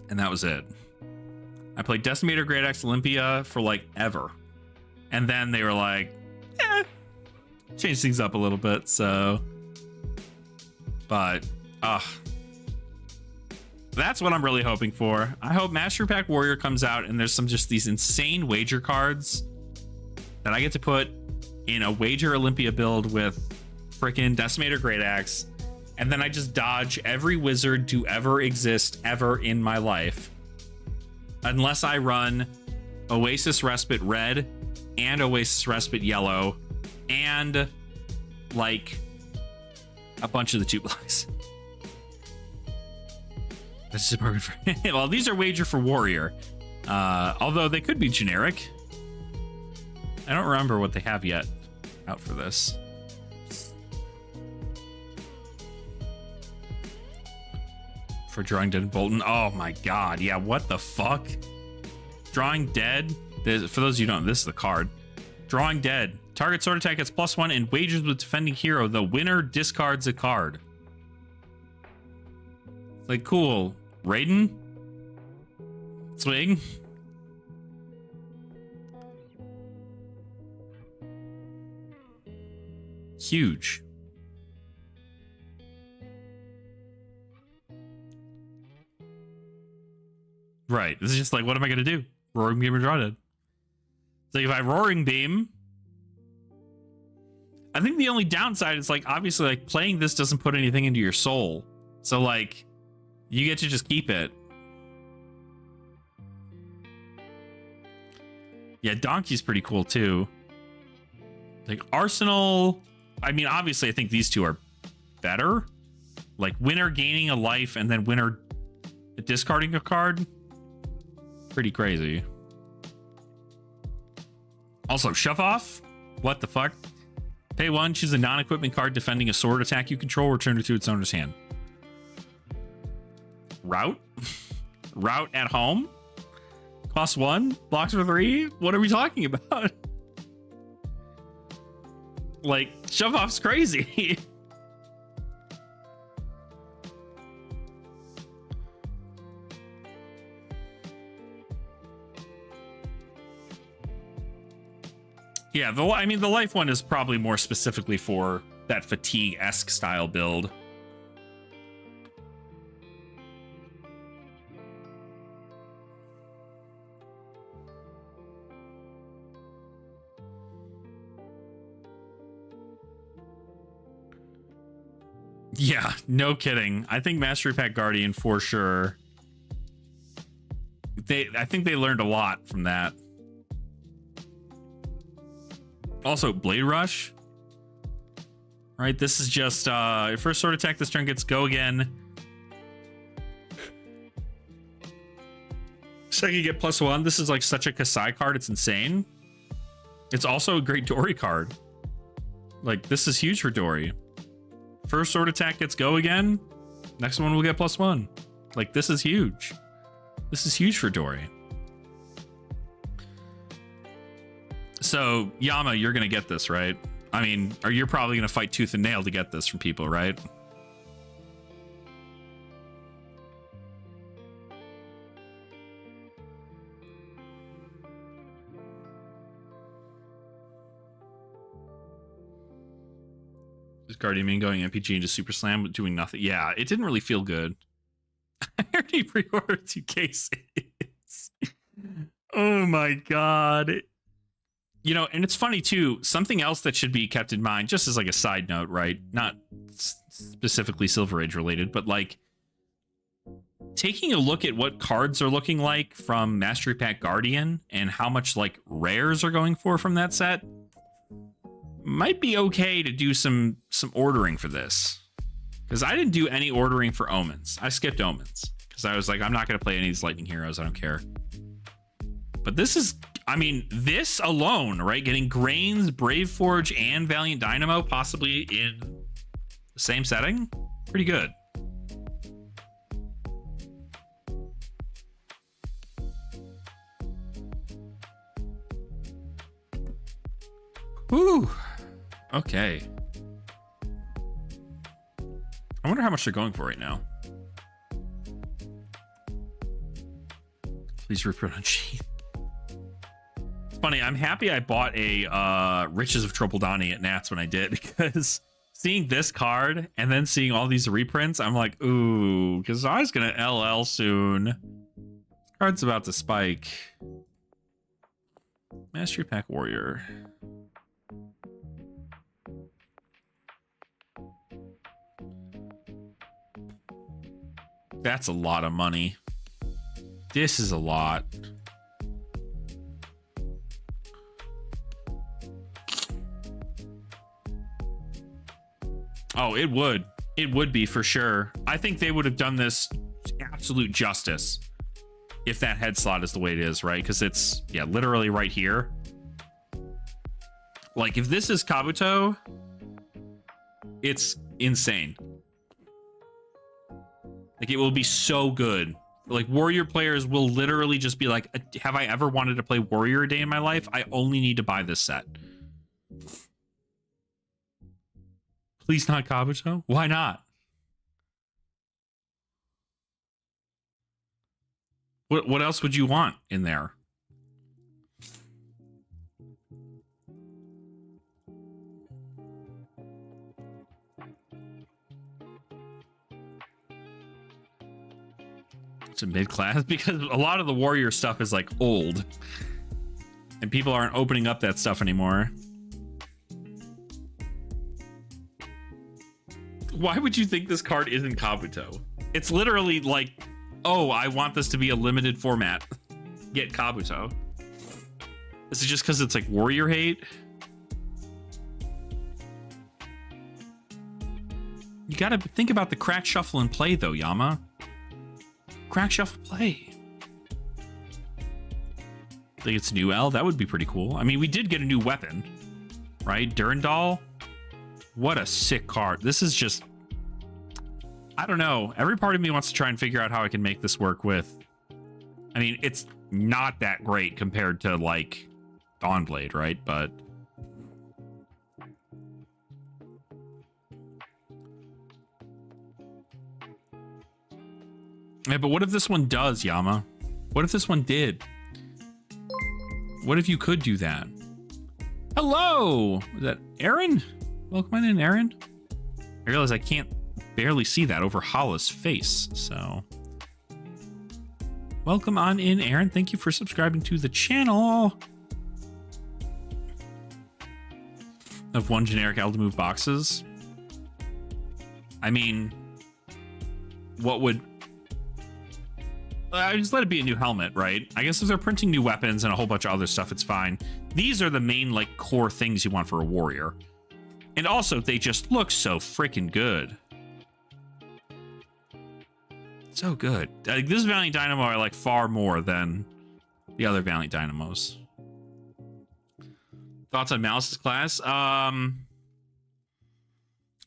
and that was it. I played Decimator Great Axe Olympia for like ever, and then they were like, change things up a little bit. So, but that's what I'm really hoping for. I hope Mastery Pack Warrior comes out and there's just these insane wager cards that I get to put in a Wager Olympia build with freaking Decimator Great Axe, and then I just dodge every wizard to ever exist ever in my life. Unless I run Oasis Respite Red and Oasis Respite Yellow and like a bunch of the 2-blocks. That's just perfect for well, these are Wager for Warrior. Although they could be generic. I don't remember what they have yet out for this. For Drawing Dead and Bolton. Oh my god. Yeah, what the fuck? Drawing Dead. For those of you who don't know, this is the card. Drawing Dead. Target sword attack gets +1 and wagers with defending hero. The winner discards a card. Like, cool. Raiden? Swing? Huge. Right. This is just like, what am I going to do? Roaring Beam or Draw Dead. So if I Roaring Beam, I think the only downside is like, obviously, like playing this doesn't put anything into your soul. So like, you get to just keep it. Yeah, Donkey's pretty cool too. Like Arsenal, I mean, obviously I think these two are better. Like winner gaining a life and then winner discarding a card. Pretty crazy. Also, Shove Off. What the fuck? Pay 1, choose a non-equipment card defending a sword attack you control, return it to its owner's hand. Route? Route at home? Cost 1? Blocks for 3? What are we talking about? Like, Shove Off's crazy. Yeah, I mean, the life one is probably more specifically for that fatigue-esque style build. Yeah, no kidding. I think Mastery Pack Guardian for sure. I think they learned a lot from that. Also, Blade Rush. Right, this is just your first sword attack this turn gets go again. Second, you get +1. This is like such a Kasai card, it's insane. It's also a great Dory card. Like, this is huge for Dory. First sword attack gets go again. Next one will get +1. Like, this is huge. This is huge for Dory. So, Yama, you're going to get this, right? I mean, or you're probably going to fight tooth and nail to get this from people, right? Is Guardian Main going MPG into Super Slam but doing nothing? Yeah, it didn't really feel good. I already pre-ordered 2 cases. Oh my god. You know, and it's funny too, something else that should be kept in mind, just as like a side note, right? Not specifically Silver Age related, but like taking a look at what cards are looking like from Mastery Pack Guardian and how much like rares are going for from that set might be okay to do some ordering for this. Because I didn't do any ordering for Omens. I skipped Omens. Because I was like, I'm not going to play any of these Lightning Heroes. I don't care. But this is, I mean, this alone, right? Getting Grains, Brave Forge, and Valiant Dynamo possibly in the same setting? Pretty good. Whew. Okay. I wonder how much they're going for right now. Please reprint on Sheath. It's funny, I'm happy I bought a Riches of Tropeldani at Nats when I did, because seeing this card and then seeing all these reprints, I'm like, ooh, because I was gonna LL soon. This card's about to spike. Mastery Pack Warrior. That's a lot of money. This is a lot. Oh, it would. It would be for sure. I think they would have done this absolute justice if that head slot is the way it is, right? Because it's, yeah, literally right here. Like, if this is Kabuto, it's insane. Like, it will be so good. Like, Warrior players will literally just be like, have I ever wanted to play Warrior a day in my life? I only need to buy this set. Please not Kabuto? Why not? What else would you want in there? It's a mid-class because a lot of the Warrior stuff is like old and people aren't opening up that stuff anymore. Why would you think this card isn't Kabuto? It's literally like, oh, I want this to be a limited format. Get Kabuto. Is it just because it's like Warrior hate? You gotta think about the crack, shuffle, and play though, Yama. Crack, shuffle, play. I think it's new L. That would be pretty cool. I mean, we did get a new weapon, right? Durandal. What a sick card. This is just, I don't know. Every part of me wants to try and figure out how I can make this work with. I mean, it's not that great compared to like Dawnblade, right? But yeah, but what if this one does, Yama? What if this one did? What if you could do that? Hello! Is that Aaron? Welcome on in, Aaron. I realize I can't barely see that over Hala's face, so. Welcome on in, Aaron. Thank you for subscribing to the channel. Of one generic L to move boxes. I mean, what would... I just let it be a new helmet, right? I guess if they're printing new weapons and a whole bunch of other stuff, it's fine. These are the main, like, core things you want for a warrior. And also, they just look so freaking good. So good. Like, this Valiant Dynamo I like far more than the other Valiant Dynamos. Thoughts on Malice's class? I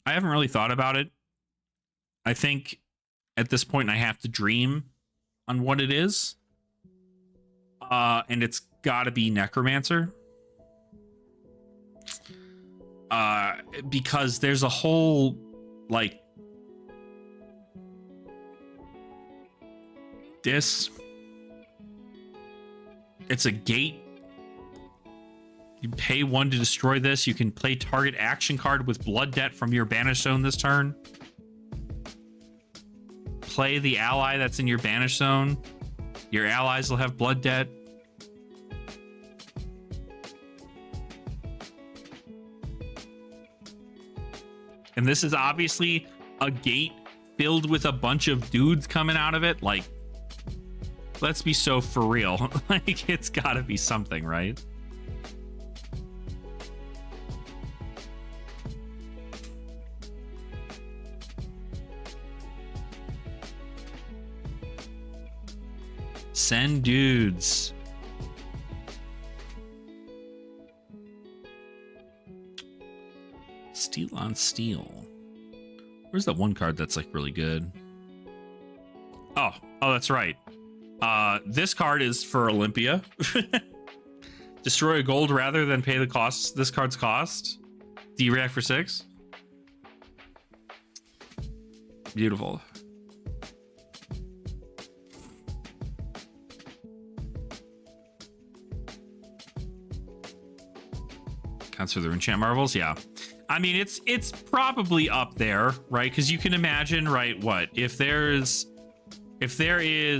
haven't really thought about it. I think at this point I have to dream on what it is. And it's gotta be Necromancer. Because there's a whole, like, this. It's a gate. You pay 1 to destroy this. You can play target action card with Blood Debt from your Banish Zone this turn. Play the ally that's in your Banish Zone. Your allies will have Blood Debt. And this is obviously a gate filled with a bunch of dudes coming out of it. Like, let's be so for real. Like, it's gotta be something, right? Send dudes. Steel on steel. Where's that one card that's like really good? Oh, that's right. This card is for Olympia. Destroy a gold rather than pay the cost. This card's cost. D-react for 6. Beautiful. Counts for the enchant marvels, yeah. I mean, it's probably up there, right? Because you can imagine, right? What if there is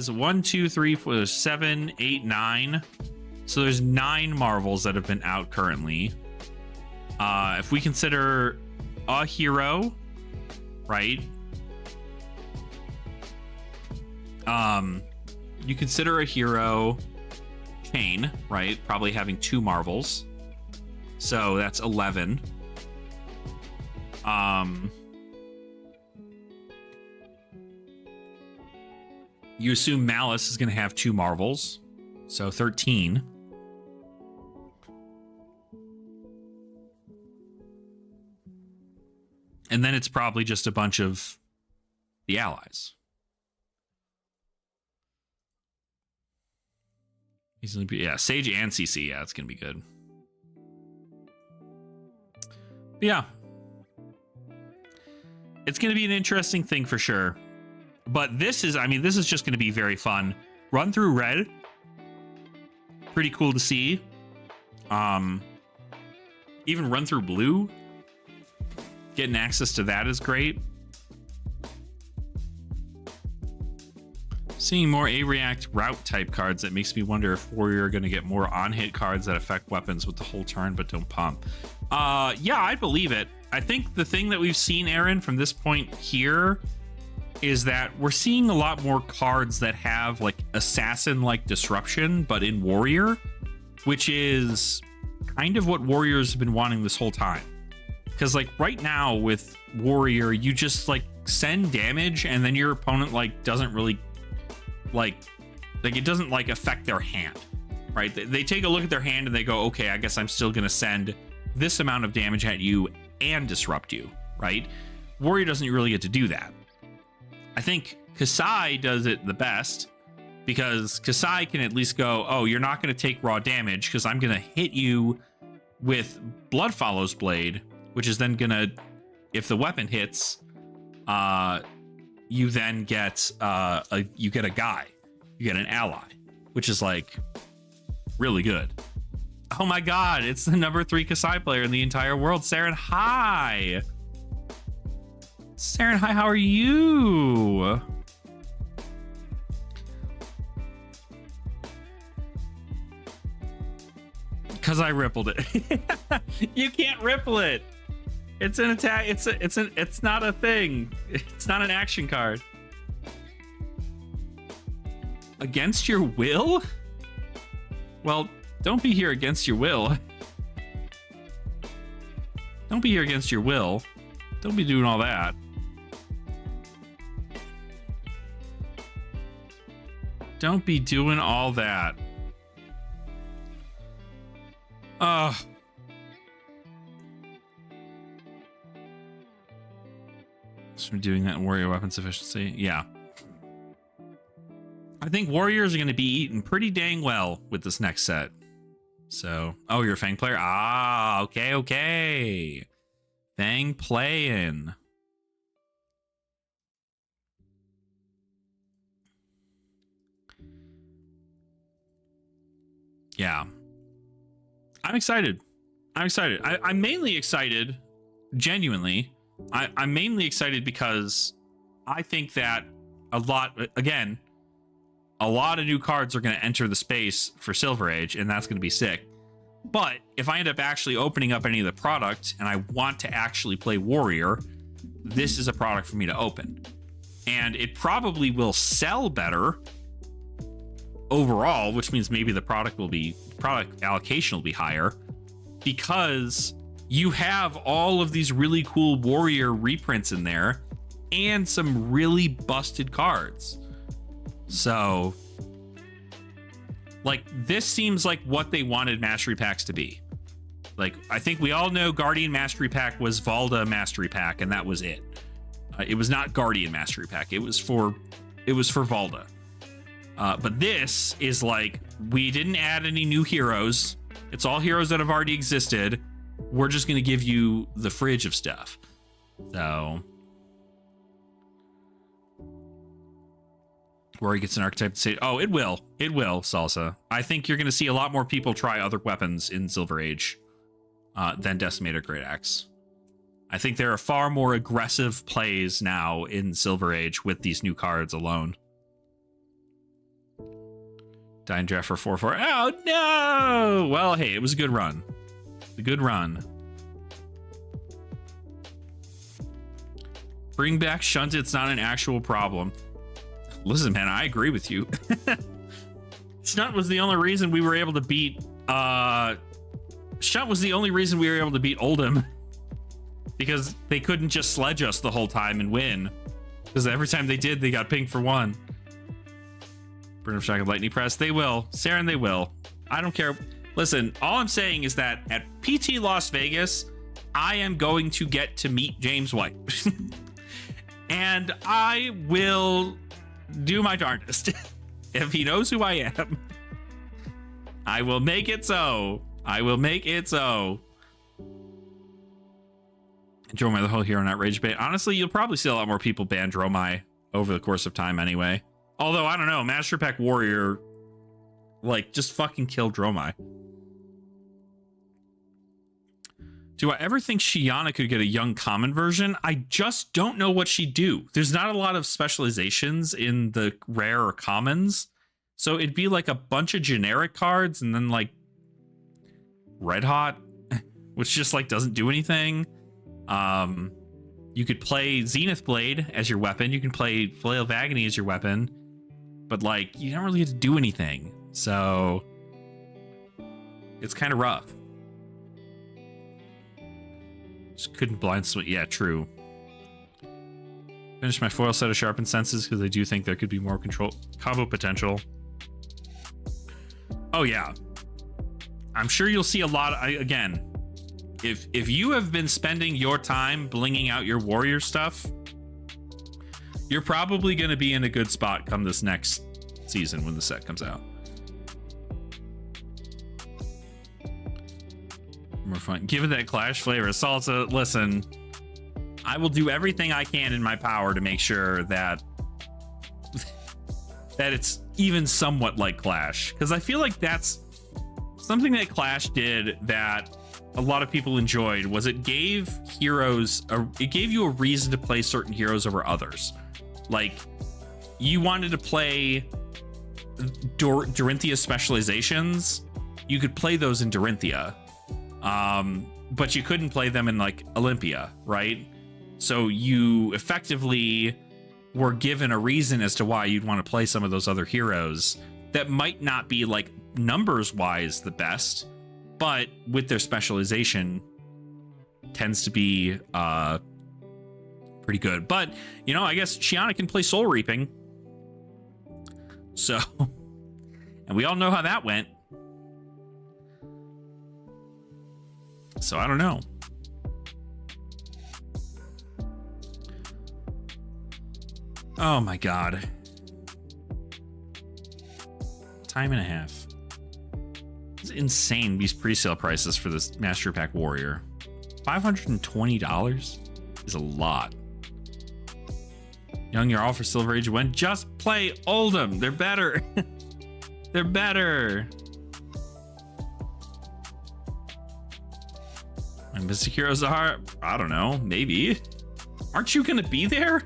1, 2, 3, 4, 7, 8, 9. So there's 9 marvels that have been out currently. If we consider a hero, right? You consider a hero chain, right? Probably having 2 marvels. So that's 11. You assume Malice is going to have 2 marvels. So 13. And then it's probably just a bunch of the allies. Yeah, Sage and CC. Yeah, it's going to be good. But yeah. It's going to be an interesting thing for sure. But this is just going to be very fun. Run through red. Pretty cool to see. Even run through blue. Getting access to that is great. Seeing more A-React route type cards, that makes me wonder if Warrior are going to get more on-hit cards that affect weapons with the whole turn but don't pump. Yeah, I believe it. I think the thing that we've seen, Aaron, from this point here is that we're seeing a lot more cards that have like assassin-like disruption, but in Warrior, which is kind of what Warriors have been wanting this whole time. Because like right now with Warrior, you just like send damage and then your opponent like doesn't really like it doesn't like affect their hand, right? They take a look at their hand and they go, okay, I guess I'm still gonna send this amount of damage at you and disrupt you, right? Warrior doesn't really get to do that. I think Kasai does it the best because Kasai can at least go, oh, you're not going to take raw damage because I'm going to hit you with Blood Follows Blade, which is then going to, if the weapon hits, you then get you get a guy, you get an ally, which is like really good. Oh my God, it's the number 3 Kasai player in the entire world. Saren, hi. Saren, hi, how are you? Because I rippled it. You can't ripple it. It's an attack. It's not a thing. It's not an action card. Against your will? Well, don't be here against your will. Don't be here against your will. Don't be doing all that. Don't be doing all that. So we're doing that in Warrior weapons efficiency. Yeah. I think Warriors are going to be eaten pretty dang well with this next set. So, oh, you're a Fang player? Ah, okay. Fang playing. Yeah. I'm excited. I'm mainly excited, genuinely. I'm mainly excited because I think that a lot of new cards are going to enter the space for Silver Age, and that's going to be sick. But if I end up actually opening up any of the product and I want to actually play Warrior, this is a product for me to open. And it probably will sell better overall, which means maybe the product allocation will be higher because you have all of these really cool Warrior reprints in there and some really busted cards. So Like, this seems like what they wanted mastery packs to be. Like, I think we all know Guardian Mastery Pack was Valda Mastery Pack, and that was it. It was not Guardian Mastery Pack. It was for Valda. But this is like, we didn't add any new heroes. It's all heroes that have already existed. We're just going to give you the fridge of stuff. So, Rory gets an archetype to say, oh, it will, Salsa. I think you're going to see a lot more people try other weapons in Silver Age than Decimator Great Axe. I think there are far more aggressive plays now in Silver Age with these new cards alone. Dying draft for 4/4. Oh no! Well, hey, it was a good run. A good run. Bring back Shunt. It's not an actual problem. Listen, man, I agree with you. Shunt was the only reason we were able to beat. Shunt was the only reason we were able to beat Oldham. Because they couldn't just sledge us the whole time and win. Because every time they did, they got pinged for 1. Burn of Shock and Lightning Press. They will. Saren, they will. I don't care. Listen, all I'm saying is that at PT Las Vegas, I am going to get to meet James White. And I will do my darndest. If he knows who I am, I will make it so. I will make it so. Dromai, the whole hero not rage bait. Honestly, you'll probably see a lot more people ban Dromai over the course of time anyway. Although, I don't know, Master Pack Warrior, like, just fucking kill Dromai. Do I ever think Shiana could get a young common version? I just don't know what she'd do. There's not a lot of specializations in the rare or commons. So it'd be like a bunch of generic cards and then like Red Hot, which just like doesn't do anything. You could play Zenith Blade as your weapon. You can play Flail of Agony as your weapon. But like, you don't really get to do anything. So it's kind of rough. Just couldn't blind swing. Yeah, true. Finish my foil set of Sharpened Senses because I do think there could be more control combo potential. Oh yeah, I'm sure you'll see a lot. Again, if you have been spending your time blinging out your warrior stuff, you're probably going to be in a good spot come this next season when the set comes out. More fun. Give it that Clash flavor. Salsa, listen, I will do everything I can in my power to make sure that that it's even somewhat like Clash, because I feel like that's something that Clash did that a lot of people enjoyed. Was it gave heroes it gave you a reason to play certain heroes over others. Like, you wanted to play Dorinthia specializations, you could play those in Dorinthia. But you couldn't play them in like Olympia, right? So you effectively were given a reason as to why you'd want to play some of those other heroes that might not be like numbers wise the best, but with their specialization tends to be pretty good. But you know, I guess Shiana can play Soul Reaping, so and we all know how that went. So I don't know. Oh my god. Time and a half. It's insane, these pre-sale prices for this Master Pack Warrior. $520 is a lot. Young, you're all for Silver Age when just play Oldham. They're better. They're better. And Mystic Heroes are, I don't know, maybe. Aren't you gonna be there?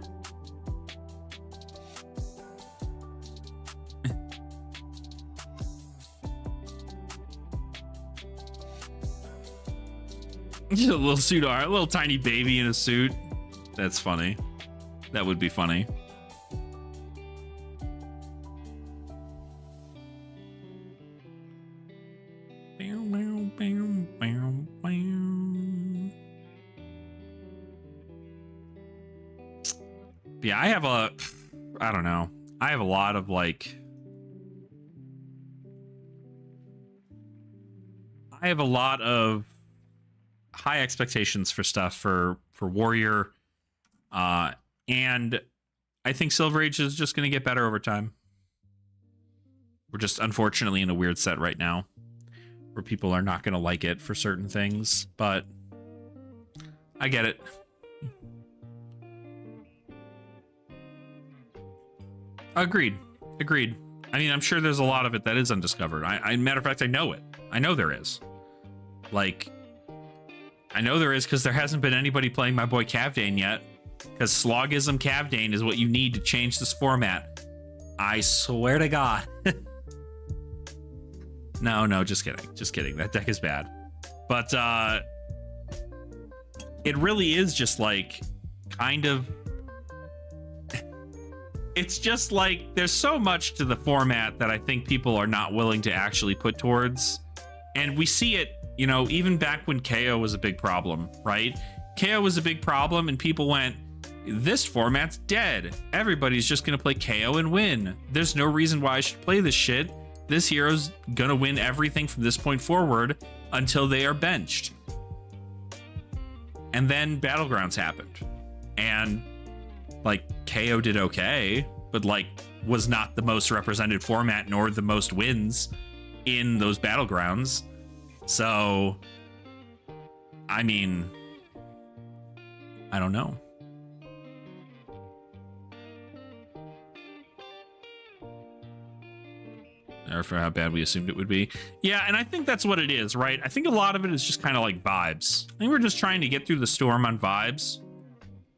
Just a little suit art, a little tiny baby in a suit. That's funny. That would be funny. Yeah, I have I don't know. I have a lot of like I have a lot of high expectations for stuff for Warrior, and I think Silver Age is just going to get better over time. We're just unfortunately in a weird set right now where people are not going to like it for certain things, but I get it. Agreed. I mean, I'm sure there's a lot of it that is undiscovered. Matter of fact, I know it. I know there is. Like, I know there is because there hasn't been anybody playing my boy Cavdane yet. Because Slogism Cavdane is what you need to change this format. I swear to God. No, just kidding. That deck is bad. But it really is just like kind of. It's just like there's so much to the format that I think people are not willing to actually put towards. And we see it, you know, even back when KO was a big problem, right? KO was a big problem and people went, this format's dead. Everybody's just going to play KO and win. There's no reason why I should play this shit. This hero's going to win everything from this point forward until they are benched. And then Battlegrounds happened. And like KO did okay, but like was not the most represented format nor the most wins in those Battlegrounds. So, I mean, I don't know. Or for how bad we assumed it would be. Yeah, and I think that's what it is, right? I think a lot of it is just kind of like vibes. I think we're just trying to get through the storm on vibes.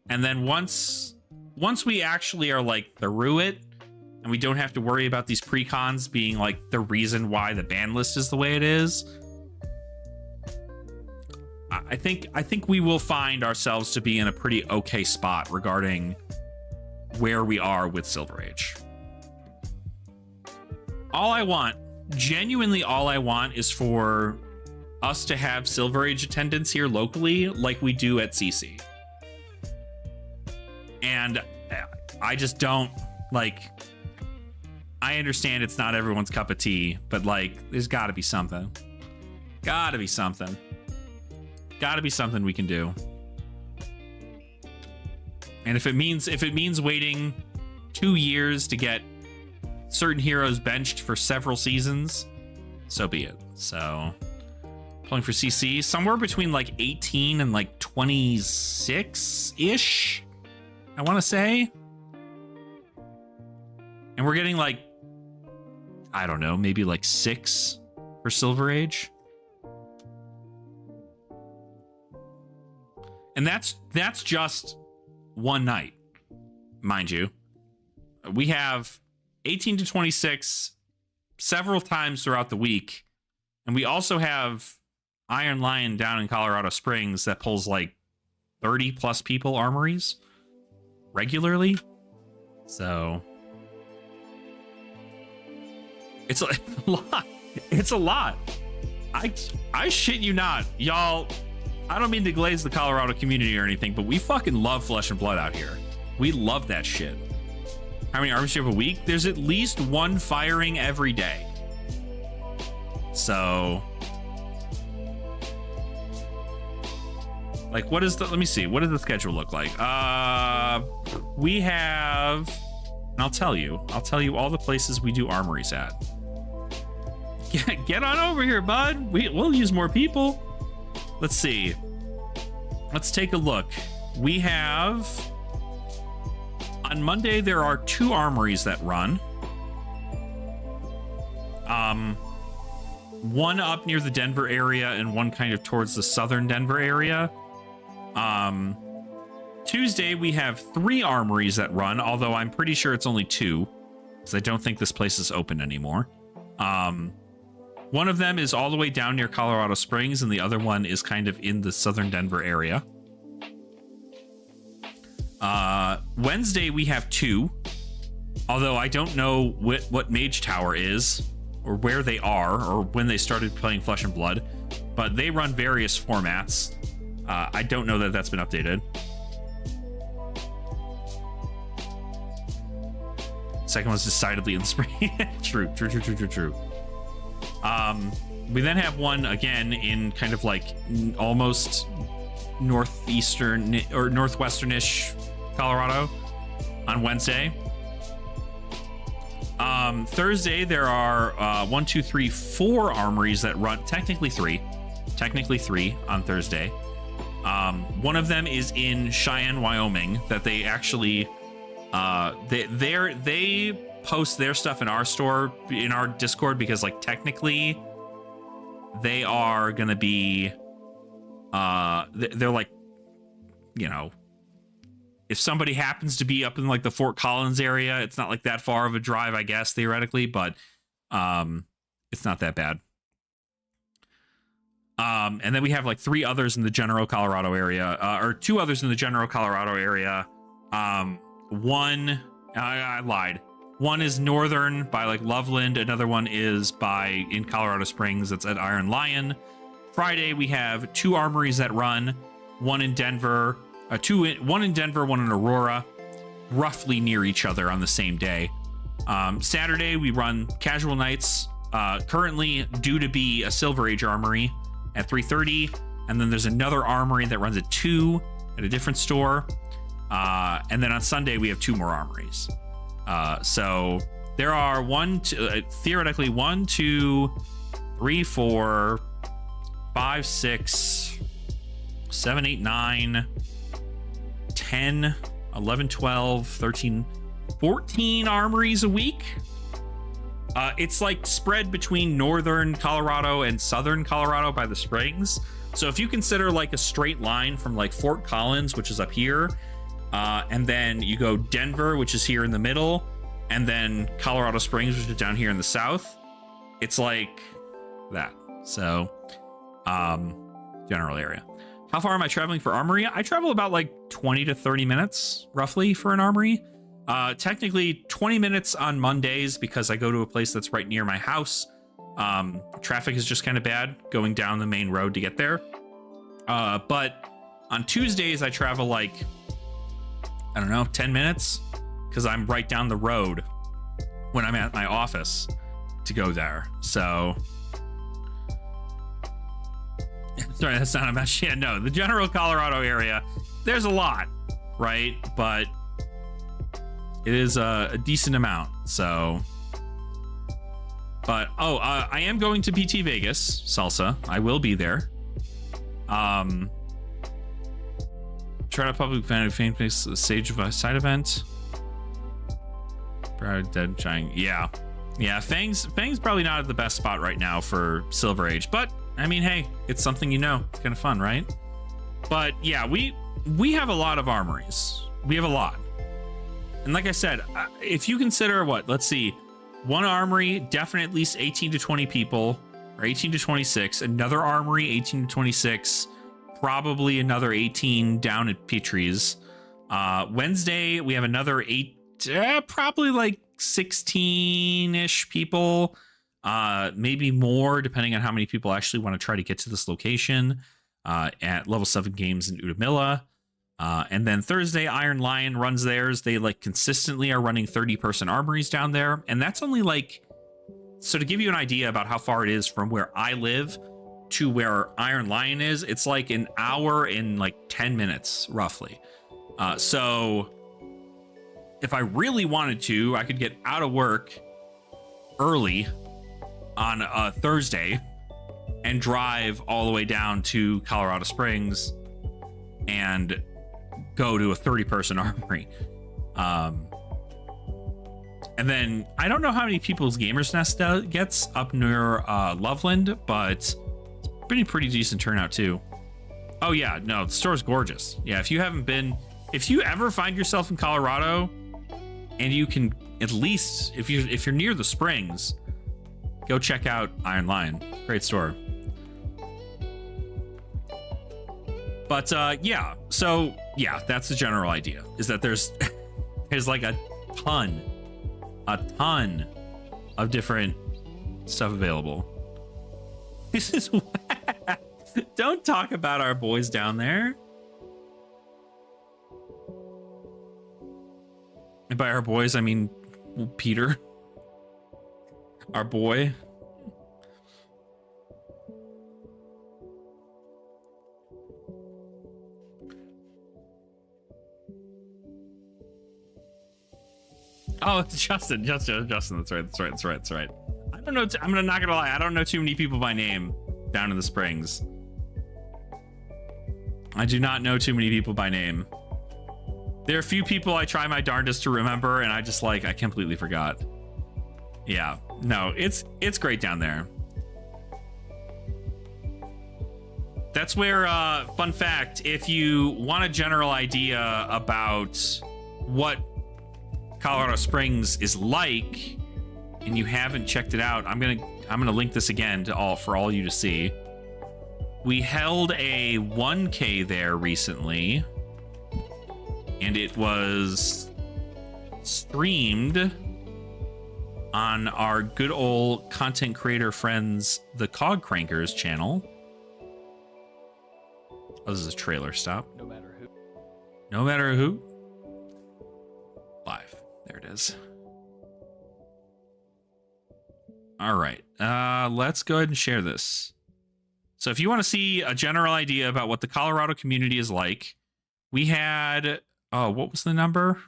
And then once we actually are like through it, and we don't have to worry about these precons being like the reason why the ban list is the way it is, I think we will find ourselves to be in a pretty okay spot regarding where we are with Silver Age. All I want, genuinely all I want, is for us to have Silver Age attendance here locally like we do at CC. And I just don't, like, I understand it's not everyone's cup of tea, but like, there's gotta be something. Gotta be something. Gotta be something we can do. And if it means waiting 2 years to get certain heroes benched for several seasons, so be it. So playing for CC somewhere between like 18 and like 26-ish, I want to say. And we're getting like, I don't know, maybe like 6 for Silver Age. And that's just one night, mind you. We have 18 to 26 several times throughout the week. And we also have Iron Lion down in Colorado Springs that pulls like 30 plus people armories regularly. So it's a lot. It's a lot. I shit you not, y'all. I don't mean to glaze the Colorado community or anything, but we fucking love Flesh and Blood out here. We love that shit. How many armies do you have a week? There's at least one firing every day. So, like, what is the, let me see, what does the schedule look like? We have, and I'll tell you all the places we do armories at. Get on over here, bud. We'll use more people. Let's see. Let's take a look. We have, on Monday, there are 2 armories that run. One up near the Denver area and one kind of towards the southern Denver area. Tuesday, we have 3 armories that run, although I'm pretty sure it's only 2, because I don't think this place is open anymore. One of them is all the way down near Colorado Springs, and the other one is kind of in the southern Denver area. Wednesday, we have 2, although I don't know what Mage Tower is, or where they are, or when they started playing Flesh and Blood, but they run various formats. I don't know that that's been updated. Second one's decidedly in the spring. True. We then have one again in kind of like almost northeastern or northwesternish Colorado on Wednesday. Thursday there are 4 armories that run, technically three on Thursday. One of them is in Cheyenne, Wyoming, that they actually they post their stuff in our store, in our Discord, because like technically they are gonna be they're like, you know, if somebody happens to be up in like the Fort Collins area, it's not like that far of a drive, I guess, theoretically, but it's not that bad. And then we have like 3 others in the general Colorado area, or 2 others in the general Colorado area. One, I lied. One is northern by like Loveland. Another one is in Colorado Springs. That's at Iron Lion. Friday, we have 2 armories that run, one in Denver, one in Denver, one in Aurora, roughly near each other on the same day. Saturday, we run casual nights, currently due to be a Silver Age armory at 3:30, and then there's another armory that runs at 2 at a different store. And then on Sunday, we have 2 more armories. So there are theoretically 1, 2, 3, 4, 5, 6, 7, 8, 9, 10, 11, 12, 13, 14 armories a week. It's like spread between northern Colorado and southern Colorado by the Springs. So if you consider like a straight line from like Fort Collins, which is up here, and then you go Denver, which is here in the middle, and then Colorado Springs, which is down here in the south, it's like that. So general area. How far am I traveling for armory? I travel about like 20 to 30 minutes roughly for an armory. Technically 20 minutes on Mondays because I go to a place that's right near my house. Traffic is just kind of bad going down the main road to get there. But on Tuesdays I travel like, I don't know, 10 minutes because I'm right down the road when I'm at my office to go there. So sorry, that's not much. Yeah, no, the general Colorado area, there's a lot, right? But it is a decent amount. So, but I am going to PT Vegas Salsa. I will be there. Try to public fan face stage of a side event. Dead giant. Yeah. Fang's probably not at the best spot right now for Silver Age, but I mean, hey, it's something, you know, it's kind of fun, right? But yeah, we have a lot of armories. We have a lot. And like I said, if you consider let's see, one armory, definitely at least 18 to 20 people, or 18 to 26. Another armory, 18 to 26. Probably another 18 down at Petrie's. Wednesday, we have another 8, probably like 16-ish people. Maybe more, depending on how many people actually want to try to get to this location at Level 7 Games in Udamilla. And then Thursday, Iron Lion runs theirs. They like consistently are running 30-person armories down there. And that's only like, so to give you an idea about how far it is from where I live to where Iron Lion is, it's like an hour and like 10 minutes roughly. So if I really wanted to, I could get out of work early on a Thursday and drive all the way down to Colorado Springs and go to a 30-person armory. And then I don't know how many people's Gamer's Nest gets up near Loveland, but it's pretty decent turnout too. Oh yeah, no, the store's gorgeous. Yeah, if you ever find yourself in Colorado and you can at least, if you're near the Springs, go check out Iron Lion. Great store. But yeah, so yeah, that's the general idea, is that there's like a ton of different stuff available. This is don't talk about our boys down there. And by our boys, I mean Peter, our boy. Oh, it's Justin. Justin. That's right. I don't know. I'm not gonna lie. I don't know too many people by name down in the Springs. I do not know too many people by name. There are a few people I try my darndest to remember, and I completely forgot. Yeah, no, it's great down there. That's where, fun fact, if you want a general idea about what Colorado Springs is like, and you haven't checked it out, I'm gonna link this again for all you to see. We held a 1K there recently, and it was streamed on our good old content creator friends, the Cog Crankers channel. Oh, this is a trailer stop. No matter who. No matter who. Live. There it is. All right. Let's go ahead and share this. So if you want to see a general idea about what the Colorado community is like, we had, oh, what was the number?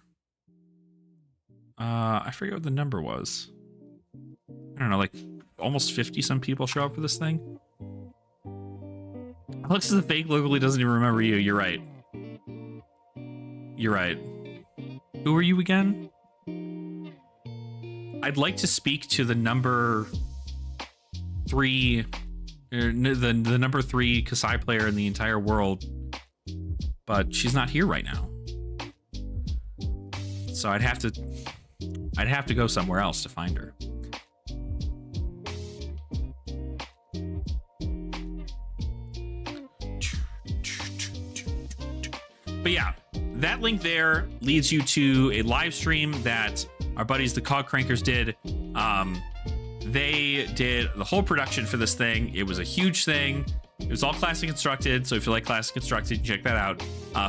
I forget what the number was. I don't know, like almost 50 some people show up for this thing. Alex is a fake locally doesn't even remember you. You're right. You're right. Who are you again? I'd like to speak to the number 3, the number 3 Kasai player in the entire world, but she's not here right now. So I'd have to go somewhere else to find her. But yeah, that link there leads you to a live stream that our buddies, the Cog Crankers, did. They did the whole production for this thing. It was a huge thing. It was all classic constructed, so if you like classic constructed, check that out.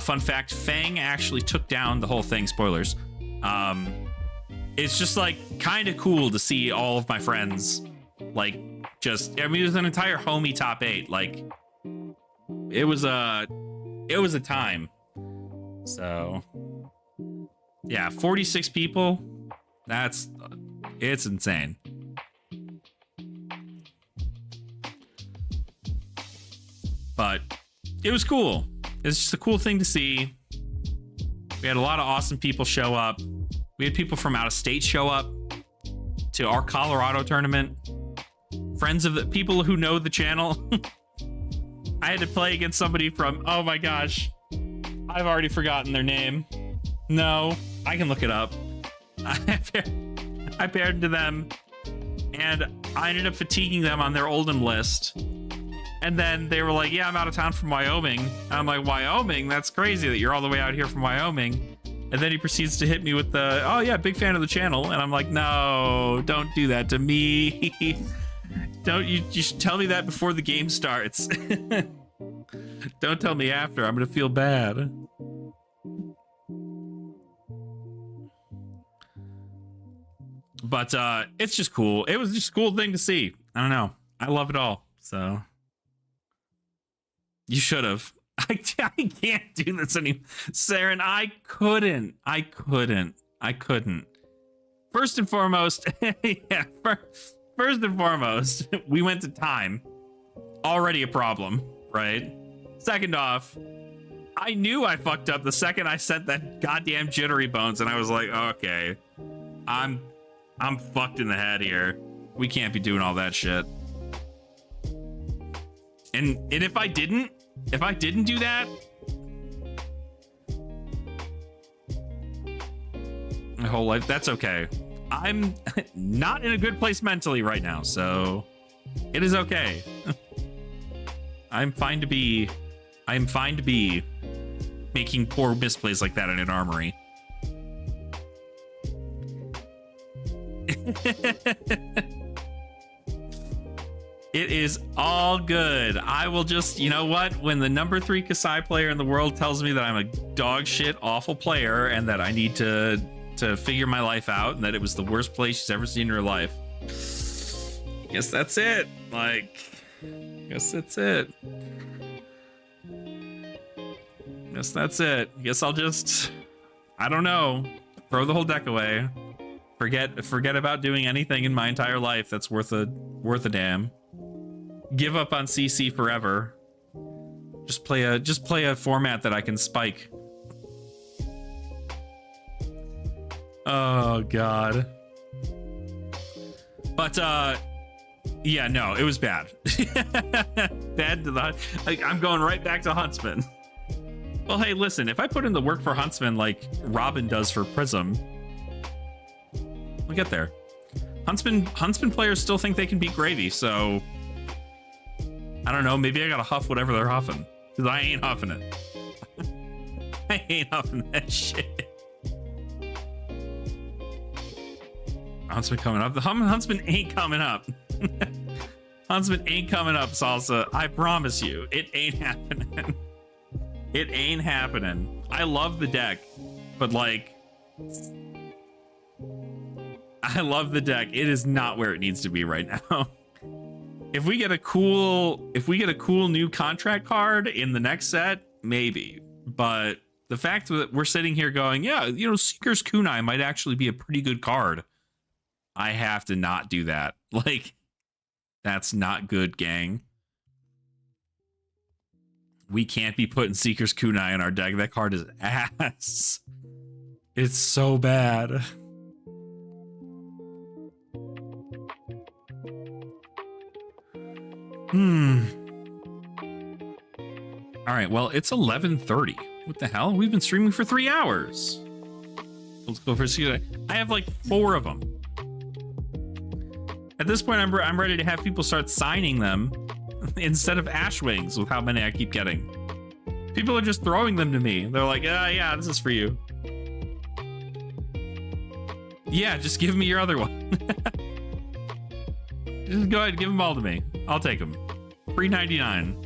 Fun fact, Fang actually took down the whole thing, spoilers. It's just like kind of cool to see all of my friends, like, just, I mean, it was an entire homie top 8. Like, it was a time. So yeah, 46 people. It's insane. But it was cool. It's just a cool thing to see. We had a lot of awesome people show up. We had people from out of state show up to our Colorado tournament. Friends of the people who know the channel. I had to play against somebody from, oh my gosh, I've already forgotten their name. No, I can look it up. I paired to them, and I ended up fatiguing them on their Oldham list. And then they were like, yeah, I'm out of town from Wyoming. And I'm like, Wyoming? That's crazy that you're all the way out here from Wyoming. And then he proceeds to hit me with the, oh yeah, big fan of the channel. And I'm like, no, don't do that to me. You should tell me that before the game starts. Don't tell me after. I'm gonna feel bad. But it's just cool. It was just a cool thing to see. I don't know. I love it all. So you should have. I can't do this anymore, Saren. I couldn't. First and foremost, yeah. First and foremost, we went to time. Already a problem, right? Second off, I knew I fucked up the second I sent that goddamn jittery bones, and I was like, okay, I'm fucked in the head here. We can't be doing all that shit. And if I didn't do that, my whole life, that's okay. I'm not in a good place mentally right now, so it is okay. I'm fine to be making poor misplays like that in an armory. It is all good. I will just, you know what? When the number 3 Kasai player in the world tells me that I'm a dog shit awful player and that I need to figure my life out and that it was the worst play she's ever seen in her life, guess that's it. Like, guess that's it. Guess that's it. Guess I'll just, I don't know, throw the whole deck away. Forget about doing anything in my entire life that's worth a damn. Give up on CC forever. Just play a format that I can spike. Oh god. But yeah, no, it was bad. Bad to the like, I'm going right back to Huntsman. Well, hey, listen, if I put in the work for Huntsman like Robin does for Prism, we'll get there. Huntsman players still think they can beat Gravy, so I don't know, maybe I gotta huff whatever they're huffing. Because I ain't huffing it. I ain't huffing that shit. Huntsman coming up. The Huntsman ain't coming up. Huntsman ain't coming up, Salsa. I promise you, it ain't happening. It ain't happening. I love the deck, but like, I love the deck. It is not where it needs to be right now. If we get a cool new contract card in the next set, maybe. But the fact that we're sitting here going, yeah, you know, Seeker's Kunai might actually be a pretty good card. I have to not do that. Like, that's not good, gang. We can't be putting Seeker's Kunai in our deck. That card is ass. It's so bad. All right, well, it's 11:30. What the hell? We've been streaming for 3 hours. Let's go for Seeker. I have like 4 of them. At this point, I'm ready to have people start signing them instead of Ashwings with how many I keep getting. People are just throwing them to me. They're like, yeah, this is for you. Yeah, just give me your other one. Just go ahead and give them all to me. I'll take them. $3.99.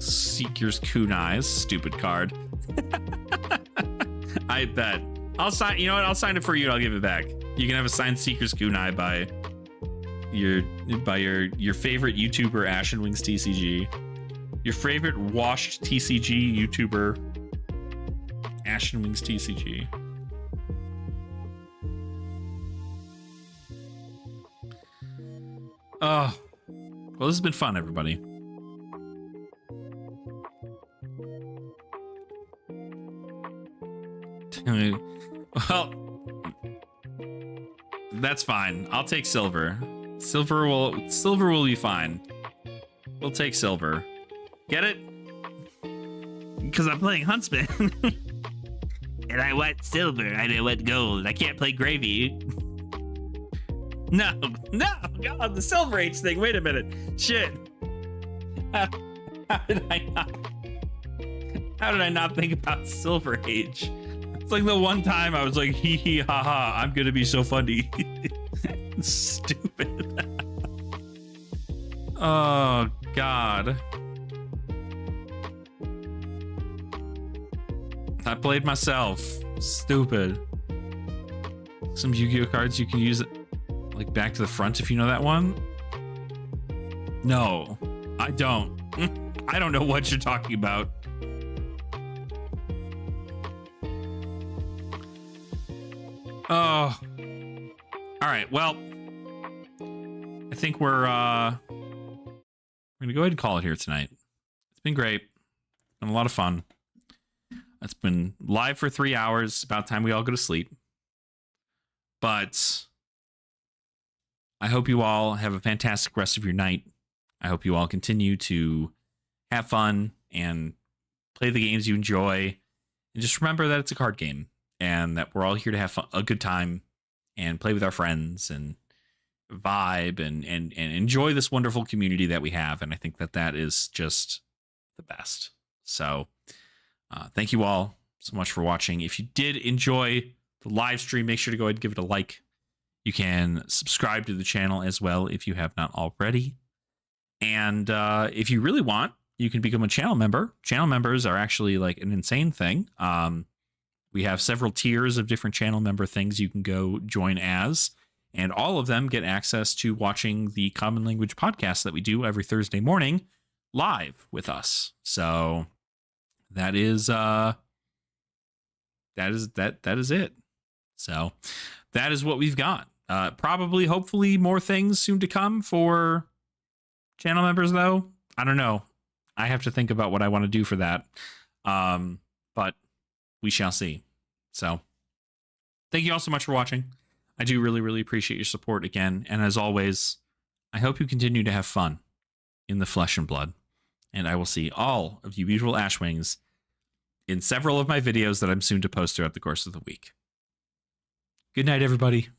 Seeker's Kunai, stupid card. I bet. I'll sign. You know what? I'll sign it for you and I'll give it back. You can have a signed Seeker's Kunai by your favorite YouTuber, Ashen Wings TCG. Your favorite washed TCG YouTuber, Ashen Wings TCG. Oh, well, this has been fun, everybody. Well, that's fine. I'll take silver. Silver will be fine. We'll take silver. Get it? Because I'm playing Huntsman. And I want silver. I don't want gold. I can't play Gravy. No, God, the Silver Age thing. Wait a minute. Shit. How did I not think about Silver Age? It's like the one time I was like, hee hee ha ha, I'm gonna be so funny. Stupid. Oh, God. I played myself. Stupid. Some Yu-Gi-Oh cards you can use it like back to the front if you know that one. No, I don't. I don't know what you're talking about. Oh. All right, well, I think we're gonna go ahead and call it here tonight. It's been great. It's been a lot of fun. It's been live for 3 hours. About time we all go to sleep. But I hope you all have a fantastic rest of your night. I hope you all continue to have fun and play the games you enjoy. And just remember that it's a card game and that we're all here to have fun, a good time and play with our friends and vibe and enjoy this wonderful community that we have. And I think that that is just the best. So thank you all so much for watching. If you did enjoy the live stream, make sure to go ahead and give it a like. You can subscribe to the channel as well if you have not already. And if you really want, you can become a channel member. Channel members are actually like an insane thing. We have several tiers of different channel member things you can go join as. And all of them get access to watching the Common Language podcast that we do every Thursday morning live with us. So that is it. So that is what we've got. Probably, hopefully, more things soon to come for channel members, though. I don't know. I have to think about what I want to do for that. But we shall see. So thank you all so much for watching. I do really, really appreciate your support again. And as always, I hope you continue to have fun in the flesh and blood. And I will see all of you beautiful Ashwings in several of my videos that I'm soon to post throughout the course of the week. Good night, everybody.